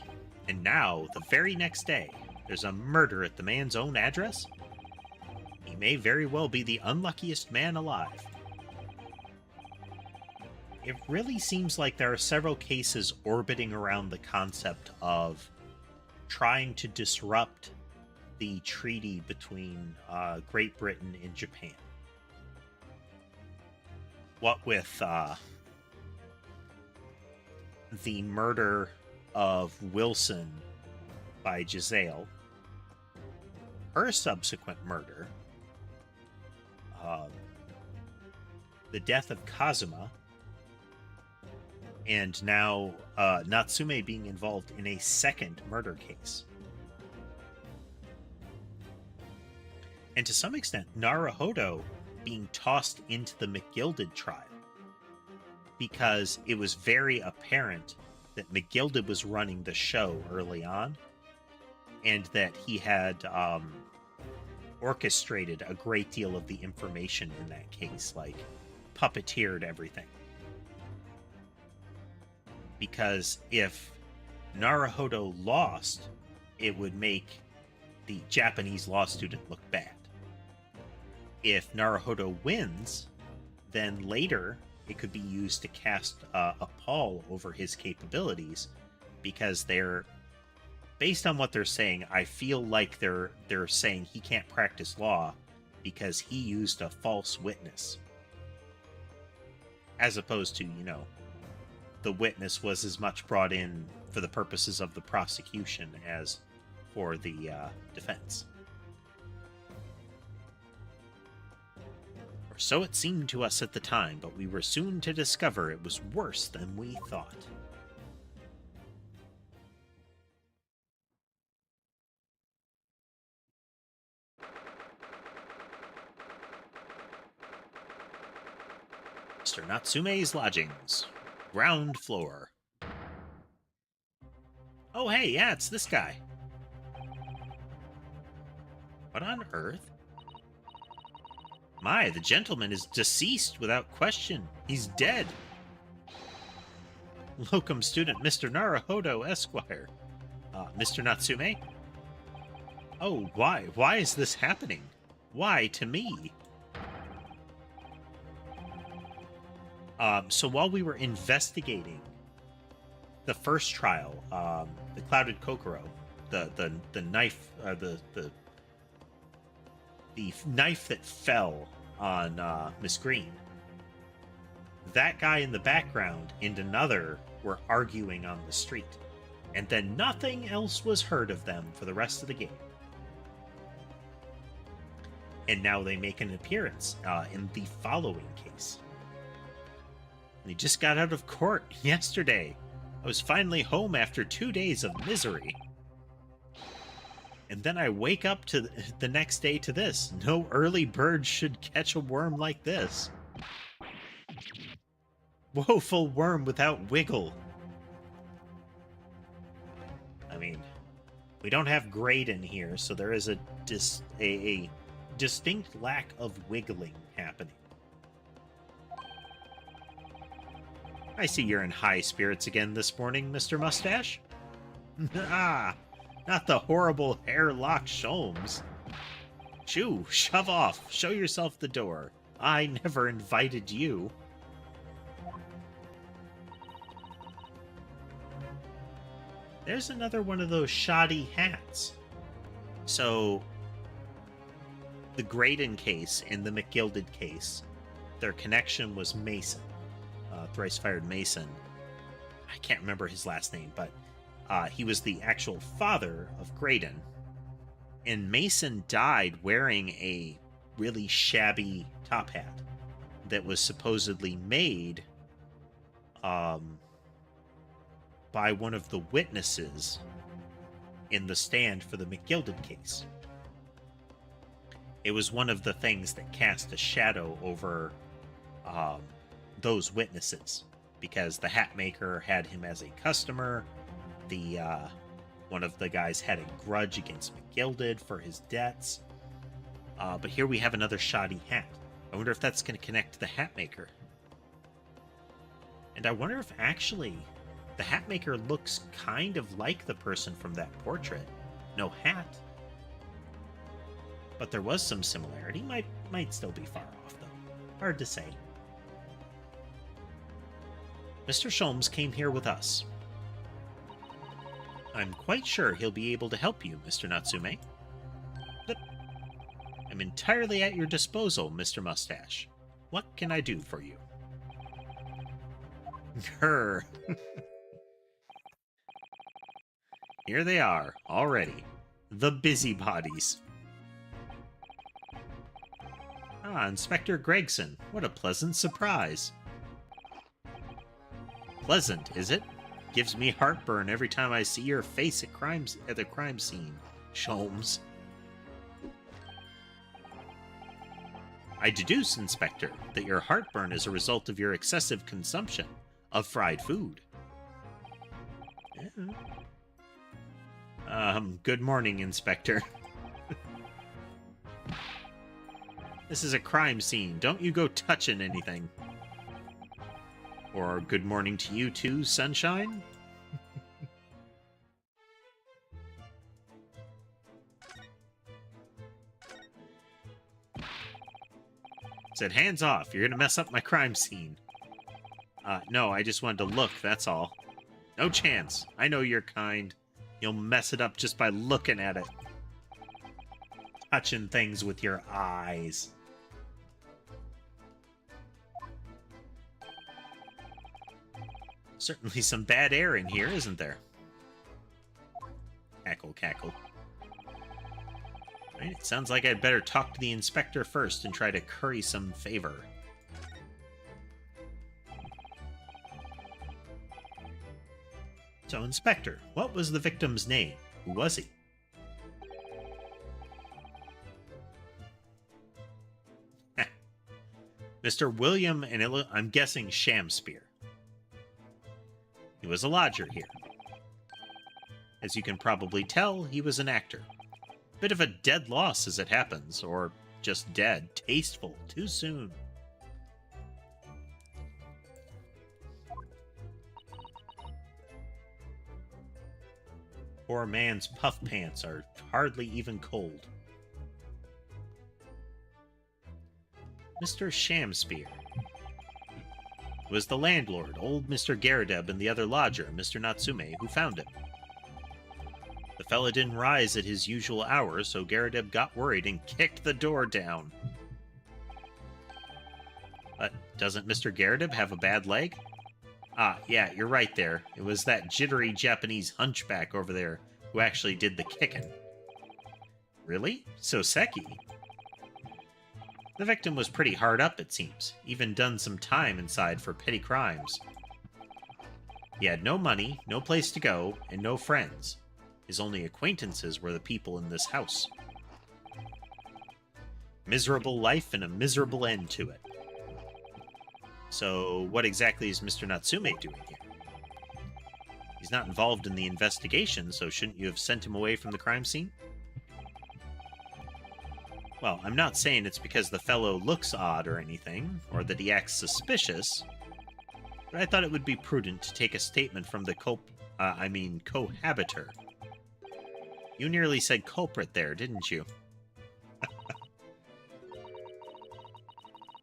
And now, the very next day, there's a murder at the man's own address? He may very well be the unluckiest man alive. It really seems like there are several cases orbiting around the concept of trying to disrupt the treaty between Great Britain and Japan. What with the murder of Wilson by Giselle, her subsequent murder, the death of Kazuma, And now Natsume being involved in a second murder case. And to some extent, Naruhodo being tossed into the McGilded trial. Because it was very apparent that McGilded was running the show early on. And that he had orchestrated a great deal of the information in that case. Like, puppeteered everything. Because if Naruhodo lost, it would make the Japanese law student look bad. If Naruhodo wins, then later it could be used to cast a pall over his capabilities, because they're, based on what they're saying, I feel like they're saying he can't practice law because he used a false witness. As opposed to, the witness was as much brought in for the purposes of the prosecution as for the defense. Or so it seemed to us at the time, but we were soon to discover it was worse than we thought. Mr. Natsume's lodgings. Ground floor. Oh, hey, yeah, it's this guy. What on earth? My, the gentleman is deceased without question. He's dead. Locum student Mr. Naruhodo, Esquire. Mr. Natsume? Oh, why? Why is this happening? Why to me? So while we were investigating the first trial, the Clouded Kokoro, the knife, the knife that fell on Miss Green, that guy in the background and another were arguing on the street, and then nothing else was heard of them for the rest of the game. And now they make an appearance in the following case. And he just got out of court yesterday. I was finally home after 2 days of misery. And then I wake up to the next day to this. No early bird should catch a worm like this. Woeful worm without wiggle. I mean, we don't have Graydon here, so there is a distinct lack of wiggling happening. I see you're in high spirits again this morning, Mr. Mustache. Ah, not the horrible hair-locked Sholmes. Shoo, shove off. Show yourself the door. I never invited you. There's another one of those shoddy hats. So, the Graydon case and the McGilded case, their connection was Mason. Thrice-fired Mason. I can't remember his last name, but he was the actual father of Graydon. And Mason died wearing a really shabby top hat that was supposedly made by one of the witnesses in the stand for the McGilded case. It was one of the things that cast a shadow over those witnesses, because the hat maker had him as a customer. The one of the guys had a grudge against McGilded for his debts. But here we have another shoddy hat. I wonder if that's going to connect to the hat maker. And I wonder if actually the hat maker looks kind of like the person from that portrait. No hat. But there was some similarity. Might still be far off, though. Hard to say. Mr. Sholmes came here with us. I'm quite sure he'll be able to help you, Mr. Natsume. But I'm entirely at your disposal, Mr. Mustache. What can I do for you? Grr. Here they are, already. The busybodies. Ah, Inspector Gregson. What a pleasant surprise. Pleasant, is it? Gives me heartburn every time I see your face at the crime scene, Sholmes. I deduce, Inspector, that your heartburn is a result of your excessive consumption of fried food. Yeah. Good morning, Inspector. This is a crime scene. Don't you go touching anything. Or good morning to you too, Sunshine? Said, hands off. You're gonna mess up my crime scene. No, I just wanted to look, that's all. No chance. I know you're kind. You'll mess it up just by looking at it. Touching things with your eyes. Certainly some bad air in here, isn't there? Cackle, cackle. Right, it sounds like I'd better talk to the inspector first and try to curry some favor. So, Inspector, what was the victim's name? Who was he? Mr. William and I'm guessing Shamspear. He was a lodger here. As you can probably tell, he was an actor. Bit of a dead loss as it happens, or just dead, tasteful, too soon. Poor man's puff pants are hardly even cold. Mr. Shamspear was the landlord, old Mr. Garadeb, and the other lodger, Mr. Natsume, who found him. The fella didn't rise at his usual hour, so Garadeb got worried and kicked the door down. But doesn't Mr. Garadeb have a bad leg? Ah, yeah, you're right there. It was that jittery Japanese hunchback over there who actually did the kicking. Really? Soseki? The victim was pretty hard up, it seems. Even done some time inside for petty crimes. He had no money, no place to go, and no friends. His only acquaintances were the people in this house. Miserable life and a miserable end to it. So, what exactly is Mr. Natsume doing here? He's not involved in the investigation, so shouldn't you have sent him away from the crime scene? Well, I'm not saying it's because the fellow looks odd or anything, or that he acts suspicious, but I thought it would be prudent to take a statement from the cohabiter. You nearly said culprit there, didn't you?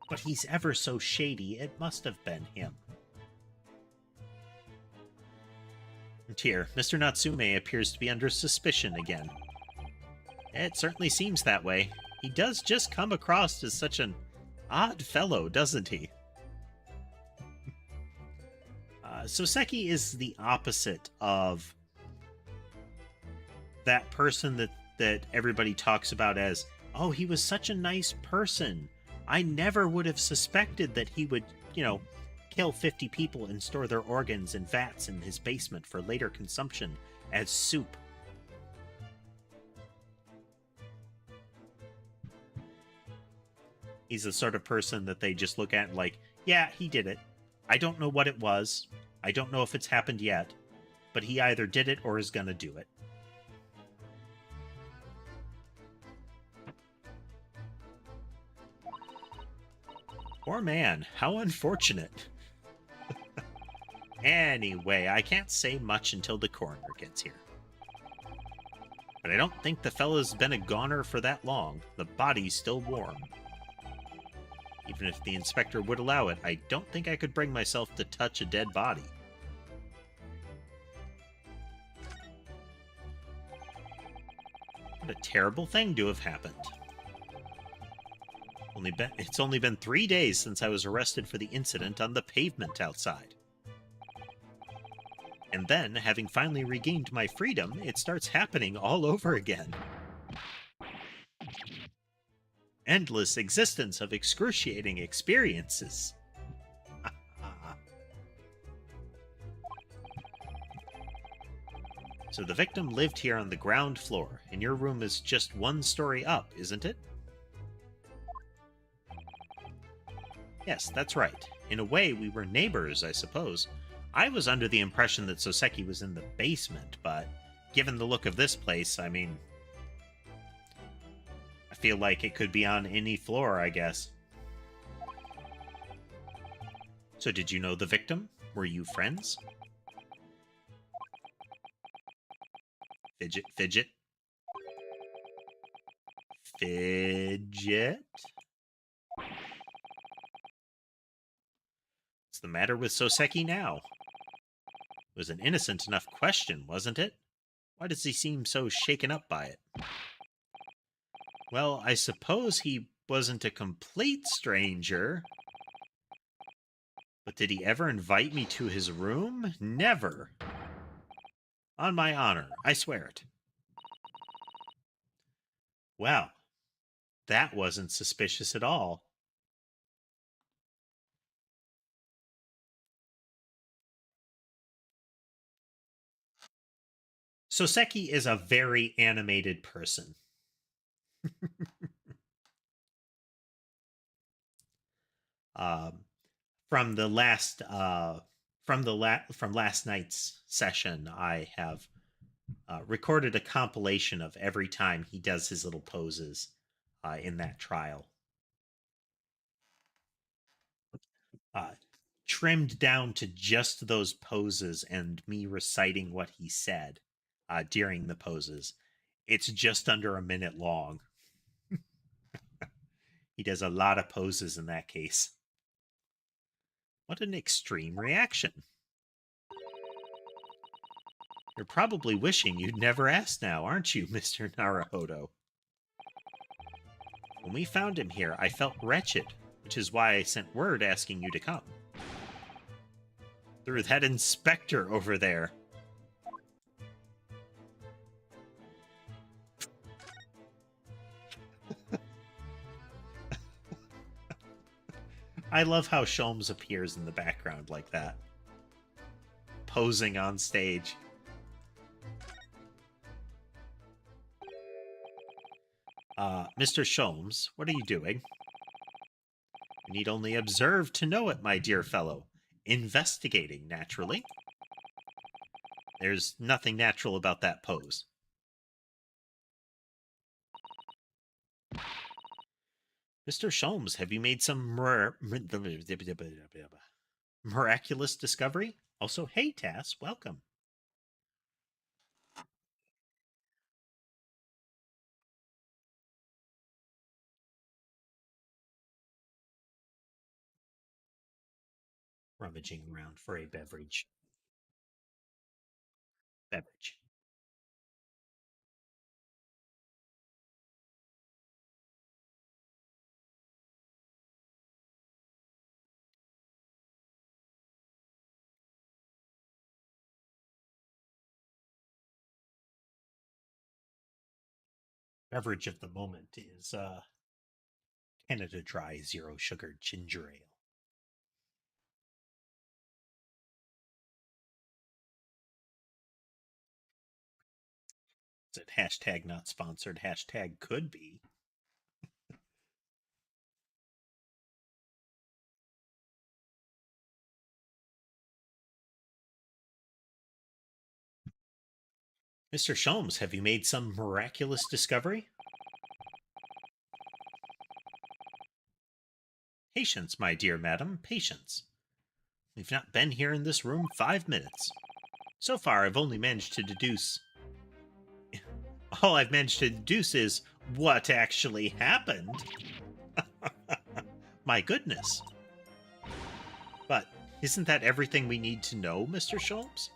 But he's ever so shady, it must have been him. And here, Mr. Natsume appears to be under suspicion again. It certainly seems that way. He does just come across as such an odd fellow, doesn't he? Soseki is the opposite of that person that everybody talks about as, oh, he was such a nice person. I never would have suspected that he would, kill 50 people and store their organs in vats in his basement for later consumption as soup. He's the sort of person that they just look at like, yeah, he did it. I don't know what it was. I don't know if it's happened yet, but he either did it or is gonna do it. Poor man, how unfortunate. Anyway, I can't say much until the coroner gets here. But I don't think the fella's been a goner for that long. The body's still warm. Even if the inspector would allow it, I don't think I could bring myself to touch a dead body. What a terrible thing to have happened. It's only been 3 days since I was arrested for the incident on the pavement outside. And then, having finally regained my freedom, it starts happening all over again. Endless existence of excruciating experiences. So the victim lived here on the ground floor, and your room is just one story up, isn't it? Yes, that's right. In a way, we were neighbors, I suppose. I was under the impression that Soseki was in the basement, but given the look of this place, I mean, I feel like it could be on any floor, I guess. So did you know the victim? Were you friends? Fidget, fidget. Fidget? What's the matter with Soseki now? It was an innocent enough question, wasn't it? Why does he seem so shaken up by it? Well, I suppose he wasn't a complete stranger. But did he ever invite me to his room? Never. On my honor, I swear it. Well, that wasn't suspicious at all. Soseki is a very animated person. um, from the last from last night's session, I have recorded a compilation of every time he does his little poses in that trial. Uh, Trimmed down to just those poses and me reciting what he said during the poses. It's just under a minute long. He does a lot of poses in that case. What an extreme reaction. You're probably wishing you'd never asked now, aren't you, Mr. Naruhodo? When we found him here, I felt wretched, which is why I sent word asking you to come. Through that inspector over there. I love how Sholmes appears in the background like that. Posing on stage. Mr. Sholmes, what are you doing? You need only observe to know it, my dear fellow. Investigating, naturally. There's nothing natural about that pose. Mr. Sholmes, have you made some miraculous discovery? Also, hey, Tass, welcome. Rummaging around for a beverage. Beverage. Beverage of the moment is Canada Dry Zero Sugar Ginger Ale. Is it hashtag not sponsored? Hashtag could be. Mr. Sholmes, have you made some miraculous discovery? Patience, my dear madam, patience. We've not been here in this room 5 minutes. So far, I've only managed to deduce... All I've managed to deduce is what actually happened. My goodness. But isn't that everything we need to know, Mr. Sholmes?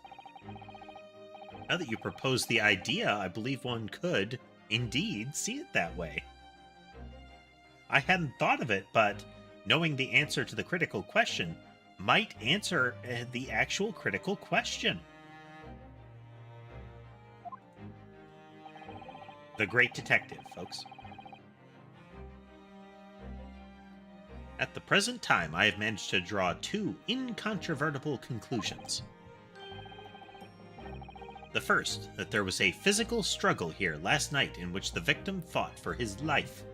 Now that you propose the idea, I believe one could, indeed, see it that way. I hadn't thought of it, but knowing the answer to the critical question might answer the actual critical question. The Great Detective, folks. At the present time, I have managed to draw 2 incontrovertible conclusions. The first, that there was a physical struggle here last night in which the victim fought for his life.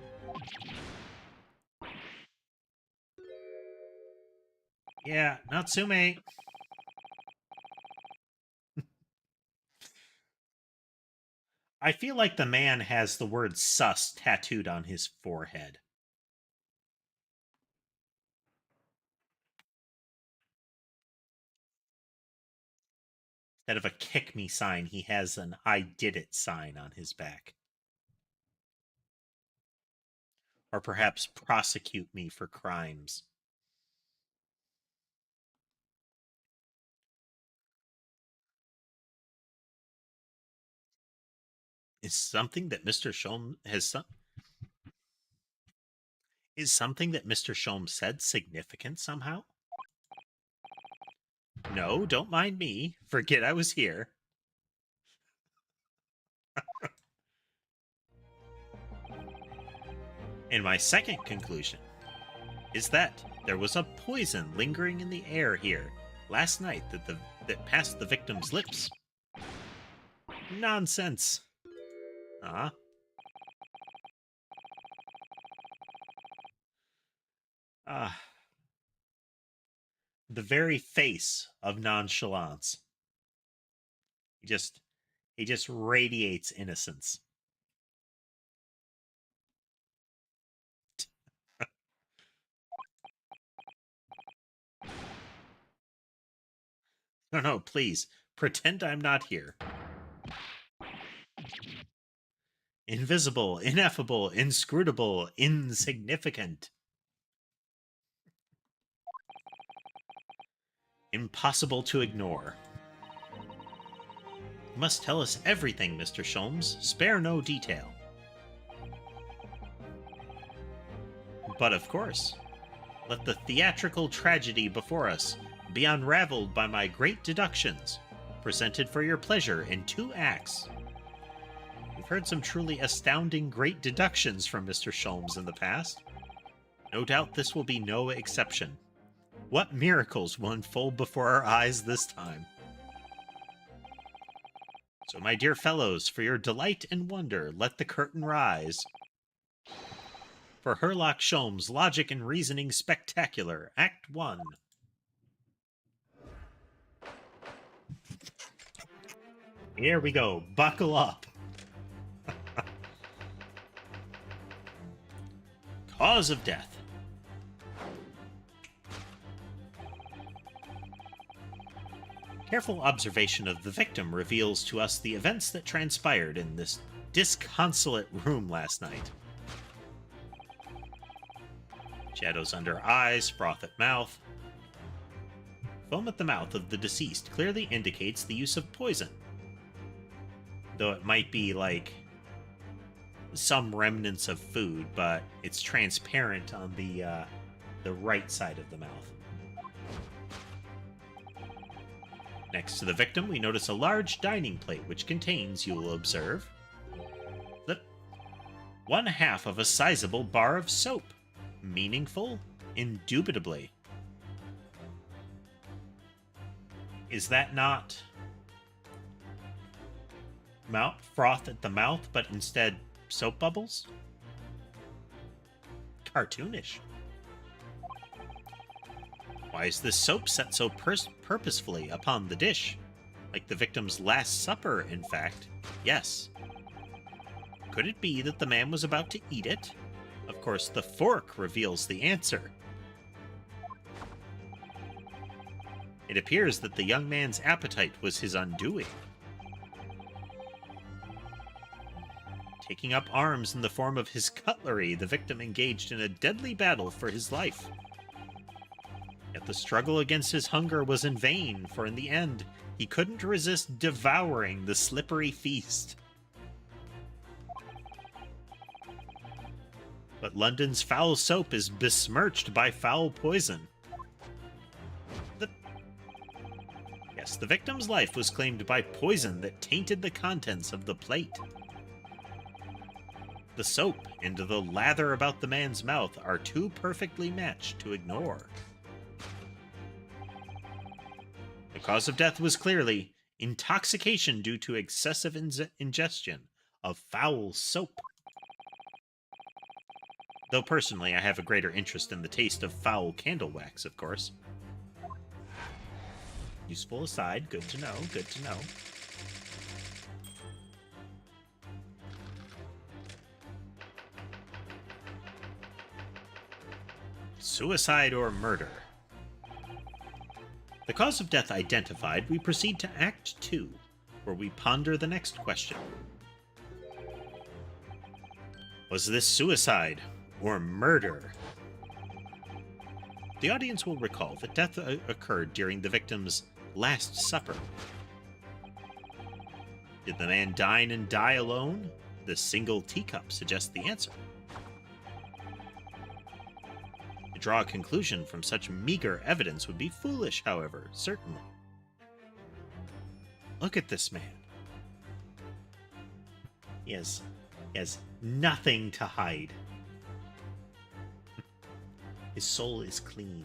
Yeah, Natsume. I feel like the man has the word sus tattooed on his forehead. Instead of a kick me sign, he has an I did it sign on his back. Or perhaps prosecute me for crimes. Is something that Mr. Sholm has is something that Mr. Sholm said significant somehow? No, don't mind me. Forget I was here. And my second conclusion is that there was a poison lingering in the air here last night that passed the victim's lips. Nonsense. The very face of nonchalance. He just radiates innocence. No, please. Pretend I'm not here. Invisible, ineffable, inscrutable, insignificant. Impossible to ignore. You must tell us everything, Mr. Sholmes. Spare no detail. But of course, let the theatrical tragedy before us be unraveled by my great deductions, presented for your pleasure in 2 acts. We've heard some truly astounding great deductions from Mr. Sholmes in the past. No doubt this will be no exception. What miracles will unfold before our eyes this time? So, my dear fellows, for your delight and wonder, let the curtain rise. For Herlock Sholmes' Logic and Reasoning Spectacular, Act 1. Here we go. Buckle up. Cause of death. Careful observation of the victim reveals to us the events that transpired in this disconsolate room last night. Shadows under eyes, froth at mouth. Foam at the mouth of the deceased clearly indicates the use of poison. Though it might be like some remnants of food, but it's transparent on the right side of the mouth. Next to the victim, we notice a large dining plate, which contains, you will observe, the 1/2 of a sizable bar of soap. Meaningful? Indubitably. Is that not froth at the mouth, but instead soap bubbles? Cartoonish. Why is this soap set so purposefully upon the dish? Like the victim's Last Supper, in fact. Yes. Could it be that the man was about to eat it? Of course, the fork reveals the answer. It appears that the young man's appetite was his undoing. Taking up arms in the form of his cutlery, the victim engaged in a deadly battle for his life. Yet the struggle against his hunger was in vain, for in the end, he couldn't resist devouring the slippery feast. But London's foul soap is besmirched by foul poison. Yes, the victim's life was claimed by poison that tainted the contents of the plate. The soap and the lather about the man's mouth are too perfectly matched to ignore. The cause of death was clearly Intoxication due to excessive ingestion of foul soap. Though personally, I have a greater interest in the taste of foul candle wax, of course. Useful aside, good to know, good to know. Suicide or murder? The cause of death identified, we proceed to Act 2, where we ponder the next question. Was this suicide or murder? The audience will recall that death occurred during the victim's Last Supper. Did the man dine and die alone? The single teacup suggests the answer. To draw a conclusion from such meager evidence would be foolish, however, certainly. Look at this man. He has nothing to hide. His soul is clean.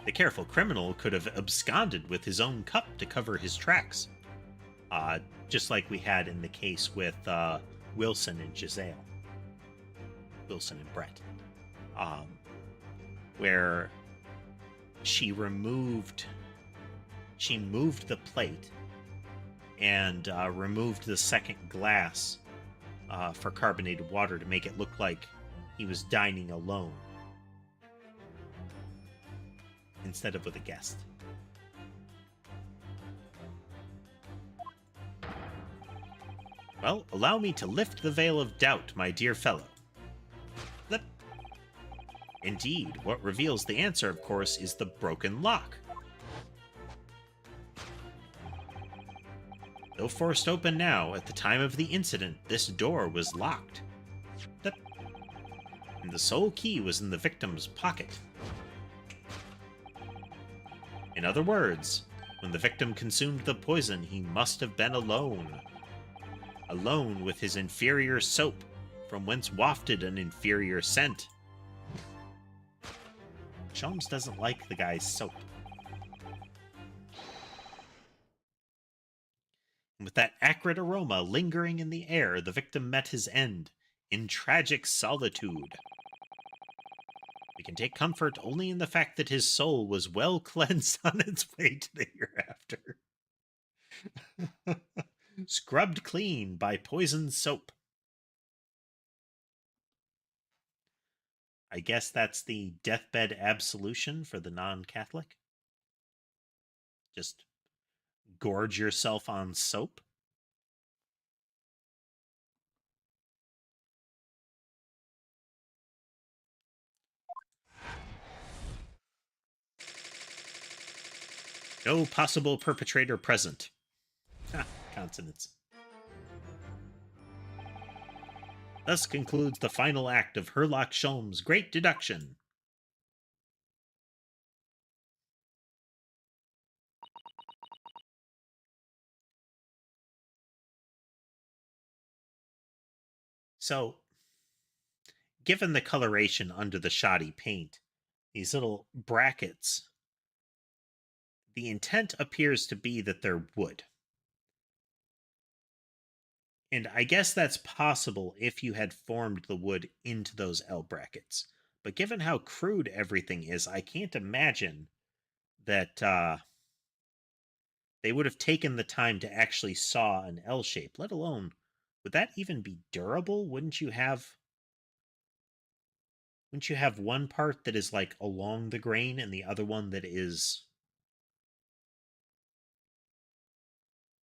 The careful criminal could have absconded with his own cup to cover his tracks. Just like we had in the case with Wilson and Giselle. Wilson and Brett. Where she moved the plate and removed the second glass for carbonated water to make it look like he was dining alone instead of with a guest. Well, allow me to lift the veil of doubt, my dear fellow. Indeed, what reveals the answer, of course, is the broken lock. Though forced open now, at the time of the incident, this door was locked. And the sole key was in the victim's pocket. In other words, when the victim consumed the poison, he must have been alone. Alone with his inferior soap, from whence wafted an inferior scent. Sholmes doesn't like the guy's soap. And with that acrid aroma lingering in the air, the victim met his end, in tragic solitude. We can take comfort only in the fact that his soul was well cleansed on its way to the hereafter. Scrubbed clean by poisoned soap. I guess that's the deathbed absolution for the non-Catholic. Just gorge yourself on soap. No possible perpetrator present. Consonants. Thus concludes the final act of Herlock Sholmes' Great Deduction. So, given the coloration under the shoddy paint, these little brackets, the intent appears to be that they're wood. And I guess that's possible if you had formed the wood into those L brackets. But given how crude everything is, I can't imagine that they would have taken the time to actually saw an L shape, let alone, would that even be durable? Wouldn't you have one part that is like along the grain and the other one that is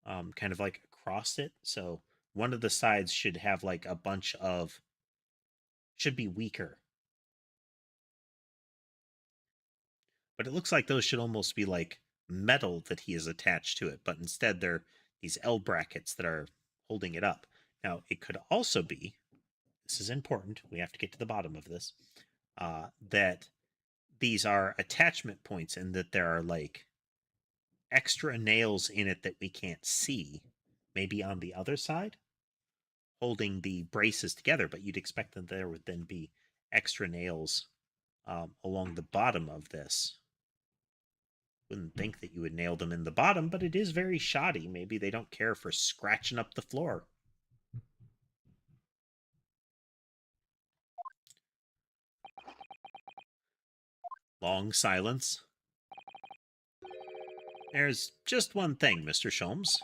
kind of like across it? So one of the sides should have like a bunch of, should be weaker. But it looks like those should almost be like metal that he is attached to it, but instead they're these L brackets that are holding it up. Now, it could also be, this is important, we have to get to the bottom of this, that these are attachment points and that there are like extra nails in it that we can't see, maybe on the other side, holding the braces together, but you'd expect that there would then be extra nails along the bottom of this. Wouldn't think that you would nail them in the bottom, but it is very shoddy. Maybe they don't care for scratching up the floor. Long silence. There's just one thing, Mr. Sholmes.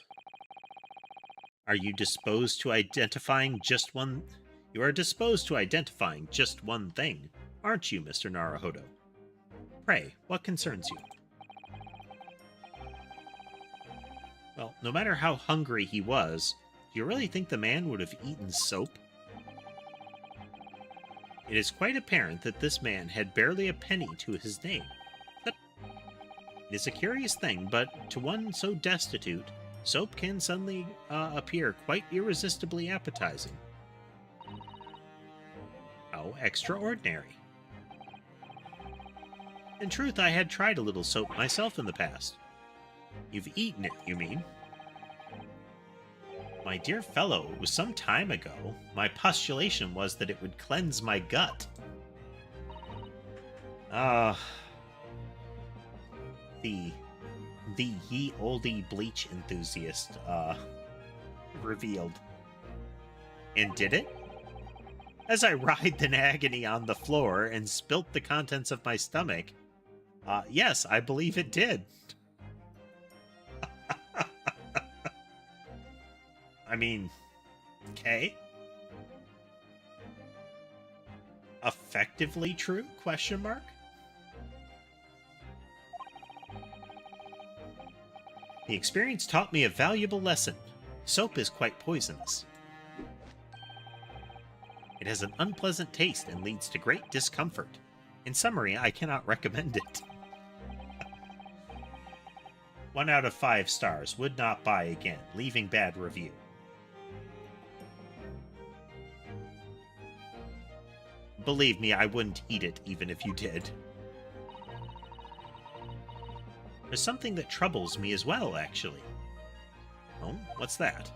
Are you disposed to identifying just one... You are disposed to identifying just one thing, aren't you, Mr. Naruhodo? Pray, what concerns you? Well, no matter how hungry he was, do you really think the man would have eaten soap? It is quite apparent that this man had barely a penny to his name. It is a curious thing, but to one so destitute, soap can suddenly appear quite irresistibly appetizing. How extraordinary. In truth, I had tried a little soap myself in the past. You've eaten it, you mean? My dear fellow, it was some time ago. My postulation was that it would cleanse my gut. The ye olde bleach enthusiast, revealed. And did it? As I writhed in agony on the floor and spilt the contents of my stomach, yes, I believe it did. I mean, okay. Effectively true? Question mark? The experience taught me a valuable lesson. Soap is quite poisonous. It has an unpleasant taste and leads to great discomfort. In summary, I cannot recommend it. 1 out of 5 stars. Would not buy again. Leaving bad review. Believe me, I wouldn't eat it even if you did. There's something that troubles me as well, actually. Oh, what's that?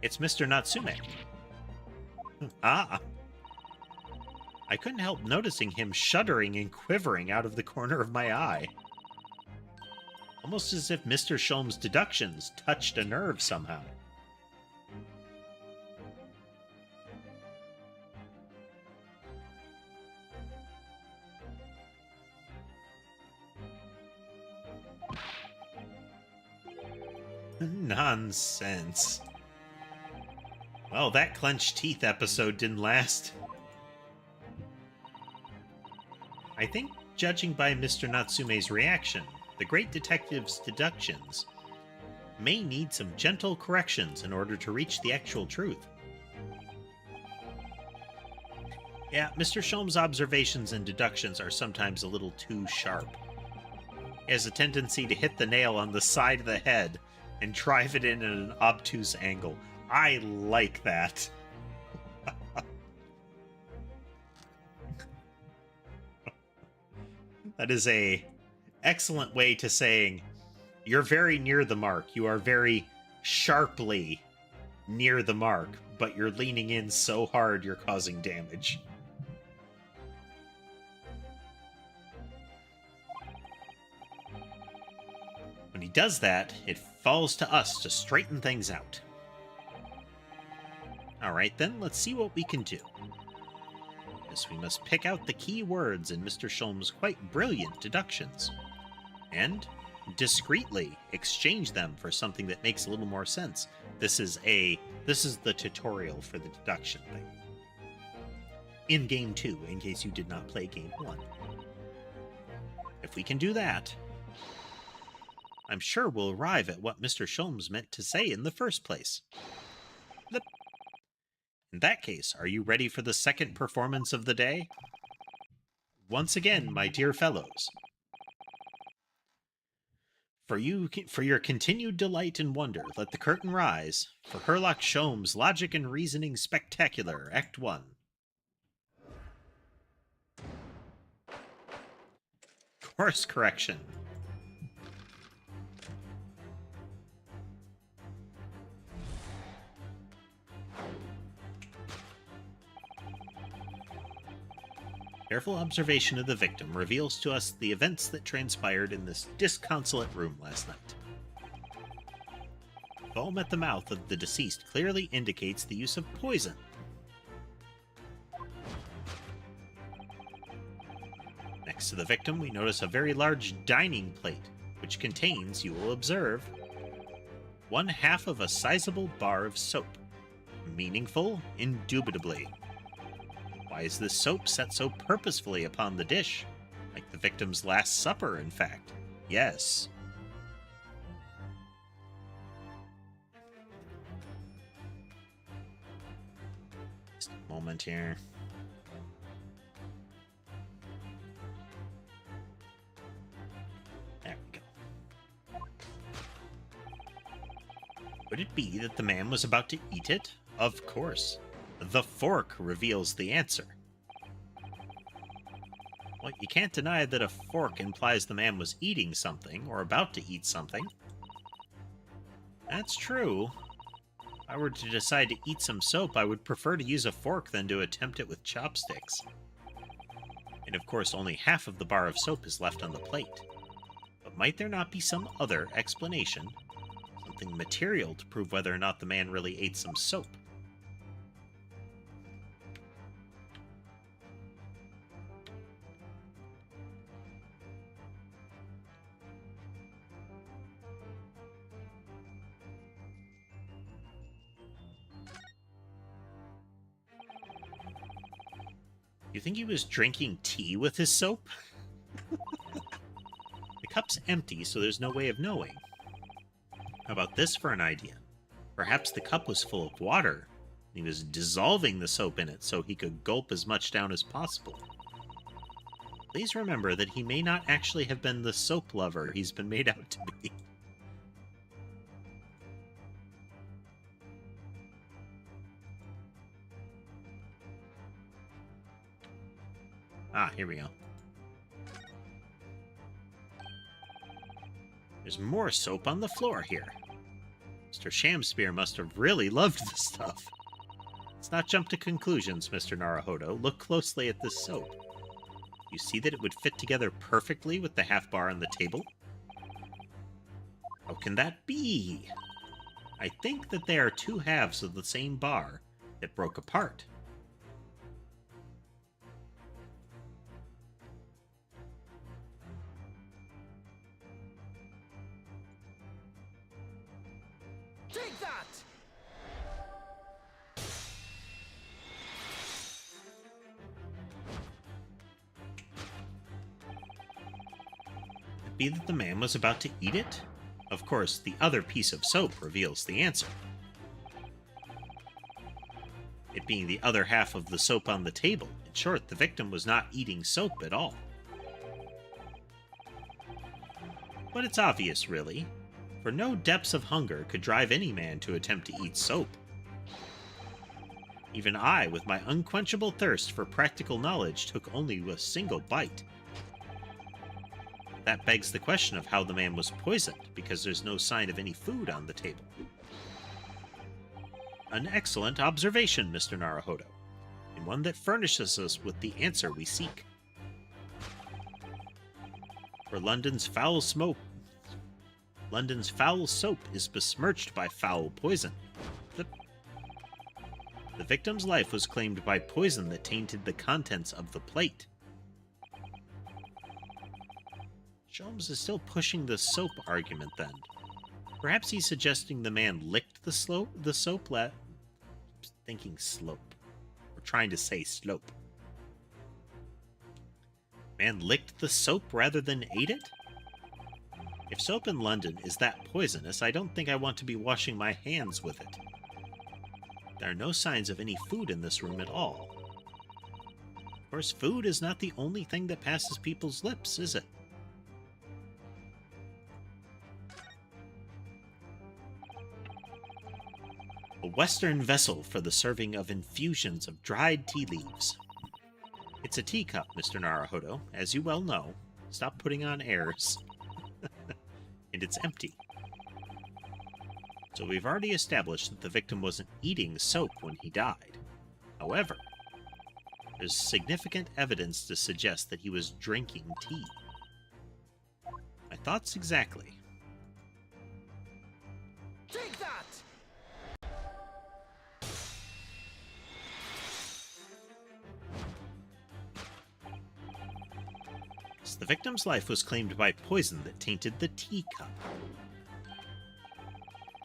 It's Mr. Natsume. Ah. I couldn't help noticing him shuddering and quivering out of the corner of my eye. Almost as if Mr. Sholmes' deductions touched a nerve somehow. Nonsense. Well, that clenched teeth episode didn't last. I think, judging by Mr. Natsume's reaction, the great detective's deductions may need some gentle corrections in order to reach the actual truth. Yeah, Mr. Sholmes' observations and deductions are sometimes a little too sharp. He has a tendency to hit the nail on the side of the head and drive it in at an obtuse angle. I like that. That is a excellent way to saying you're very near the mark. You are very sharply near the mark, but you're leaning in so hard you're causing damage. When he does that, it falls to us to straighten things out. Alright then, let's see what we can do. Yes, we must pick out the key words in Mr. Sholmes' quite brilliant deductions, and discreetly exchange them for something that makes a little more sense. This is the tutorial for the deduction thing. In Game 2, in case you did not play Game 1. If we can do that, I'm sure we'll arrive at what Mr. Sholmes meant to say in the first place. In that case, are you ready for the second performance of the day? Once again, my dear fellows, for your continued delight and wonder, let the curtain rise for Herlock Sholmes' Logic and Reasoning Spectacular, Act 1. Course correction. Careful observation of the victim reveals to us the events that transpired in this disconsolate room last night. Foam at the mouth of the deceased clearly indicates the use of poison. Next to the victim, we notice a very large dining plate, which contains, you will observe, 1/2 of a sizable bar of soap. Meaningful? Indubitably. Why is this soap set so purposefully upon the dish? Like the victim's Last Supper, in fact. Yes. Just a moment here. There we go. Would it be that the man was about to eat it? Of course. The fork reveals the answer. Well, you can't deny that a fork implies the man was eating something, or about to eat something. That's true. If I were to decide to eat some soap, I would prefer to use a fork than to attempt it with chopsticks. And of course, only 1/2 of the bar of soap is left on the plate. But might there not be some other explanation? Something material to prove whether or not the man really ate some soap? You think he was drinking tea with his soap? The cup's empty, so there's no way of knowing. How about this for an idea? Perhaps the cup was full of water. He was dissolving the soap in it so he could gulp as much down as possible. Please remember that he may not actually have been the soap lover he's been made out to be. Ah, here we go. There's more soap on the floor here. Mr. Shamspear must have really loved this stuff. Let's not jump to conclusions, Mr. Naruhodo. Look closely at this soap. You see that it would fit together perfectly with the 1/2 bar on the table? How can that be? I think that they are 2 halves of the same bar that broke apart. Take that! Could it be that the man was about to eat it? Of course, the other piece of soap reveals the answer. It being the other 1/2 of the soap on the table. In short, the victim was not eating soap at all. But it's obvious, really. For no depths of hunger could drive any man to attempt to eat soap. Even I, with my unquenchable thirst for practical knowledge, took only a single bite. That begs the question of how the man was poisoned, because there's no sign of any food on the table. An excellent observation, Mr. Naruhodo, and one that furnishes us with the answer we seek. For London's foul soap is besmirched by foul poison. The victim's life was claimed by poison that tainted the contents of the plate. Sholmes is still pushing the soap argument, then. Perhaps he's suggesting the man licked the soap. Thinking slope. We're trying to say slope. Man licked the soap rather than ate it? If soap in London is that poisonous, I don't think I want to be washing my hands with it. There are no signs of any food in this room at all. Of course, food is not the only thing that passes people's lips, is it? A Western vessel for the serving of infusions of dried tea leaves. It's a teacup, Mr. Naruhodo, as you well know. Stop putting on airs. And it's empty. So we've already established that the victim wasn't eating soap when he died. However, There's significant evidence to suggest that he was drinking tea. My thoughts exactly. Take that! The victim's life was claimed by poison that tainted the teacup.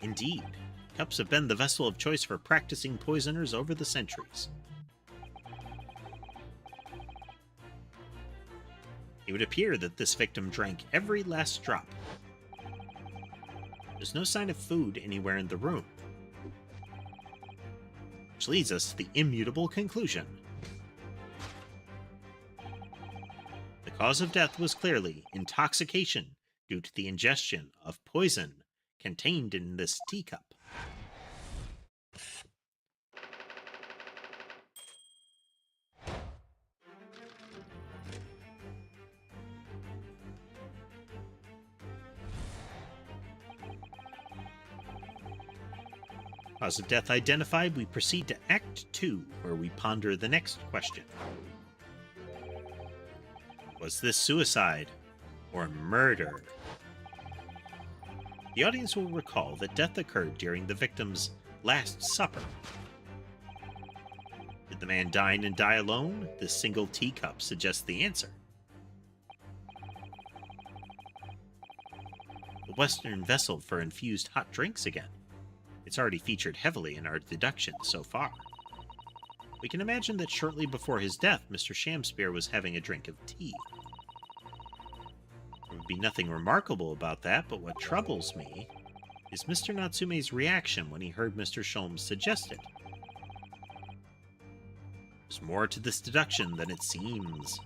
Indeed, cups have been the vessel of choice for practicing poisoners over the centuries. It would appear that this victim drank every last drop. There's no sign of food anywhere in the room, which leads us to the immutable conclusion. The cause of death was clearly intoxication due to the ingestion of poison contained in this teacup. Cause of death identified, we proceed to Act 2, where we ponder the next question. Was this suicide or murder? The audience will recall that death occurred during the victim's Last Supper. Did the man dine and die alone? This single teacup suggests the answer. The Western vessel for infused hot drinks again. It's already featured heavily in our deductions so far. We can imagine that shortly before his death, Mr. Shamspeare was having a drink of tea. There would be nothing remarkable about that, but what troubles me is Mr. Natsume's reaction when he heard Mr. Sholmes suggest it. There's more to this deduction than it seems.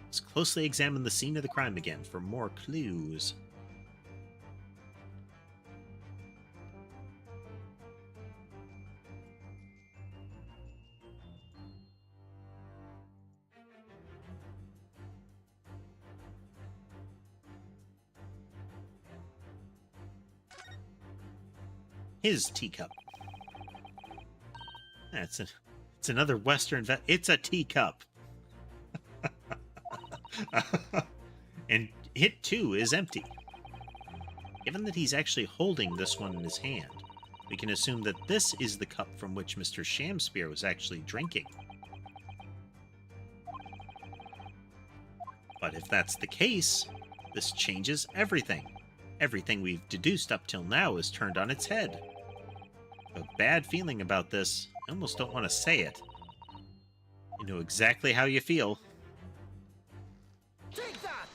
Let's closely examine the scene of the crime again for more clues. His teacup. It's another Western it's a teacup. And hit 2 is empty. Given that he's actually holding this one in his hand, we can assume that this is the cup from which Mr. Shamspeare was actually drinking. But if that's the case, this changes everything. Everything we've deduced up till now is turned on its head. I have a bad feeling about this. I almost don't want to say it. You know exactly how you feel. Take that!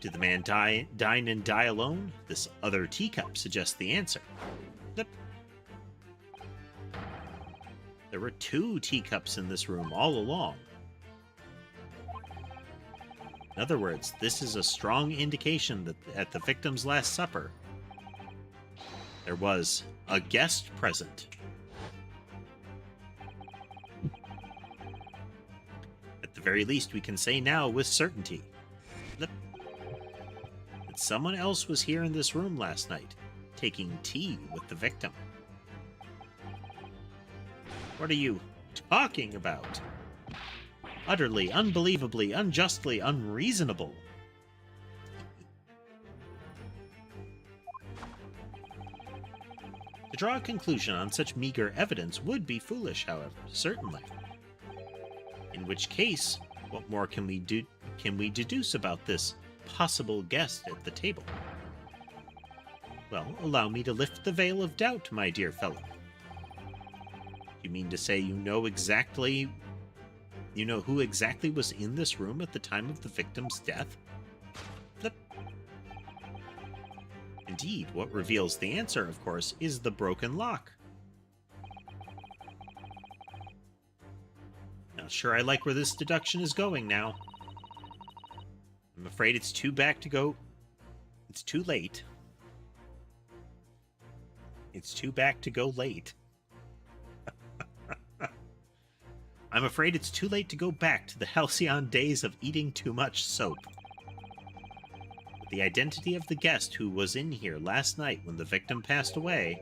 Did the man dine and die alone? This other teacup suggests the answer. Yep. There were 2 teacups in this room all along. In other words, this is a strong indication that at the victim's Last Supper, there was a guest present. At the very least, we can say now with certainty that someone else was here in this room last night, taking tea with the victim. What are you talking about? Utterly, unbelievably, unjustly, unreasonable. To draw a conclusion on such meager evidence would be foolish, however, certainly. In which case, what more can we deduce about this possible guest at the table? Well, allow me to lift the veil of doubt, my dear fellow. You mean to say you know who exactly was in this room at the time of the victim's death? Flip. Indeed, what reveals the answer, of course, is the broken lock. Not sure I like where this deduction is going now. I'm afraid it's too late. It's too back to go late. I'm afraid it's too late to go back to the halcyon days of eating too much soap. With the identity of the guest who was in here last night when the victim passed away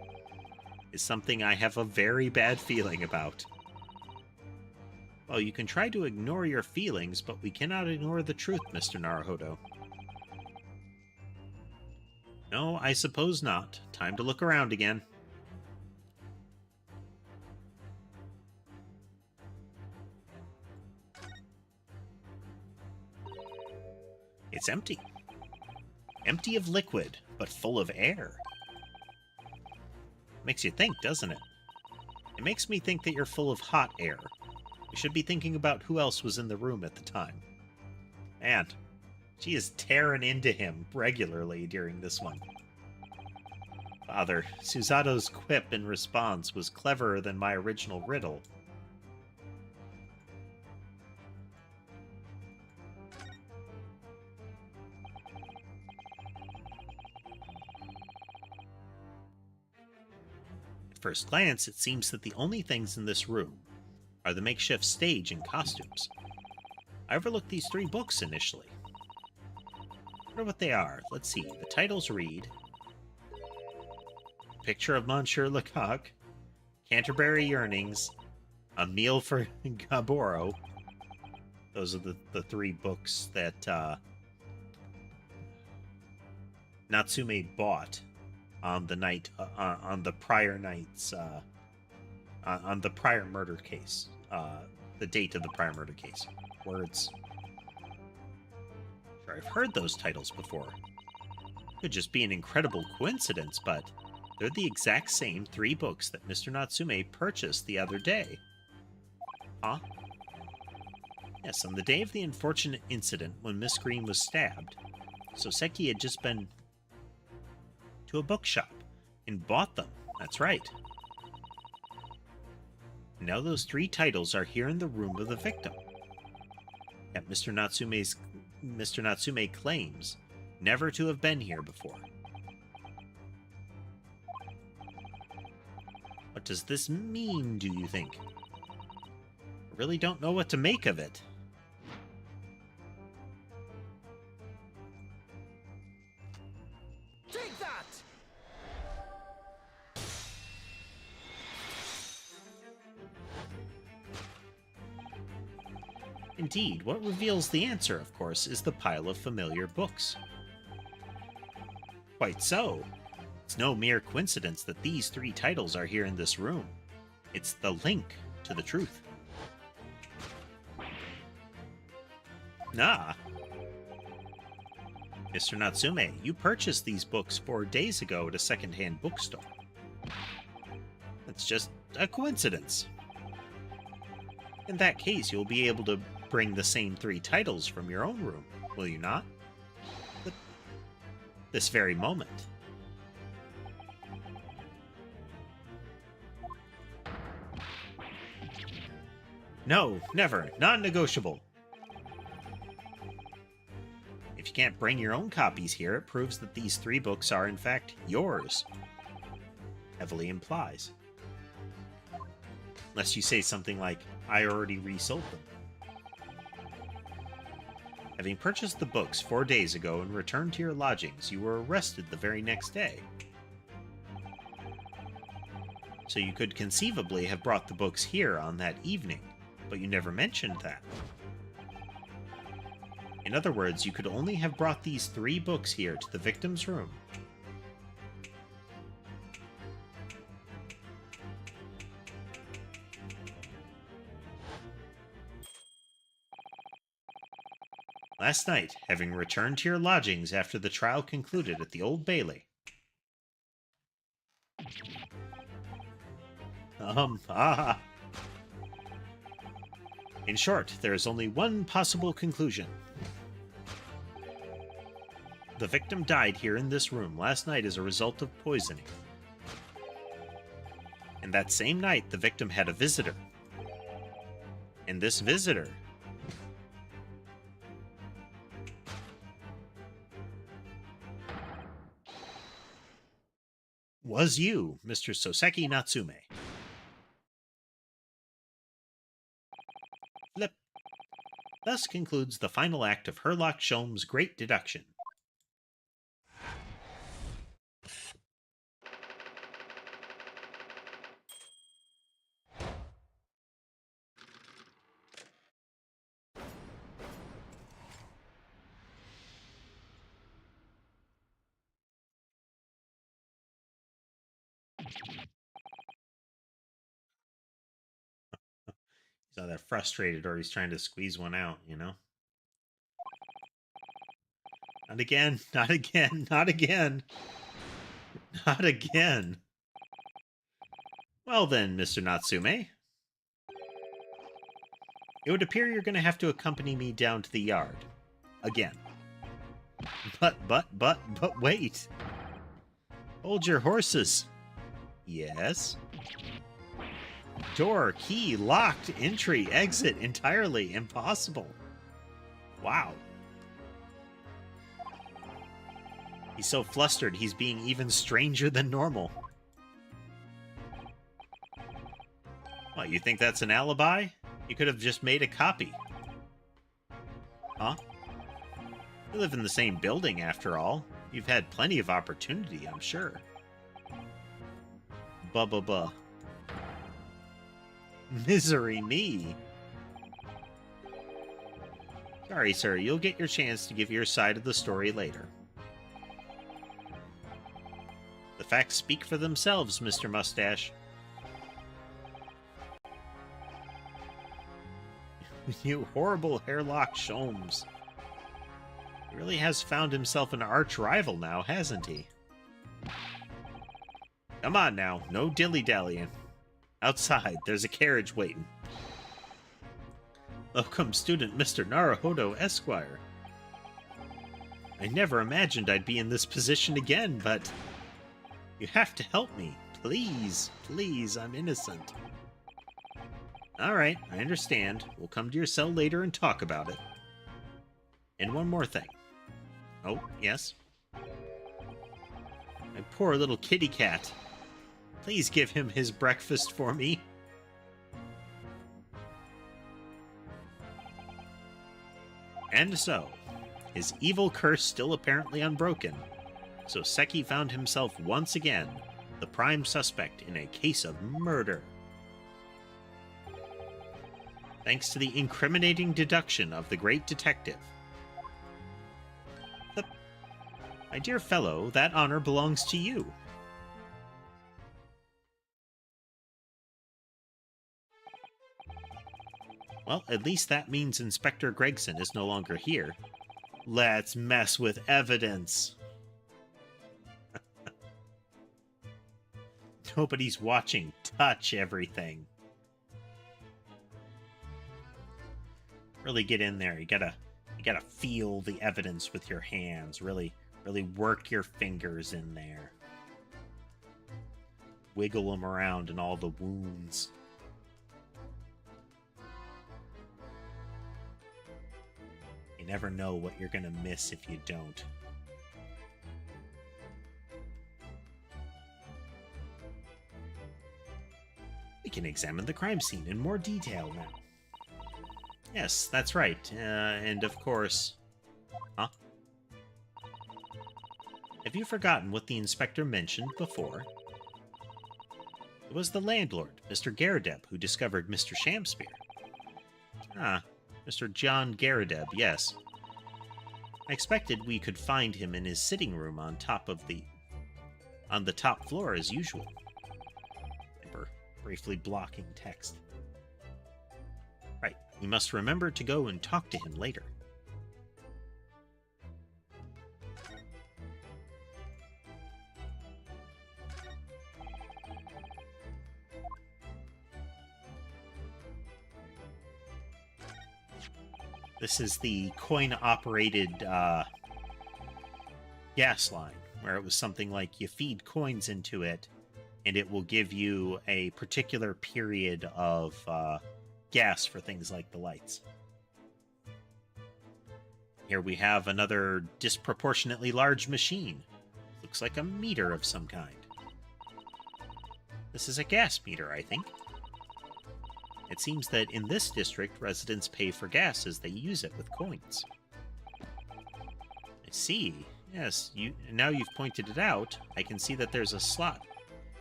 is something I have a very bad feeling about. Well, you can try to ignore your feelings, but we cannot ignore the truth, Mr. Naruhodo. No, I suppose not. Time to look around again. It's empty. Empty of liquid, but full of air. Makes you think, doesn't it? It makes me think that you're full of hot air. We should be thinking about who else was in the room at the time. Man, she is tearing into him regularly during this one. Father, Susato's quip in response was cleverer than my original riddle. At first glance, it seems that the only things in this room are the makeshift stage and costumes. I overlooked these 3 books initially. I wonder what they are. Let's see. The titles read Picture of Monsieur Lecoq, Canterbury Yearnings, A Meal for Gaboro. Those are the 3 books that Natsume bought on the night, on the prior night's, on the prior murder case. The date of the prior murder case. Words. Sure, I've heard those titles before. Could just be an incredible coincidence, but they're the exact same 3 books that Mr. Natsume purchased the other day. Huh? Yes, on the day of the unfortunate incident when Miss Green was stabbed, Soseki had just been to a bookshop and bought them. That's right. Now those 3 titles are here in the room of the victim. Yet Mr. Natsume claims never to have been here before. What does this mean, do you think? I really don't know what to make of it. Take that! Indeed, what reveals the answer, of course, is the pile of familiar books. Quite so. It's no mere coincidence that these 3 titles are here in this room. It's the link to the truth. Ah. Mr. Natsume, you purchased these books 4 days ago at a second-hand bookstore. That's just a coincidence. In that case, you'll be able to bring the same 3 titles from your own room, will you not? This very moment. No, never. Non-negotiable. If you can't bring your own copies here, it proves that these 3 books are, in fact, yours. Heavily implies. Unless you say something like, I already resold them. Having purchased the books 4 days ago and returned to your lodgings, you were arrested the very next day. So you could conceivably have brought the books here on that evening, but you never mentioned that. In other words, you could only have brought these 3 books here to the victim's room. Last night, having returned to your lodgings after the trial concluded at the Old Bailey. In short, there is only one possible conclusion. The victim died here in this room last night as a result of poisoning. And that same night, the victim had a visitor. And this visitor was you, Mr. Soseki Natsume. Flip. Thus concludes the final act of Herlock Sholmes' Great Deduction. He's either frustrated or he's trying to squeeze one out, you know? Not again, not again, not again. Not again. Well then, Mr. Natsume. It would appear you're going to have to accompany me down to the yard. Again. But wait. Hold your horses. Yes? Door, key, locked, entry, exit, entirely impossible. Wow. He's so flustered, he's being even stranger than normal. What, you think that's an alibi? You could have just made a copy. Huh? You live in the same building, after all. You've had plenty of opportunity, I'm sure. Buh. Misery me. Sorry, sir. You'll get your chance to give your side of the story later. The facts speak for themselves, Mr. Mustache. You horrible hairlock Sholmes. He really has found himself an arch rival now, hasn't he? Come on now, no dilly-dallying. Outside, there's a carriage waiting. Welcome, student Mr. Naruhodo Esquire. I never imagined I'd be in this position again, but you have to help me. Please, please, I'm innocent. Alright, I understand. We'll come to your cell later and talk about it. And one more thing. Oh, yes? My poor little kitty cat. Please give him his breakfast for me. And so, his evil curse still apparently unbroken, so Seki found himself once again the prime suspect in a case of murder. Thanks to the incriminating deduction of the great detective. My dear fellow, that honor belongs to you. Well, at least that means Inspector Gregson is no longer here. Let's mess with evidence. Nobody's watching. Touch everything. Really get in there. You gotta feel the evidence with your hands. Really work your fingers in there. Wiggle them around in all the wounds. You never know what you're gonna miss if you don't. We can examine the crime scene in more detail now. Yes, that's right. And of course... Huh? Have you forgotten what the inspector mentioned before? It was the landlord, Mr. Garadeb, who discovered Mr. Shamspeare. Ah, Mr. John Garadeb, yes. I expected we could find him in his sitting room on the top floor as usual. Briefly blocking text. Right, we must remember to go and talk to him later. This is the coin-operated gas line, where it was something like you feed coins into it, and it will give you a particular period of gas for things like the lights. Here we have another disproportionately large machine. Looks like a meter of some kind. This is a gas meter, I think. It seems that in this district, residents pay for gas as they use it with coins. I see. Yes, now you've pointed it out, I can see that there's a slot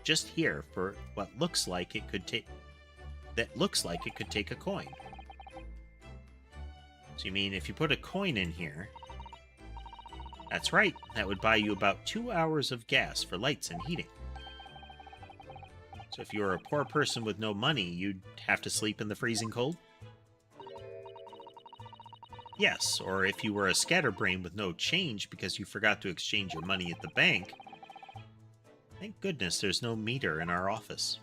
just here for what looks like it could take... That looks like it could take a coin. So you mean if you put a coin in here... That's right, that would buy you about 2 hours of gas for lights and heating. So if you were a poor person with no money, you'd have to sleep in the freezing cold? Yes, or if you were a scatterbrain with no change because you forgot to exchange your money at the bank. Thank goodness there's no meter in our office.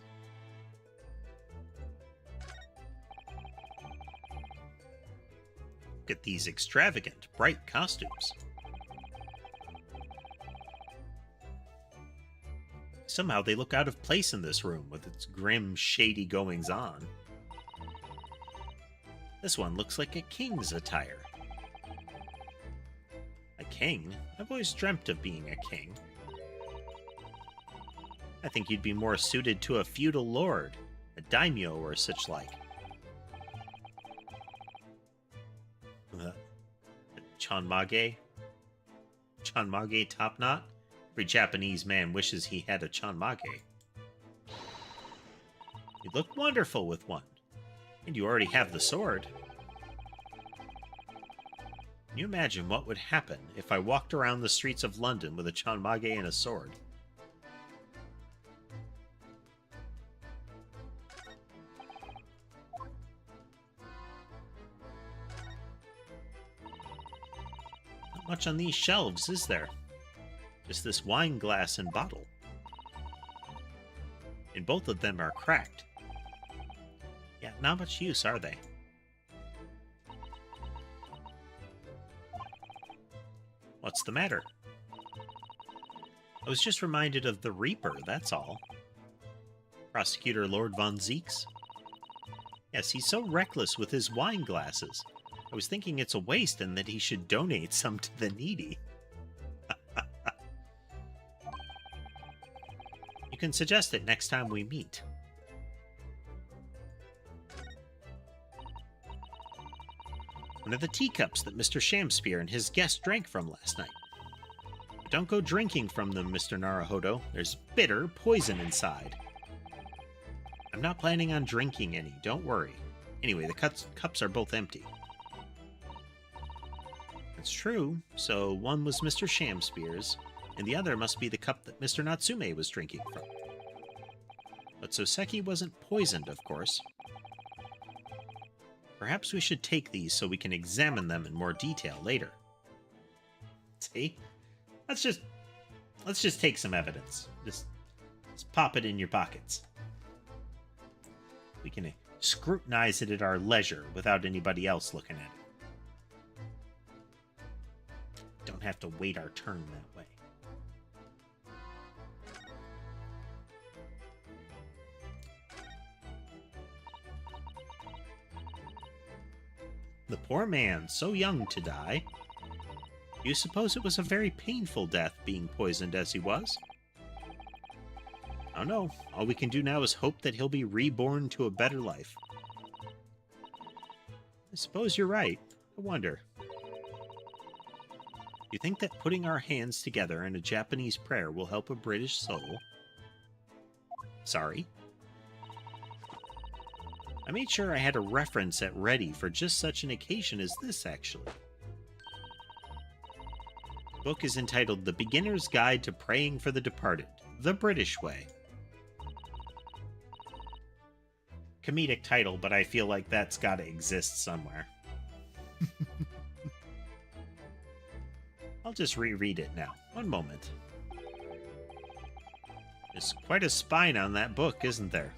Look at these extravagant, bright costumes. Somehow they look out of place in this room with its grim, shady goings-on. This one looks like a king's attire. A king? I've always dreamt of being a king. I think you'd be more suited to a feudal lord, a daimyo or such like. Chanmage? Chanmage top knot? Every Japanese man wishes he had a chanmage. You'd look wonderful with one. And you already have the sword. Can you imagine what would happen if I walked around the streets of London with a chanmage and a sword? Not much on these shelves, is there? Just this wine glass and bottle. And both of them are cracked. Yeah, not much use, are they? What's the matter? I was just reminded of the Reaper, that's all. Prosecutor Lord Von Zeeks. Yes, he's so reckless with his wine glasses. I was thinking it's a waste and that he should donate some to the needy. You can suggest it next time we meet. One of the teacups that Mr. Shamspeare and his guest drank from last night. But don't go drinking from them, Mr. Naruhodo. There's bitter poison inside. I'm not planning on drinking any, don't worry. Anyway, the cups are both empty. That's true, so one was Mr. Shamspeare's, and the other must be the cup that Mr. Natsume was drinking from. But Soseki wasn't poisoned, of course. Perhaps we should take these so we can examine them in more detail later. See? Let's just take some evidence. Just pop it in your pockets. We can scrutinize it at our leisure without anybody else looking at it. Don't have to wait our turn that way. The poor man, so young to die. Do you suppose it was a very painful death, being poisoned as he was? Oh no, all we can do now is hope that he'll be reborn to a better life. I suppose you're right. I wonder. You think that putting our hands together in a Japanese prayer will help a British soul? Sorry. I made sure I had a reference at ready for just such an occasion as this, actually. The book is entitled The Beginner's Guide to Praying for the Departed, the British Way. Comedic title, but I feel like that's gotta exist somewhere. I'll just reread it now. One moment. There's quite a spine on that book, isn't there?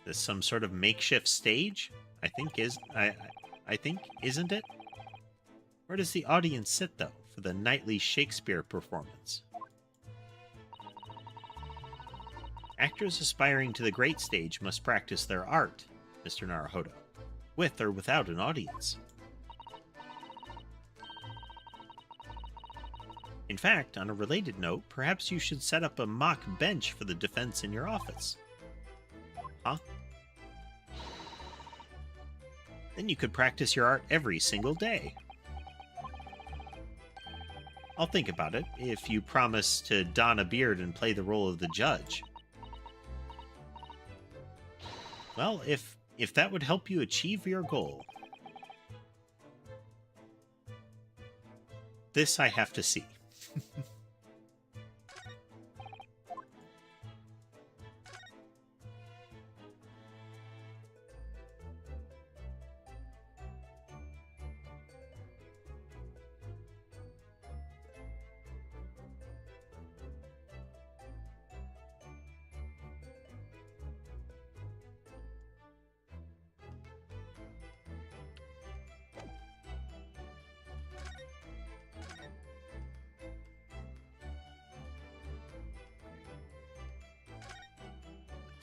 This some sort of makeshift stage? I think, isn't it? Where does the audience sit, though, for the nightly Shakespeare performance? Actors aspiring to the great stage must practice their art, Mr. Naruhodo, with or without an audience. In fact, on a related note, perhaps you should set up a mock bench for the defense in your office. Huh? Then you could practice your art every single day. I'll think about it, if you promise to don a beard and play the role of the judge. Well, if that would help you achieve your goal. This I have to see.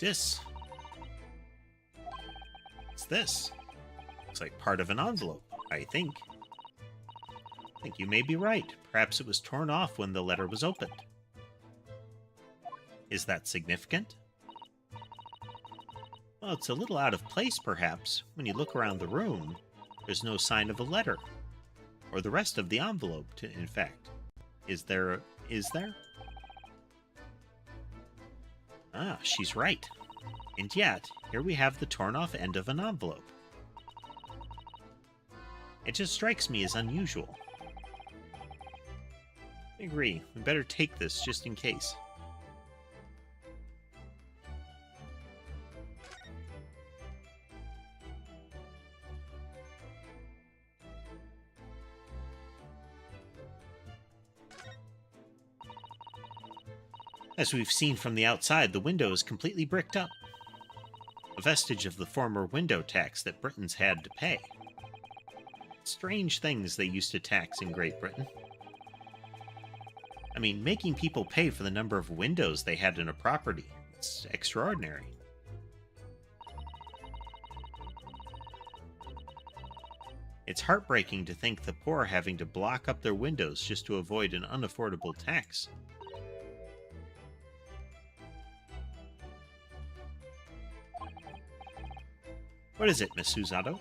This. What's this? Looks like part of an envelope, I think. I think you may be right. Perhaps it was torn off when the letter was opened. Is that significant? Well, it's a little out of place, perhaps. When you look around the room, there's no sign of a letter. Or the rest of the envelope, in fact. Is there? Ah, she's right. And yet, here we have the torn-off end of an envelope. It just strikes me as unusual. I agree. We better take this just in case. As we've seen from the outside, the window is completely bricked up. A vestige of the former window tax that Britons had to pay. Strange things they used to tax in Great Britain. I mean, making people pay for the number of windows they had in a property. It's extraordinary. It's heartbreaking to think the poor having to block up their windows just to avoid an unaffordable tax. What is it, Miss Susato?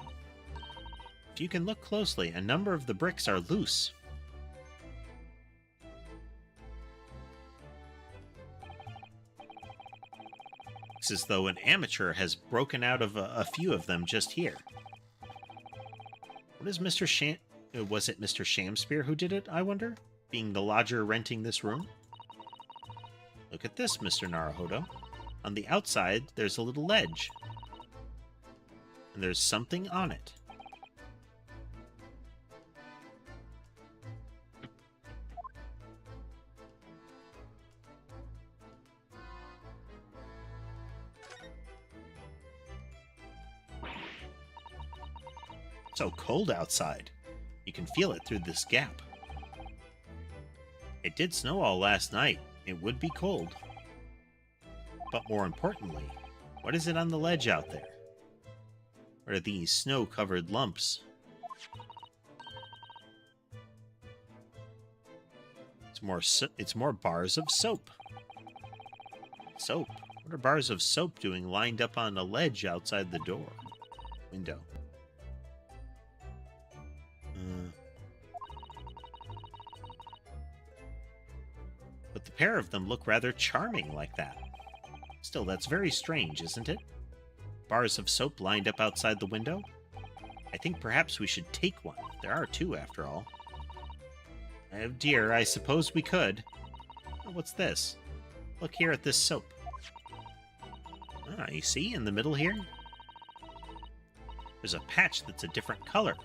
If you can look closely, a number of the bricks are loose. Looks as though an amateur has broken out of a few of them just here. What is Mr. Was it Mr. Shamspear who did it, I wonder? Being the lodger renting this room? Look at this, Mr. Naruhodo. On the outside, there's a little ledge. And there's something on it. It's so cold outside. You can feel it through this gap. It did snow all last night. It would be cold. But more importantly, what is it on the ledge out there? What are these snow-covered lumps? It's more bars of soap. Soap? What are bars of soap doing lined up on a ledge outside the window? But the pair of them look rather charming like that. Still, that's very strange, isn't it? Bars of soap lined up outside the window? I think perhaps we should take one. There are two, after all. Oh dear, I suppose we could. Oh, what's this? Look here at this soap. Ah, you see, in the middle here? There's a patch that's a different color.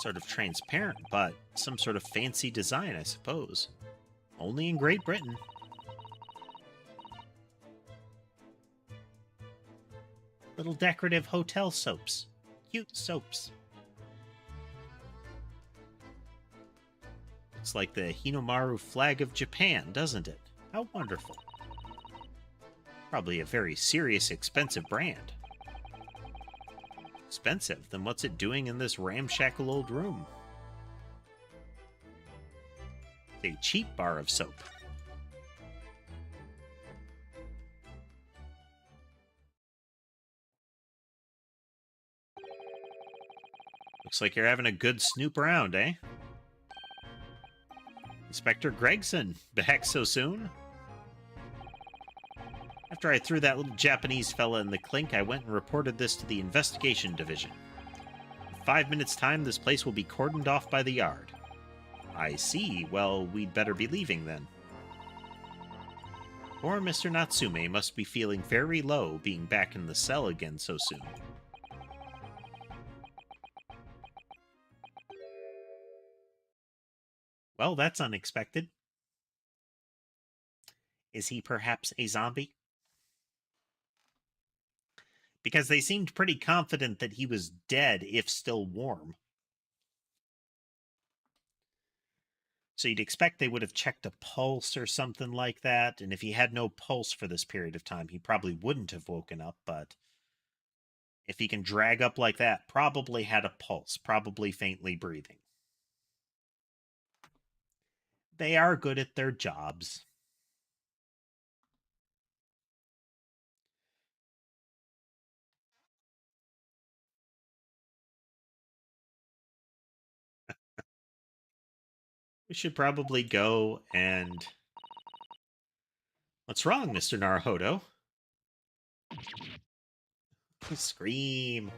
Sort of transparent, but some sort of fancy design, I suppose. Only in Great Britain. Little decorative hotel soaps. Cute soaps. Looks like the Hinomaru flag of Japan, doesn't it? How wonderful. Probably a very serious, expensive brand. Expensive? Then what's it doing in this ramshackle old room? It's a cheap bar of soap. Looks like you're having a good snoop around, eh? Inspector Gregson, back so soon? After I threw that little Japanese fella in the clink, I went and reported this to the investigation division. In 5 minutes' time, this place will be cordoned off by the yard. I see. Well, we'd better be leaving then. Poor Mr. Natsume must be feeling very low being back in the cell again so soon. Well, that's unexpected. Is he perhaps a zombie? Because they seemed pretty confident that he was dead, if still warm. So you'd expect they would have checked a pulse or something like that, and if he had no pulse for this period of time, he probably wouldn't have woken up, but if he can drag up like that, probably had a pulse, probably faintly breathing. They are good at their jobs. We should probably go and... What's wrong, Mr. Naruhodo? Scream.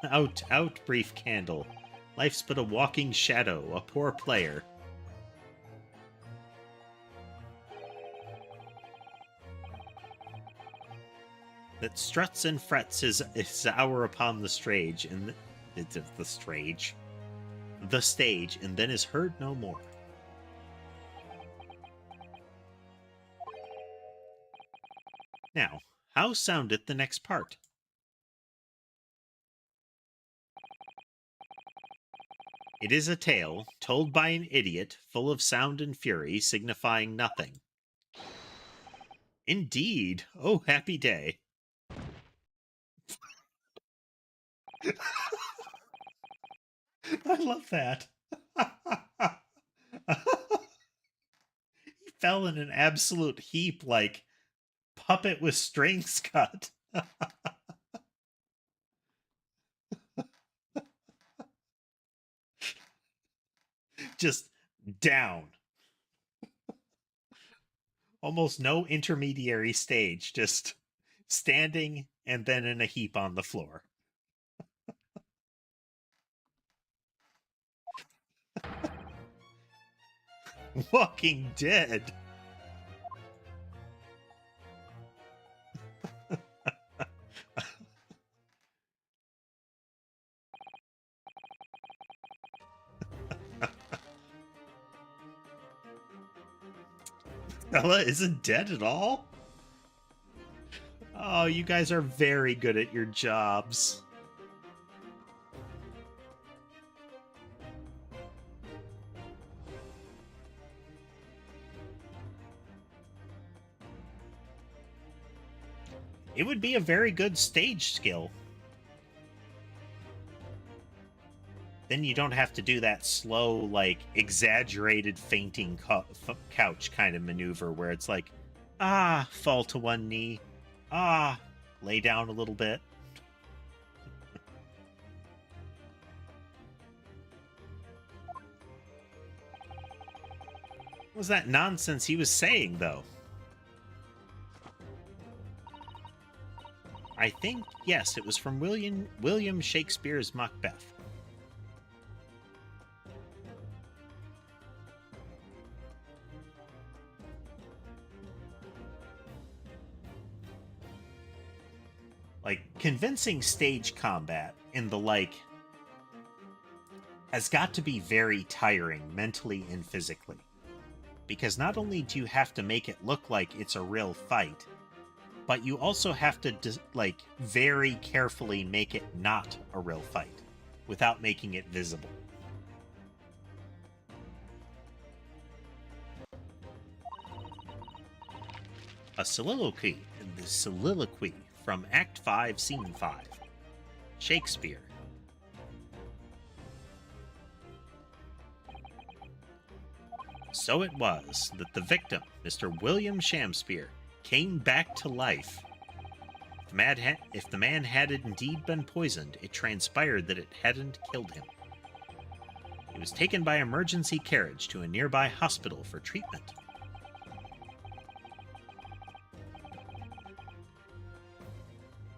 Out, out, brief candle. Life's but a walking shadow, a poor player. That struts and frets his hour upon the stage, and the stage, and then is heard no more. Now, how soundeth the next part? It is a tale, told by an idiot, full of sound and fury, signifying nothing. Indeed, oh happy day. I love that. He fell in an absolute heap like puppet with strings cut. Just down. Almost no intermediary stage, just standing and then in a heap on the floor. Walking Dead. Bella isn't dead at all? Oh, you guys are very good at your jobs. It would be a very good stage skill. Then you don't have to do that slow, like, exaggerated fainting couch kind of maneuver where it's like, ah, fall to one knee, ah, lay down a little bit. What was that nonsense he was saying, though? I think, yes, it was from William Shakespeare's Macbeth. Like, convincing stage combat in the, like, has got to be very tiring mentally and physically. Because not only do you have to make it look like it's a real fight, but you also have to, like, very carefully make it not a real fight without making it visible. A soliloquy from Act 5, Scene 5. Shakespeare. So it was that the victim, Mr. William Shakespeare, came back to life. If the man had indeed been poisoned, it transpired that it hadn't killed him. He was taken by emergency carriage to a nearby hospital for treatment.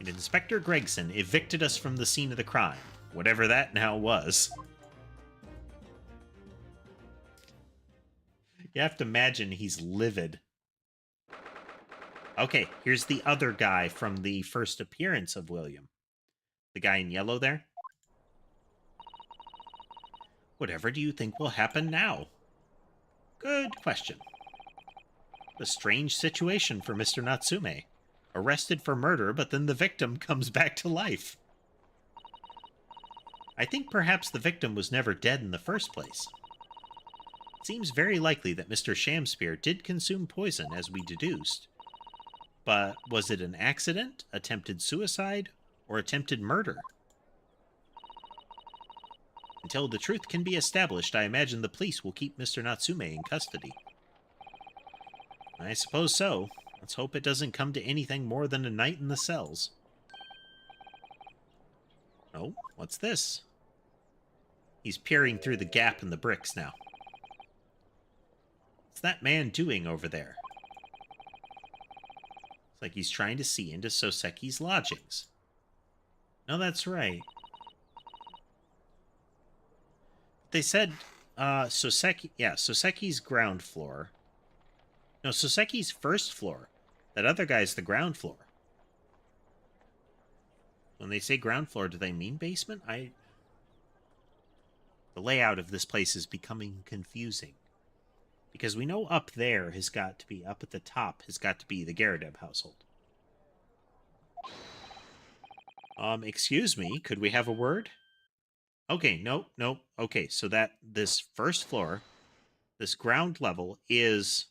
And Inspector Gregson evicted us from the scene of the crime, whatever that now was. You have to imagine he's livid. Okay, here's the other guy from the first appearance of William. The guy in yellow there. Whatever do you think will happen now? Good question. A strange situation for Mr. Natsume. Arrested for murder, but then the victim comes back to life. I think perhaps the victim was never dead in the first place. It seems very likely that Mr. Shamspear did consume poison, as we deduced. But was it an accident, attempted suicide, or attempted murder? Until the truth can be established, I imagine the police will keep Mr. Natsume in custody. I suppose so. Let's hope it doesn't come to anything more than a night in the cells. Oh, what's this? He's peering through the gap in the bricks now. What's that man doing over there? It's like he's trying to see into Soseki's lodgings. No, that's right. They said, Soseki... Yeah, Soseki's ground floor. No, Soseki's first floor. That other guy's the ground floor. When they say ground floor, do they mean basement? The layout of this place is becoming confusing. Because we know up there has got to be, up at the top, has got to be the Garadeb household. Excuse me, could we have a word? Okay, nope. Okay, so this first floor, this ground level is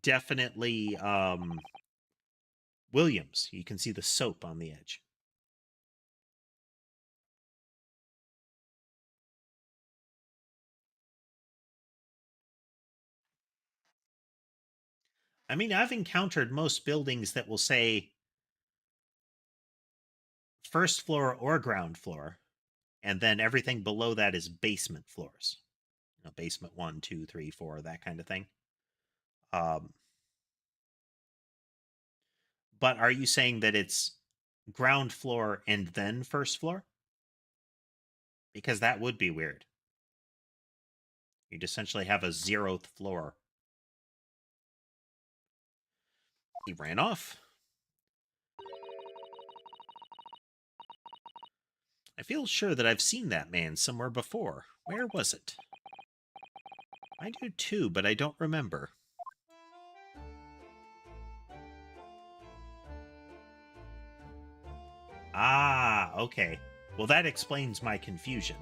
definitely, Williams. You can see the soap on the edge. I mean, I've encountered most buildings that will say first floor or ground floor, and then everything below that is basement floors. You know, basement 1, 2, 3, 4, that kind of thing. But are you saying that it's ground floor and then first floor? Because that would be weird. You'd essentially have a 0th floor. He ran off. I feel sure that I've seen that man somewhere before. Where was it? I do too, but I don't remember. Ah, okay. Well, that explains my confusion.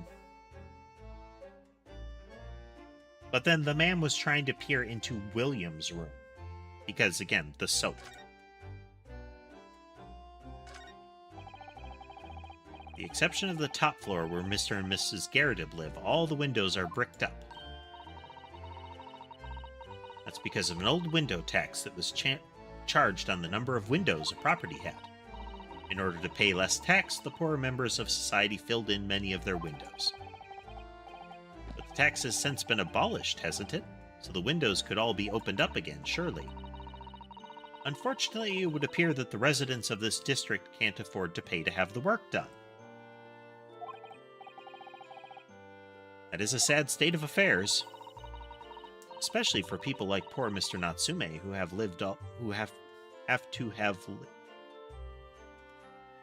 But then the man was trying to peer into William's room. Because, again, the soap. The exception of the top floor where Mr. and Mrs. Garadeb live, all the windows are bricked up. That's because of an old window tax that was charged on the number of windows a property had. In order to pay less tax, the poorer members of society filled in many of their windows. But the tax has since been abolished, hasn't it? So the windows could all be opened up again, surely. Unfortunately, it would appear that the residents of this district can't afford to pay to have the work done. That is a sad state of affairs. Especially for people like poor Mr. Natsume, who have lived all,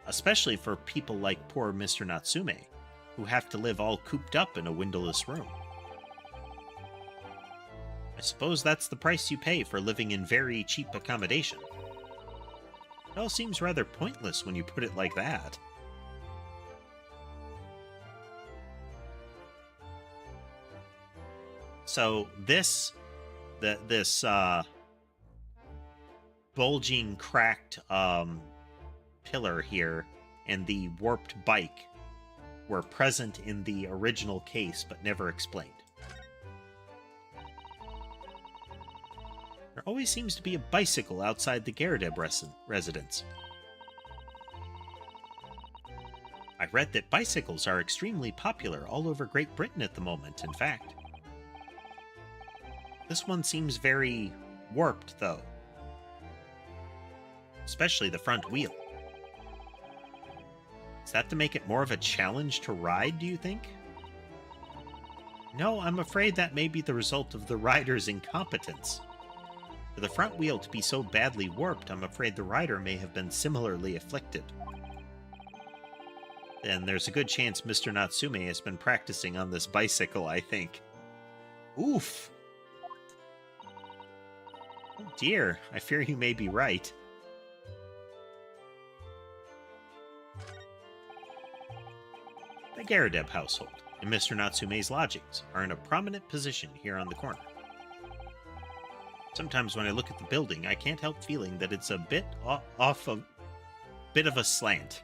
especially for people like poor Mr. Natsume, who have to live all cooped up in a windowless room. I suppose that's the price you pay for living in very cheap accommodation. It all seems rather pointless when you put it like that. So this bulging, cracked pillar here and the warped bike were present in the original case but never explained. There always seems to be a bicycle outside the Garadeb residence. I read that bicycles are extremely popular all over Great Britain at the moment, in fact. This one seems very warped, though. Especially the front wheel. Is that to make it more of a challenge to ride, do you think? No, I'm afraid that may be the result of the rider's incompetence. For the front wheel to be so badly warped, I'm afraid the rider may have been similarly afflicted. Then there's a good chance Mr. Natsume has been practicing on this bicycle, I think. Oof! Oh dear, I fear you may be right. The Garrideb household and Mr. Natsume's lodgings are in a prominent position here on the corner. Sometimes when I look at the building, I can't help feeling that it's a bit off a bit of a slant.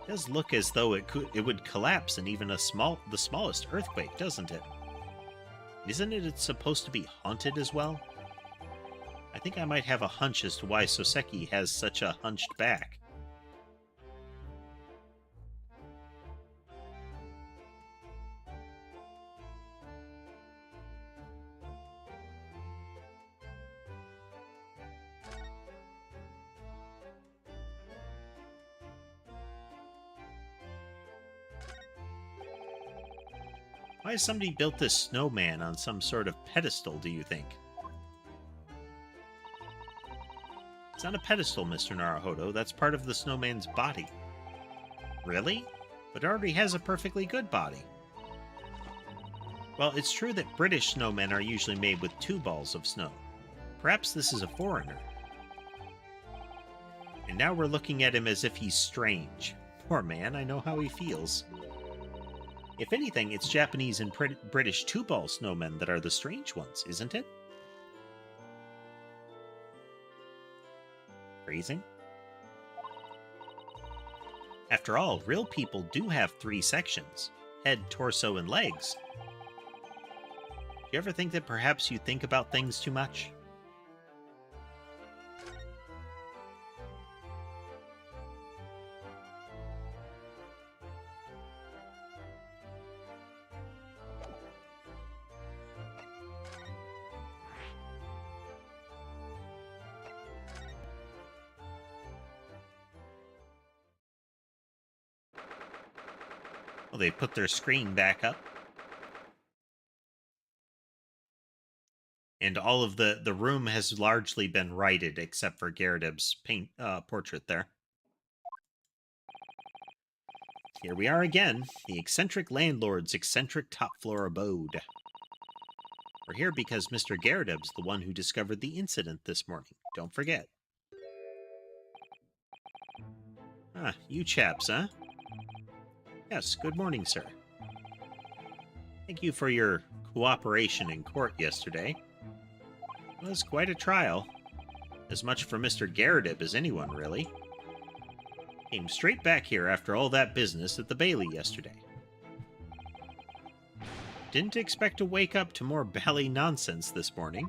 It does look as though it would collapse in even the smallest earthquake, doesn't it? Isn't it supposed to be haunted as well? I think I might have a hunch as to why Soseki has such a hunched back. Why has somebody built this snowman on some sort of pedestal, do you think? It's not a pedestal, Mr. Naruhodo. That's part of the snowman's body. Really? But it already has a perfectly good body. Well, it's true that British snowmen are usually made with 2 balls of snow. Perhaps this is a foreigner. And now we're looking at him as if he's strange. Poor man, I know how he feels. If anything, it's Japanese and British 2-ball snowmen that are the strange ones, isn't it? Phrasing? After all, real people do have 3 sections: head, torso, and legs. Do you ever think that perhaps you think about things too much? Well, they put their screen back up. And all of the room has largely been righted, except for Garrideb's portrait there. Here we are again, the eccentric landlord's eccentric top-floor abode. We're here because Mr. Garrideb's the one who discovered the incident this morning. Don't forget. Ah, you chaps, huh? Yes, good morning, sir. Thank you for your cooperation in court yesterday. It was quite a trial. As much for Mr. Garrideb as anyone, really. Came straight back here after all that business at the Bailey yesterday. Didn't expect to wake up to more bally nonsense this morning.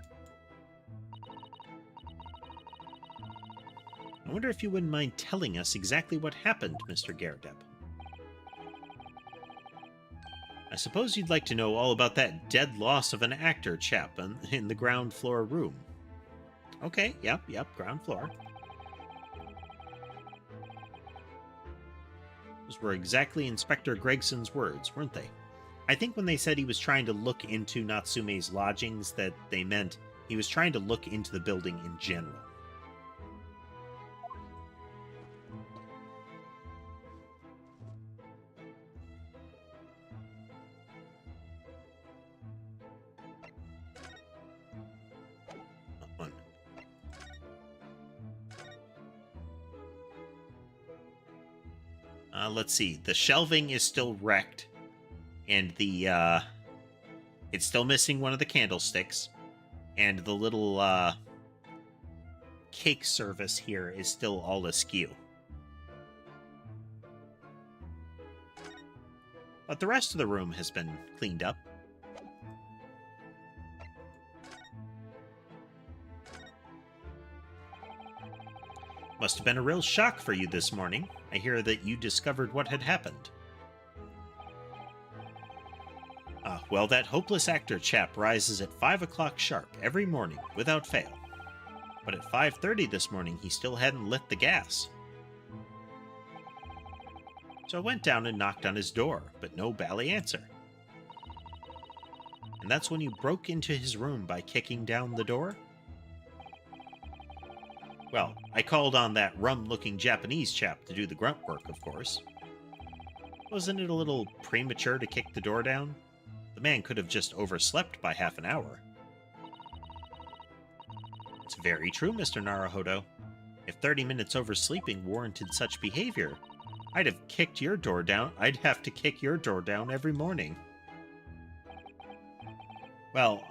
I wonder if you wouldn't mind telling us exactly what happened, Mr. Garrideb. I suppose you'd like to know all about that dead loss of an actor chap in the ground floor room. Okay, yep, ground floor. Those were exactly Inspector Gregson's words, weren't they? I think when they said he was trying to look into Natsume's lodgings, that they meant he was trying to look into the building in general. Let's see. The shelving is still wrecked, and it's still missing one of the candlesticks, and the little cake service here is still all askew. But the rest of the room has been cleaned up. Must have been a real shock for you this morning. I hear that you discovered what had happened. Well, that hopeless actor chap rises at 5 o'clock sharp every morning, without fail. But at 5:30 this morning, he still hadn't lit the gas. So I went down and knocked on his door, but no bally answer. And that's when you broke into his room by kicking down the door? Well, I called on that rum-looking Japanese chap to do the grunt work, of course. Wasn't it a little premature to kick the door down? The man could have just overslept by half an hour. It's very true, Mr. Naruhodo. If 30 minutes oversleeping warranted such behavior, I'd have kicked your door down. I'd have to kick your door down every morning. Well,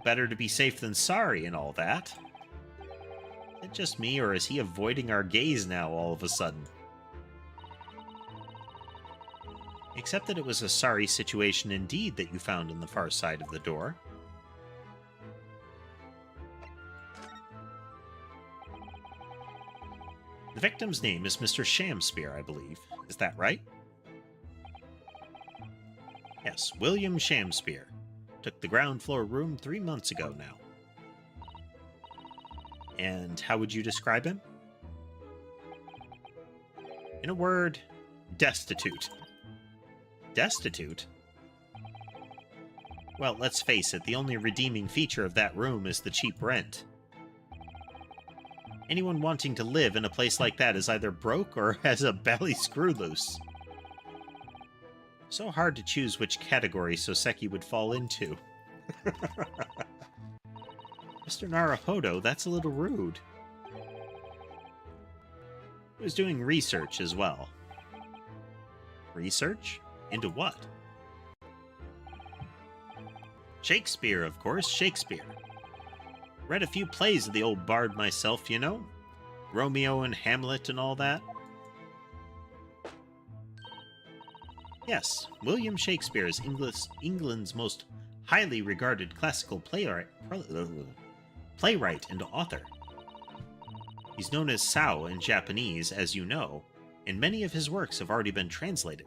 better to be safe than sorry and all that. Is it just me, or is he avoiding our gaze now all of a sudden? Except that it was a sorry situation indeed that you found in the far side of the door. The victim's name is Mr. Shamspear, I believe. Is that right? Yes, William Shamspear. Took the ground floor room 3 months ago now. And how would you describe him? In a word, destitute. Destitute? Well, let's face it, the only redeeming feature of that room is the cheap rent. Anyone wanting to live in a place like that is either broke or has a bally screw loose. So hard to choose which category Soseki would fall into. Mr. Naruhodo, that's a little rude. He was doing research as well. Research? Into what? Shakespeare, of course, Shakespeare. Read a few plays of the old bard myself, you know? Romeo and Hamlet and all that. Yes, William Shakespeare is England's most highly regarded classical playwright and author. He's known as Sao in Japanese, as you know, and many of his works have already been translated.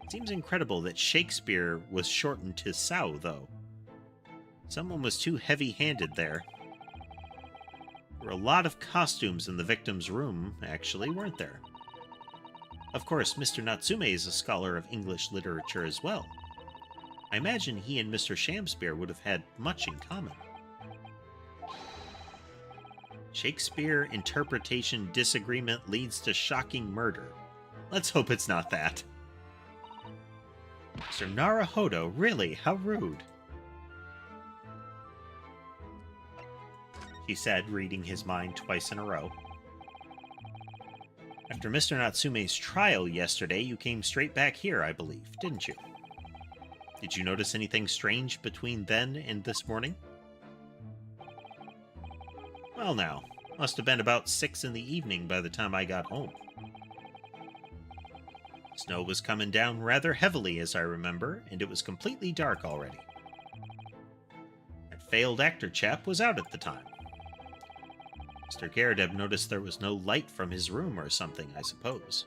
It seems incredible that Shakespeare was shortened to Sao, though. Someone was too heavy-handed there. There were a lot of costumes in the victim's room, actually, weren't there? Of course, Mr. Natsume is a scholar of English literature as well. I imagine he and Mr. Shamspear would have had much in common. Shakespeare interpretation disagreement leads to shocking murder. Let's hope it's not that. Mr. Naruhodo, really? How rude. He said, reading his mind twice in a row. After Mr. Natsume's trial yesterday, you came straight back here, I believe, didn't you? Did you notice anything strange between then and this morning? Well now, must have been about 6 in the evening by the time I got home. Snow was coming down rather heavily, as I remember, and it was completely dark already. That failed actor chap was out at the time. Mr. Garadeb noticed there was no light from his room or something, I suppose.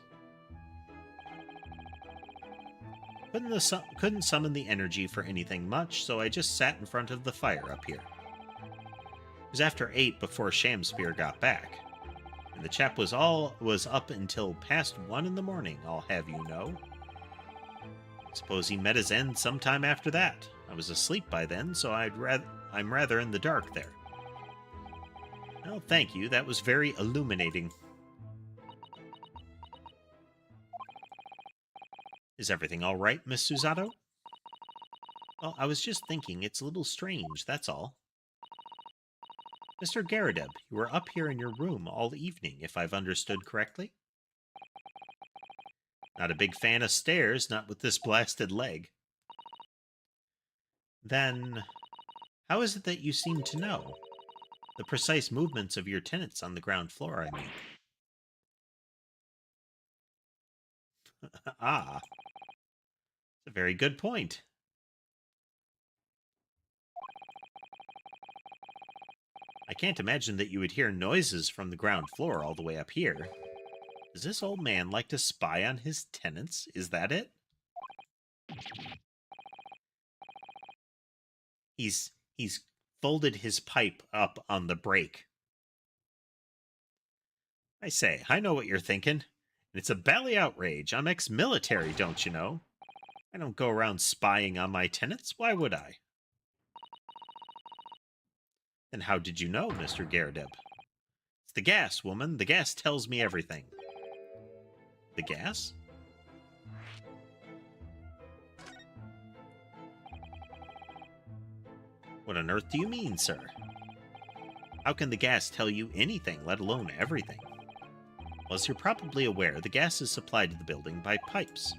Couldn't summon the energy for anything much, so I just sat in front of the fire up here. It was after 8 before Shamspear got back, and the chap was up until past 1 in the morning, I'll have you know. Suppose he met his end sometime after that. I was asleep by then, so I'm rather in the dark there. Well, thank you. That was very illuminating. Is everything all right, Miss Susato? Well, I was just thinking it's a little strange, that's all. Mr. Garadeb, you were up here in your room all evening, if I've understood correctly? Not a big fan of stairs, not with this blasted leg. Then, how is it that you seem to know? The precise movements of your tenants on the ground floor, I mean. Ah, a very good point. I can't imagine that you would hear noises from the ground floor all the way up here. Does this old man like to spy on his tenants? Is that it? He's folded his pipe up on the break. I say, I know what you're thinking. It's a bally outrage. I'm ex-military, don't you know? I don't go around spying on my tenants. Why would I? Then how did you know, Mr. Garadeb? It's the gas, woman. The gas tells me everything. The gas? What on earth do you mean, sir? How can the gas tell you anything, let alone everything? Well, as you're probably aware, the gas is supplied to the building by pipes.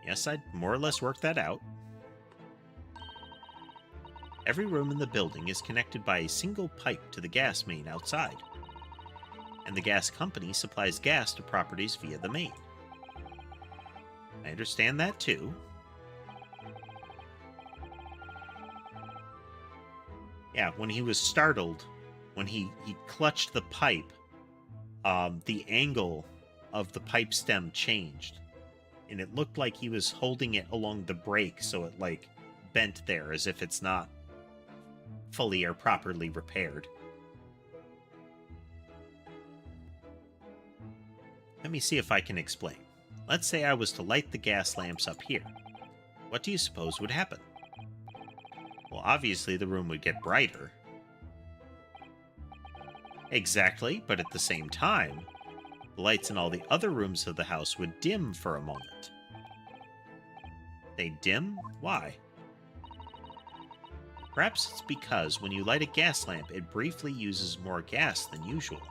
Yes, I'd more or less worked that out. Every room in the building is connected by a single pipe to the gas main outside, and the gas company supplies gas to properties via the main. I understand that too. Yeah, when he was startled, when he clutched the pipe, the angle of the pipe stem changed, and it looked like he was holding it along the break, so it like bent there as if it's not fully or properly repaired. Let me see if I can explain. Let's say I was to light the gas lamps up here. What do you suppose would happen? Well, obviously the room would get brighter. Exactly, but at the same time, the lights in all the other rooms of the house would dim for a moment. They dim? Why? Perhaps it's because when you light a gas lamp, it briefly uses more gas than usual,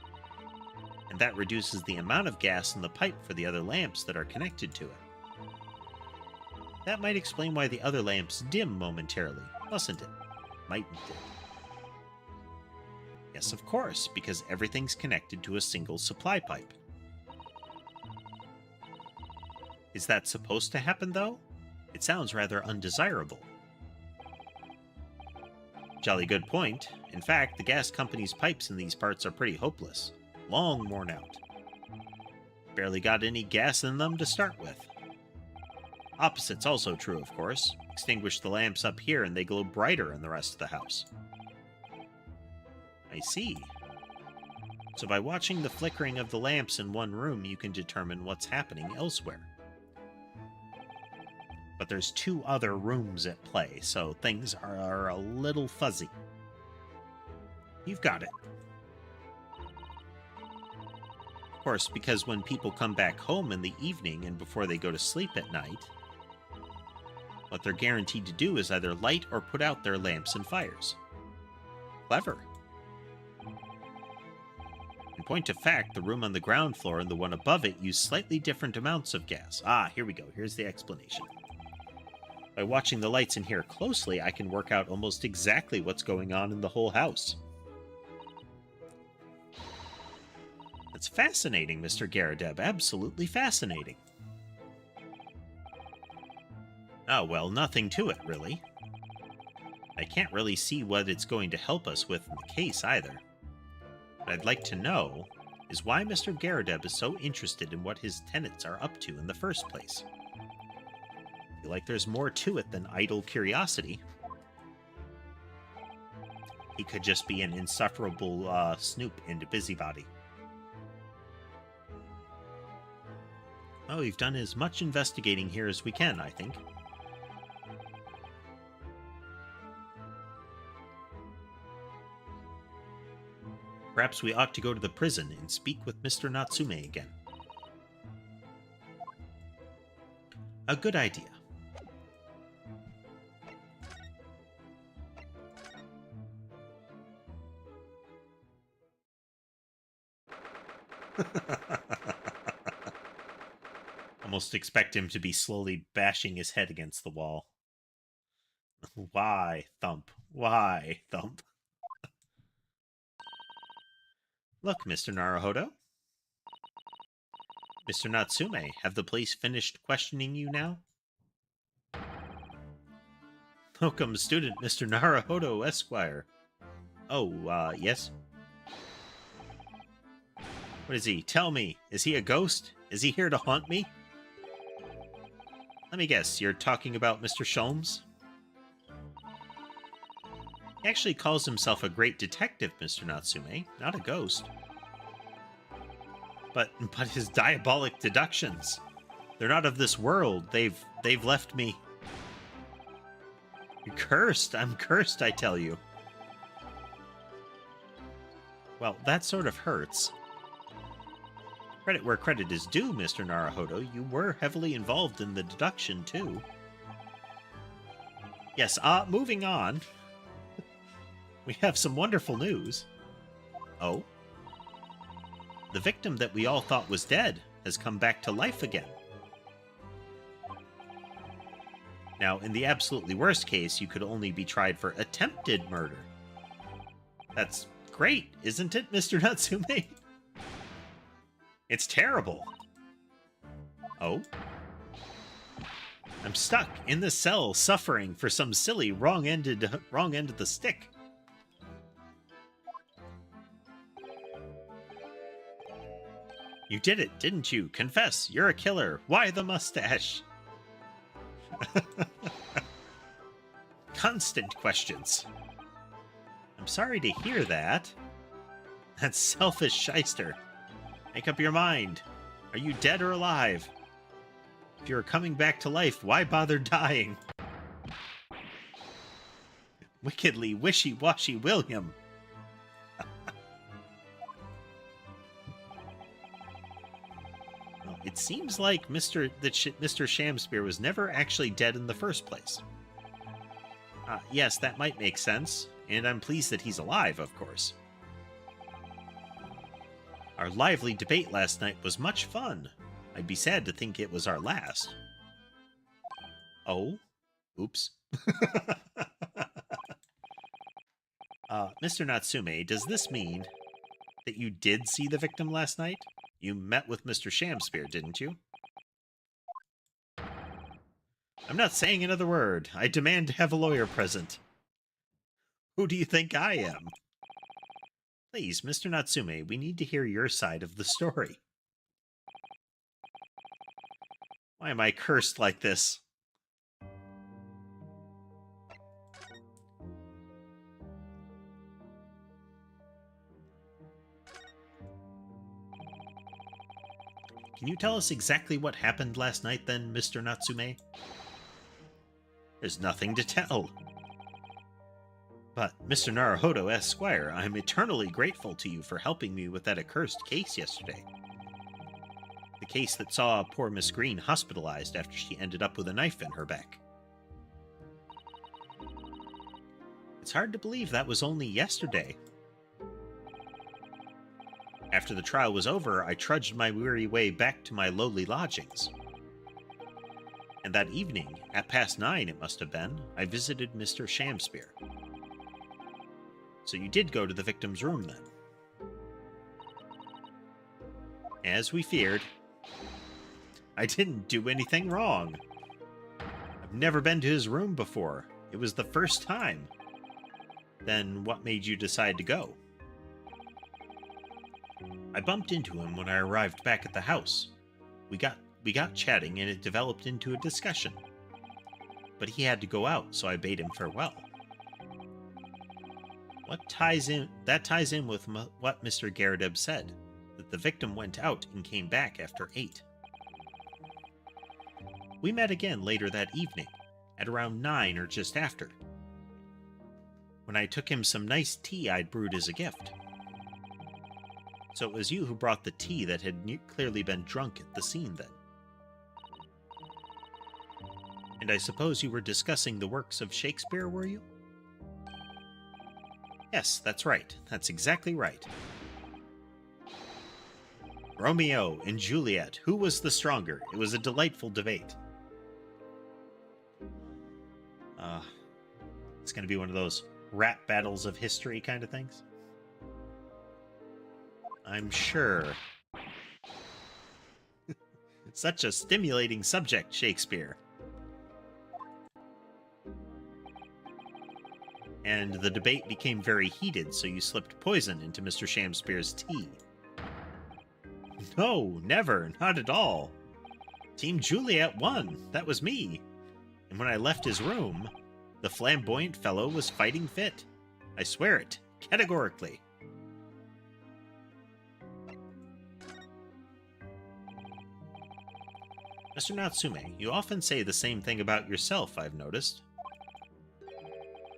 and that reduces the amount of gas in the pipe for the other lamps that are connected to it. That might explain why the other lamps dim momentarily, mustn't it? Mightn't it? Yes, of course, because everything's connected to a single supply pipe. Is that supposed to happen, though? It sounds rather undesirable. Jolly good point. In fact, the gas company's pipes in these parts are pretty hopeless. Long worn out. Barely got any gas in them to start with. Opposite's also true, of course. Extinguish the lamps up here and they glow brighter in the rest of the house. I see. So by watching the flickering of the lamps in one room, you can determine what's happening elsewhere. But there's two other rooms at play, so things are a little fuzzy. You've got it. Of course, because when people come back home in the evening and before they go to sleep at night, what they're guaranteed to do is either light or put out their lamps and fires. Clever. In point of fact, the room on the ground floor and the one above it use slightly different amounts of gas. Ah, here we go. Here's the explanation. By watching the lights in here closely, I can work out almost exactly what's going on in the whole house. That's fascinating, Mr. Garadeb. Absolutely fascinating. Oh, well, nothing to it, really. I can't really see what it's going to help us with in the case, either. What I'd like to know is why Mr. Garadeb is so interested in what his tenants are up to in the first place. I feel like there's more to it than idle curiosity. He could just be an insufferable snoop and busybody. Well, we've done as much investigating here as we can, I think. Perhaps we ought to go to the prison and speak with Mr. Natsume again. A good idea. Almost expect him to be slowly bashing his head against the wall. Why, thump? Why, thump? Look, Mr. Naruhodo. Mr. Natsume, have the police finished questioning you now? Welcome, student Mr. Naruhodo, Esquire. Oh, yes? What is he? Tell me, is he a ghost? Is he here to haunt me? Let me guess, you're talking about Mr. Sholmes? He actually calls himself a great detective, Mr. Natsume, not a ghost. But his diabolic deductions, they're not of this world. They've left me cursed. I'm cursed, I tell you. Well, that sort of hurts. Credit where credit is due, Mr. Naruhodo. You were heavily involved in the deduction, too. Yes, moving on. We have some wonderful news. Oh? The victim that we all thought was dead has come back to life again. Now, in the absolutely worst case, you could only be tried for attempted murder. That's great, isn't it, Mr. Natsume? It's terrible. Oh? I'm stuck in the cell, suffering for some silly wrong end of the stick. You did it, didn't you? Confess, you're a killer. Why the mustache? Constant questions. I'm sorry to hear that. That's selfish shyster. Make up your mind. Are you dead or alive? If you're coming back to life, why bother dying? Wickedly wishy-washy William. Well, it seems like Mr. Shamspear was never actually dead in the first place. Yes, that might make sense, and I'm pleased that he's alive, of course. Our lively debate last night was much fun. I'd be sad to think it was our last. Oh? Oops. Mr. Natsume, does this mean that you did see the victim last night? You met with Mr. Shamspear, didn't you? I'm not saying another word. I demand to have a lawyer present. Who do you think I am? Please, Mr. Natsume, we need to hear your side of the story. Why am I cursed like this? Can you tell us exactly what happened last night then, Mr. Natsume? There's nothing to tell. But, Mr. Naruhodo, Esquire, I'm eternally grateful to you for helping me with that accursed case yesterday. The case that saw poor Miss Green hospitalized after she ended up with a knife in her back. It's hard to believe that was only yesterday. After the trial was over, I trudged my weary way back to my lowly lodgings. And that evening, at past 9 it must have been, I visited Mr. Shamspear. So you did go to the victim's room, then? As we feared. I didn't do anything wrong. I've never been to his room before. It was the first time. Then what made you decide to go? I bumped into him when I arrived back at the house. We got chatting and it developed into a discussion. But he had to go out, so I bade him farewell. That ties in with what Mr. Garadeb said, that the victim went out and came back after 8. We met again later that evening, at around 9 or just after, when I took him some nice tea I'd brewed as a gift. So it was you who brought the tea that had clearly been drunk at the scene then. And I suppose you were discussing the works of Shakespeare, were you? Yes, that's right. That's exactly right. Romeo and Juliet, who was the stronger? It was a delightful debate. It's going to be one of those rap battles of history kind of things. I'm sure. It's such a stimulating subject, Shakespeare. And the debate became very heated, so you slipped poison into Mr. Shamspear's tea. No, never, not at all. Team Juliet won. That was me. And when I left his room, the flamboyant fellow was fighting fit. I swear it, categorically. Mr. Natsume, you often say the same thing about yourself, I've noticed.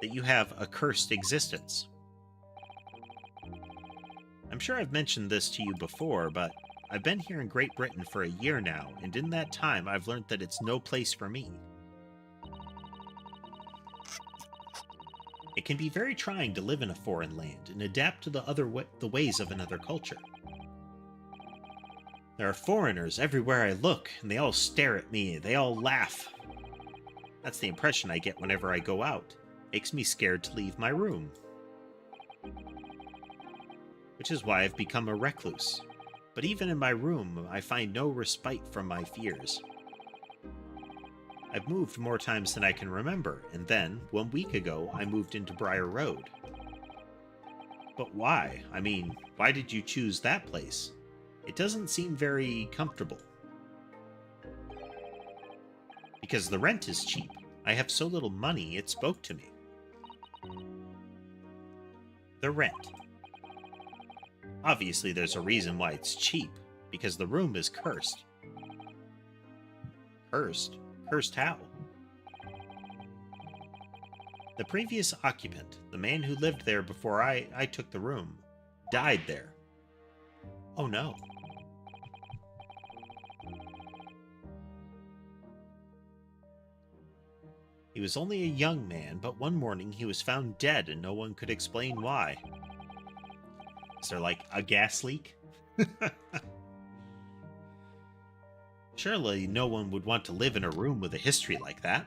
That you have a cursed existence. I'm sure I've mentioned this to you before, but I've been here in Great Britain for a year now, and in that time I've learned that it's no place for me. It can be very trying to live in a foreign land and adapt to the ways of another culture. There are foreigners everywhere I look, and they all stare at me, they all laugh. That's the impression I get whenever I go out. Makes me scared to leave my room. Which is why I've become a recluse. But even in my room, I find no respite from my fears. I've moved more times than I can remember, and then, 1 week ago, I moved into Briar Road. But why? I mean, why did you choose that place? It doesn't seem very comfortable. Because the rent is cheap. I have so little money, it spoke to me. The rent. Obviously, there's a reason why it's cheap. Because the room is cursed. Cursed? Cursed how? The previous occupant, the man who lived there before I took the room, died there. Oh no. He was only a young man, but one morning he was found dead and no one could explain why. Is there like a gas leak? Surely no one would want to live in a room with a history like that.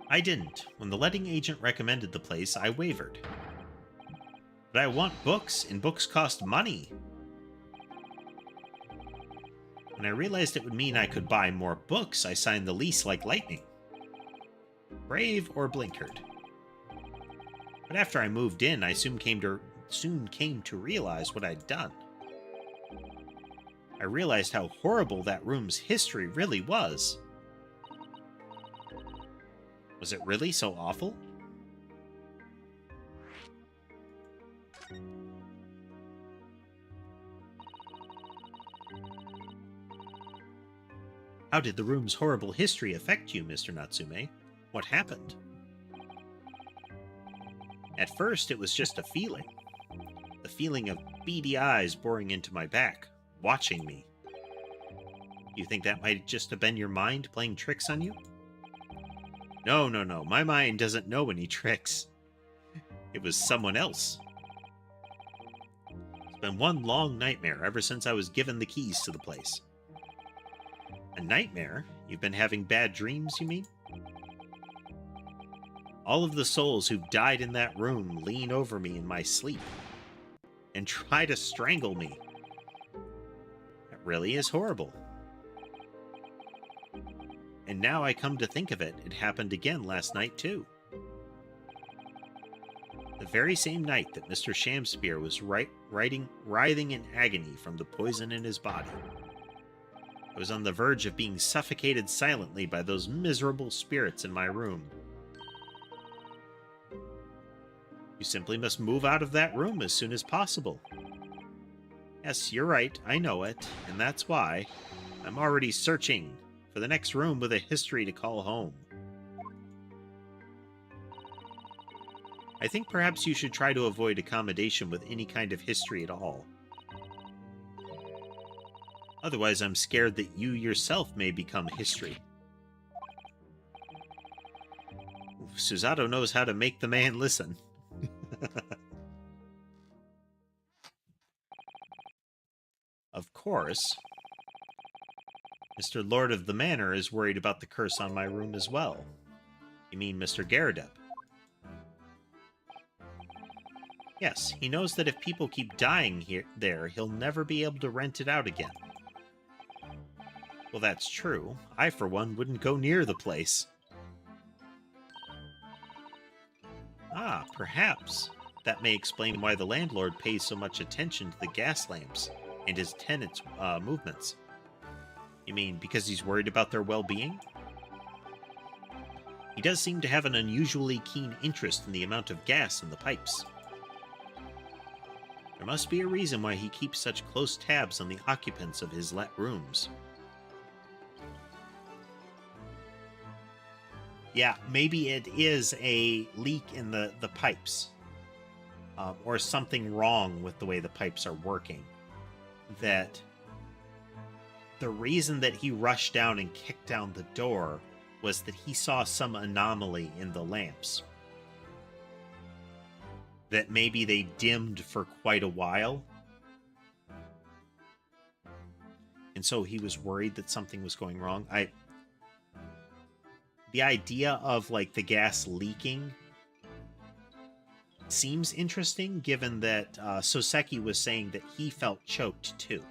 I didn't. When the letting agent recommended the place, I wavered. But I want books, and books cost money. When I realized it would mean I could buy more books, I signed the lease like lightning. Brave or blinkered. But after I moved in, I soon came to realize what I'd done. I realized how horrible that room's history really was. Was it really so awful? How did the room's horrible history affect you, Mr. Natsume? What happened? At first, it was just a feeling. The feeling of beady eyes boring into my back, watching me. You think that might just have been your mind playing tricks on you? No. My mind doesn't know any tricks. It was someone else. It's been one long nightmare ever since I was given the keys to the place. A nightmare? You've been having bad dreams, you mean? All of the souls who've died in that room lean over me in my sleep and try to strangle me. That really is horrible. And now I come to think of it, it happened again last night too. The very same night that Mr. Shamspear was writhing in agony from the poison in his body. I was on the verge of being suffocated silently by those miserable spirits in my room. You simply must move out of that room as soon as possible. Yes, you're right, I know it, and that's why I'm already searching for the next room with a history to call home. I think perhaps you should try to avoid accommodation with any kind of history at all. Otherwise, I'm scared that you yourself may become history. Susato knows how to make the man listen. Of course, Mr. Lord of the Manor is worried about the curse on my room as well. You mean Mr. Garadep? Yes, he knows that if people keep dying there, he'll never be able to rent it out again. Well, that's true. I, for one, wouldn't go near the place. Ah, perhaps. That may explain why the landlord pays so much attention to the gas lamps and his tenants' movements. You mean because he's worried about their well-being? He does seem to have an unusually keen interest in the amount of gas in the pipes. There must be a reason why he keeps such close tabs on the occupants of his let rooms. Yeah, maybe it is a leak in the pipes. Or something wrong with the way the pipes are working. That the reason that he rushed down and kicked down the door was that he saw some anomaly in the lamps. That maybe they dimmed for quite a while. And so he was worried that something was going wrong. The idea of, like, the gas leaking seems interesting, given that Soseki was saying that he felt choked too.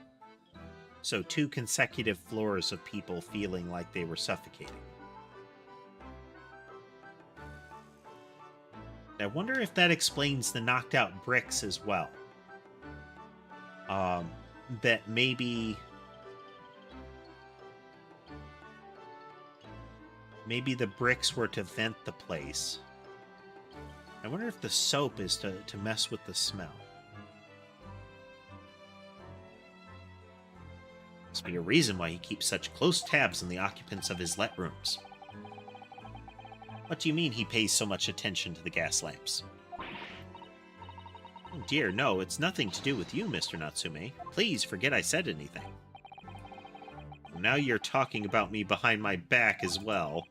So 2 consecutive floors of people feeling like they were suffocating. I wonder if that explains the knocked out bricks as well. That maybe the bricks were to vent the place. I wonder if the soap is to mess with the smell. Must be a reason why he keeps such close tabs on the occupants of his let rooms. What do you mean he pays so much attention to the gas lamps? Oh dear, no, it's nothing to do with you, Mr. Natsume. Please forget I said anything. Now you're talking about me behind my back as well.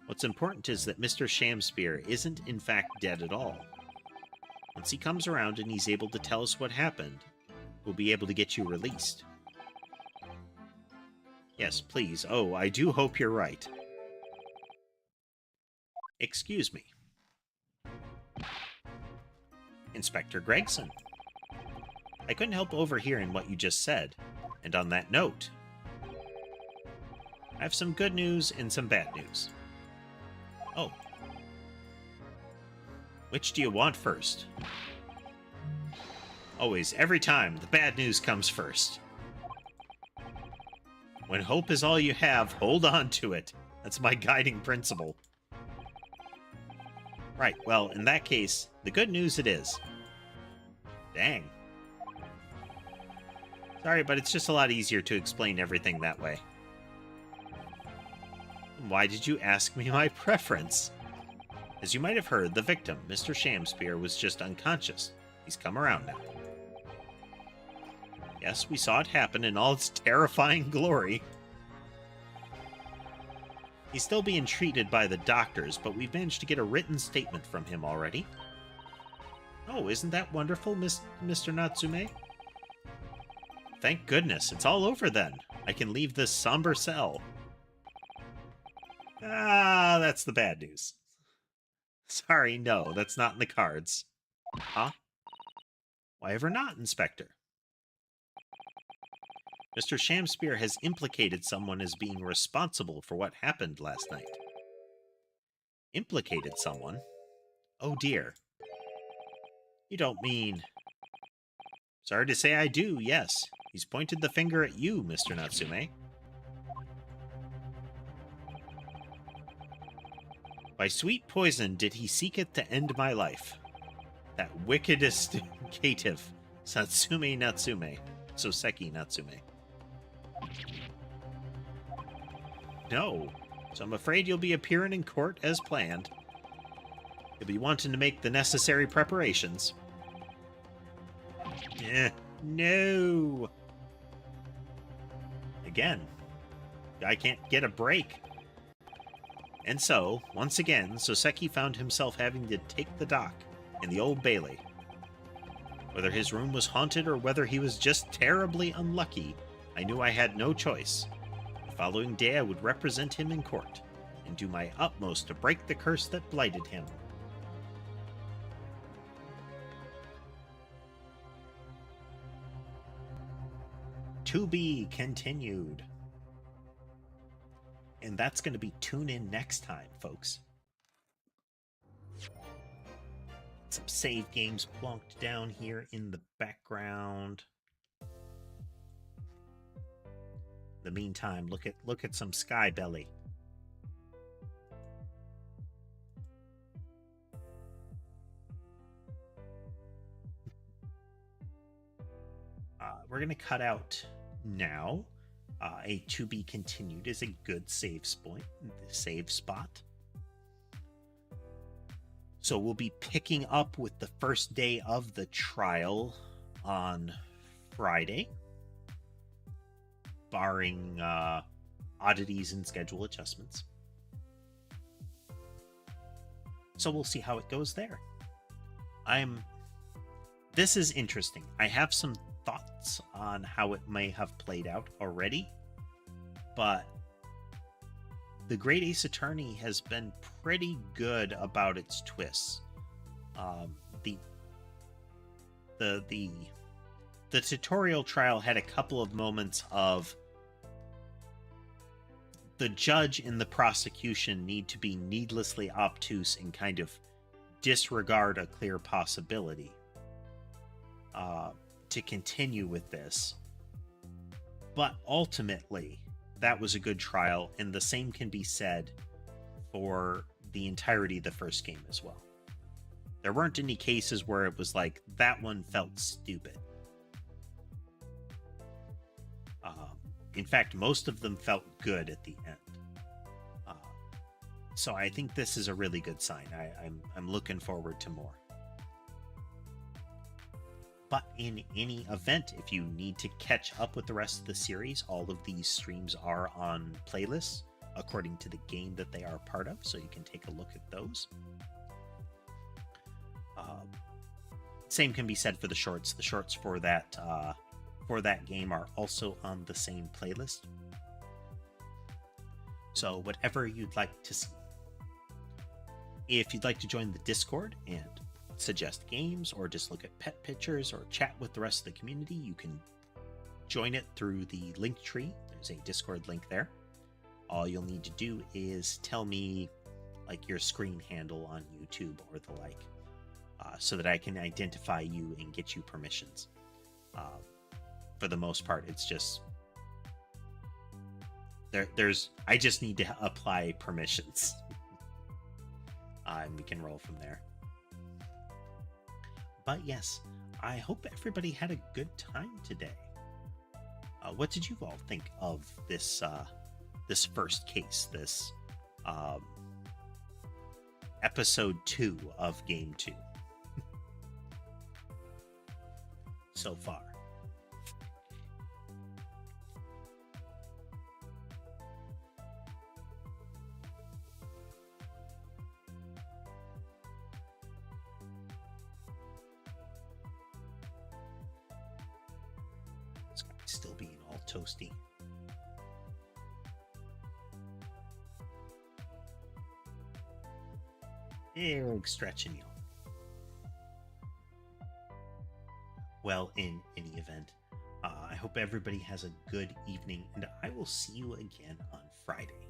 What's important is that Mr. Shamspear isn't in fact dead at all. Once he comes around and he's able to tell us what happened, we'll be able to get you released. Yes, please. Oh, I do hope you're right. Excuse me. Inspector Gregson. I couldn't help overhearing what you just said. And on that note, I have some good news and some bad news. Oh. Which do you want first? Always, every time, the bad news comes first. When hope is all you have, hold on to it. That's my guiding principle. Right, well, in that case, the good news it is. Dang. Sorry, but it's just a lot easier to explain everything that way. Why did you ask me my preference? As you might have heard, the victim, Mr. Shamspear, was just unconscious. He's come around now. Yes, we saw it happen in all its terrifying glory. He's still being treated by the doctors, but we've managed to get a written statement from him already. Oh, isn't that wonderful, Mr. Natsume? Thank goodness, it's all over then. I can leave this somber cell. Ah, that's the bad news. Sorry, no, that's not in the cards. Huh? Why ever not, Inspector? Mr. Shamspear has implicated someone as being responsible for what happened last night. Implicated someone? Oh dear. You don't mean... Sorry to say I do, yes. He's pointed the finger at you, Mr. Natsume. By sweet poison did he seek it to end my life. That wickedest caitiff, Soseki Natsume. No, so I'm afraid you'll be appearing in court as planned. You'll be wanting to make the necessary preparations. No. Again, I can't get a break. And so, once again, Soseki found himself having to take the dock in the Old Bailey. Whether his room was haunted or whether he was just terribly unlucky, I knew I had no choice. The following day I would represent him in court, and do my utmost to break the curse that blighted him. To be continued. And that's going to be tune in next time, folks. Some save games plonked down here in the background. In the meantime, look at some Sky Belly. we're going to cut out now. A to be continued is a good save spot. So we'll be picking up with the first day of the trial on Friday, barring oddities and schedule adjustments. So we'll see how it goes there. This is interesting. I have some thoughts on how it may have played out already, but the Great Ace Attorney has been pretty good about its twists. The tutorial trial had a couple of moments of the judge and the prosecution need to be needlessly obtuse and kind of disregard a clear possibility to continue with this. But ultimately, that was a good trial, and the same can be said for the entirety of the first game as well. There weren't any cases where it was like, that one felt stupid. In fact, most of them felt good at the end. So I think this is a really good sign. I'm looking forward to more. But in any event, if you need to catch up with the rest of the series, all of these streams are on playlists according to the game that they are part of, so you can take a look at those. Same can be said for the shorts. The shorts for that game are also on the same playlist. So whatever you'd like to see. If you'd like to join the Discord and suggest games, or just look at pet pictures, or chat with the rest of the community, you can join it through the LinkTree. There's a Discord link there. All you'll need to do is tell me like your screen handle on YouTube or the like, so that I can identify you and get you permissions. For the most part, it's just I just need to apply permissions. And we can roll from there. But yes, I hope everybody had a good time today. What did you all think of this this first case, this episode 2 of game 2 so far? Still being all toasty. Big stretching yawn. Well, in any event, I hope everybody has a good evening, and I will see you again on Friday.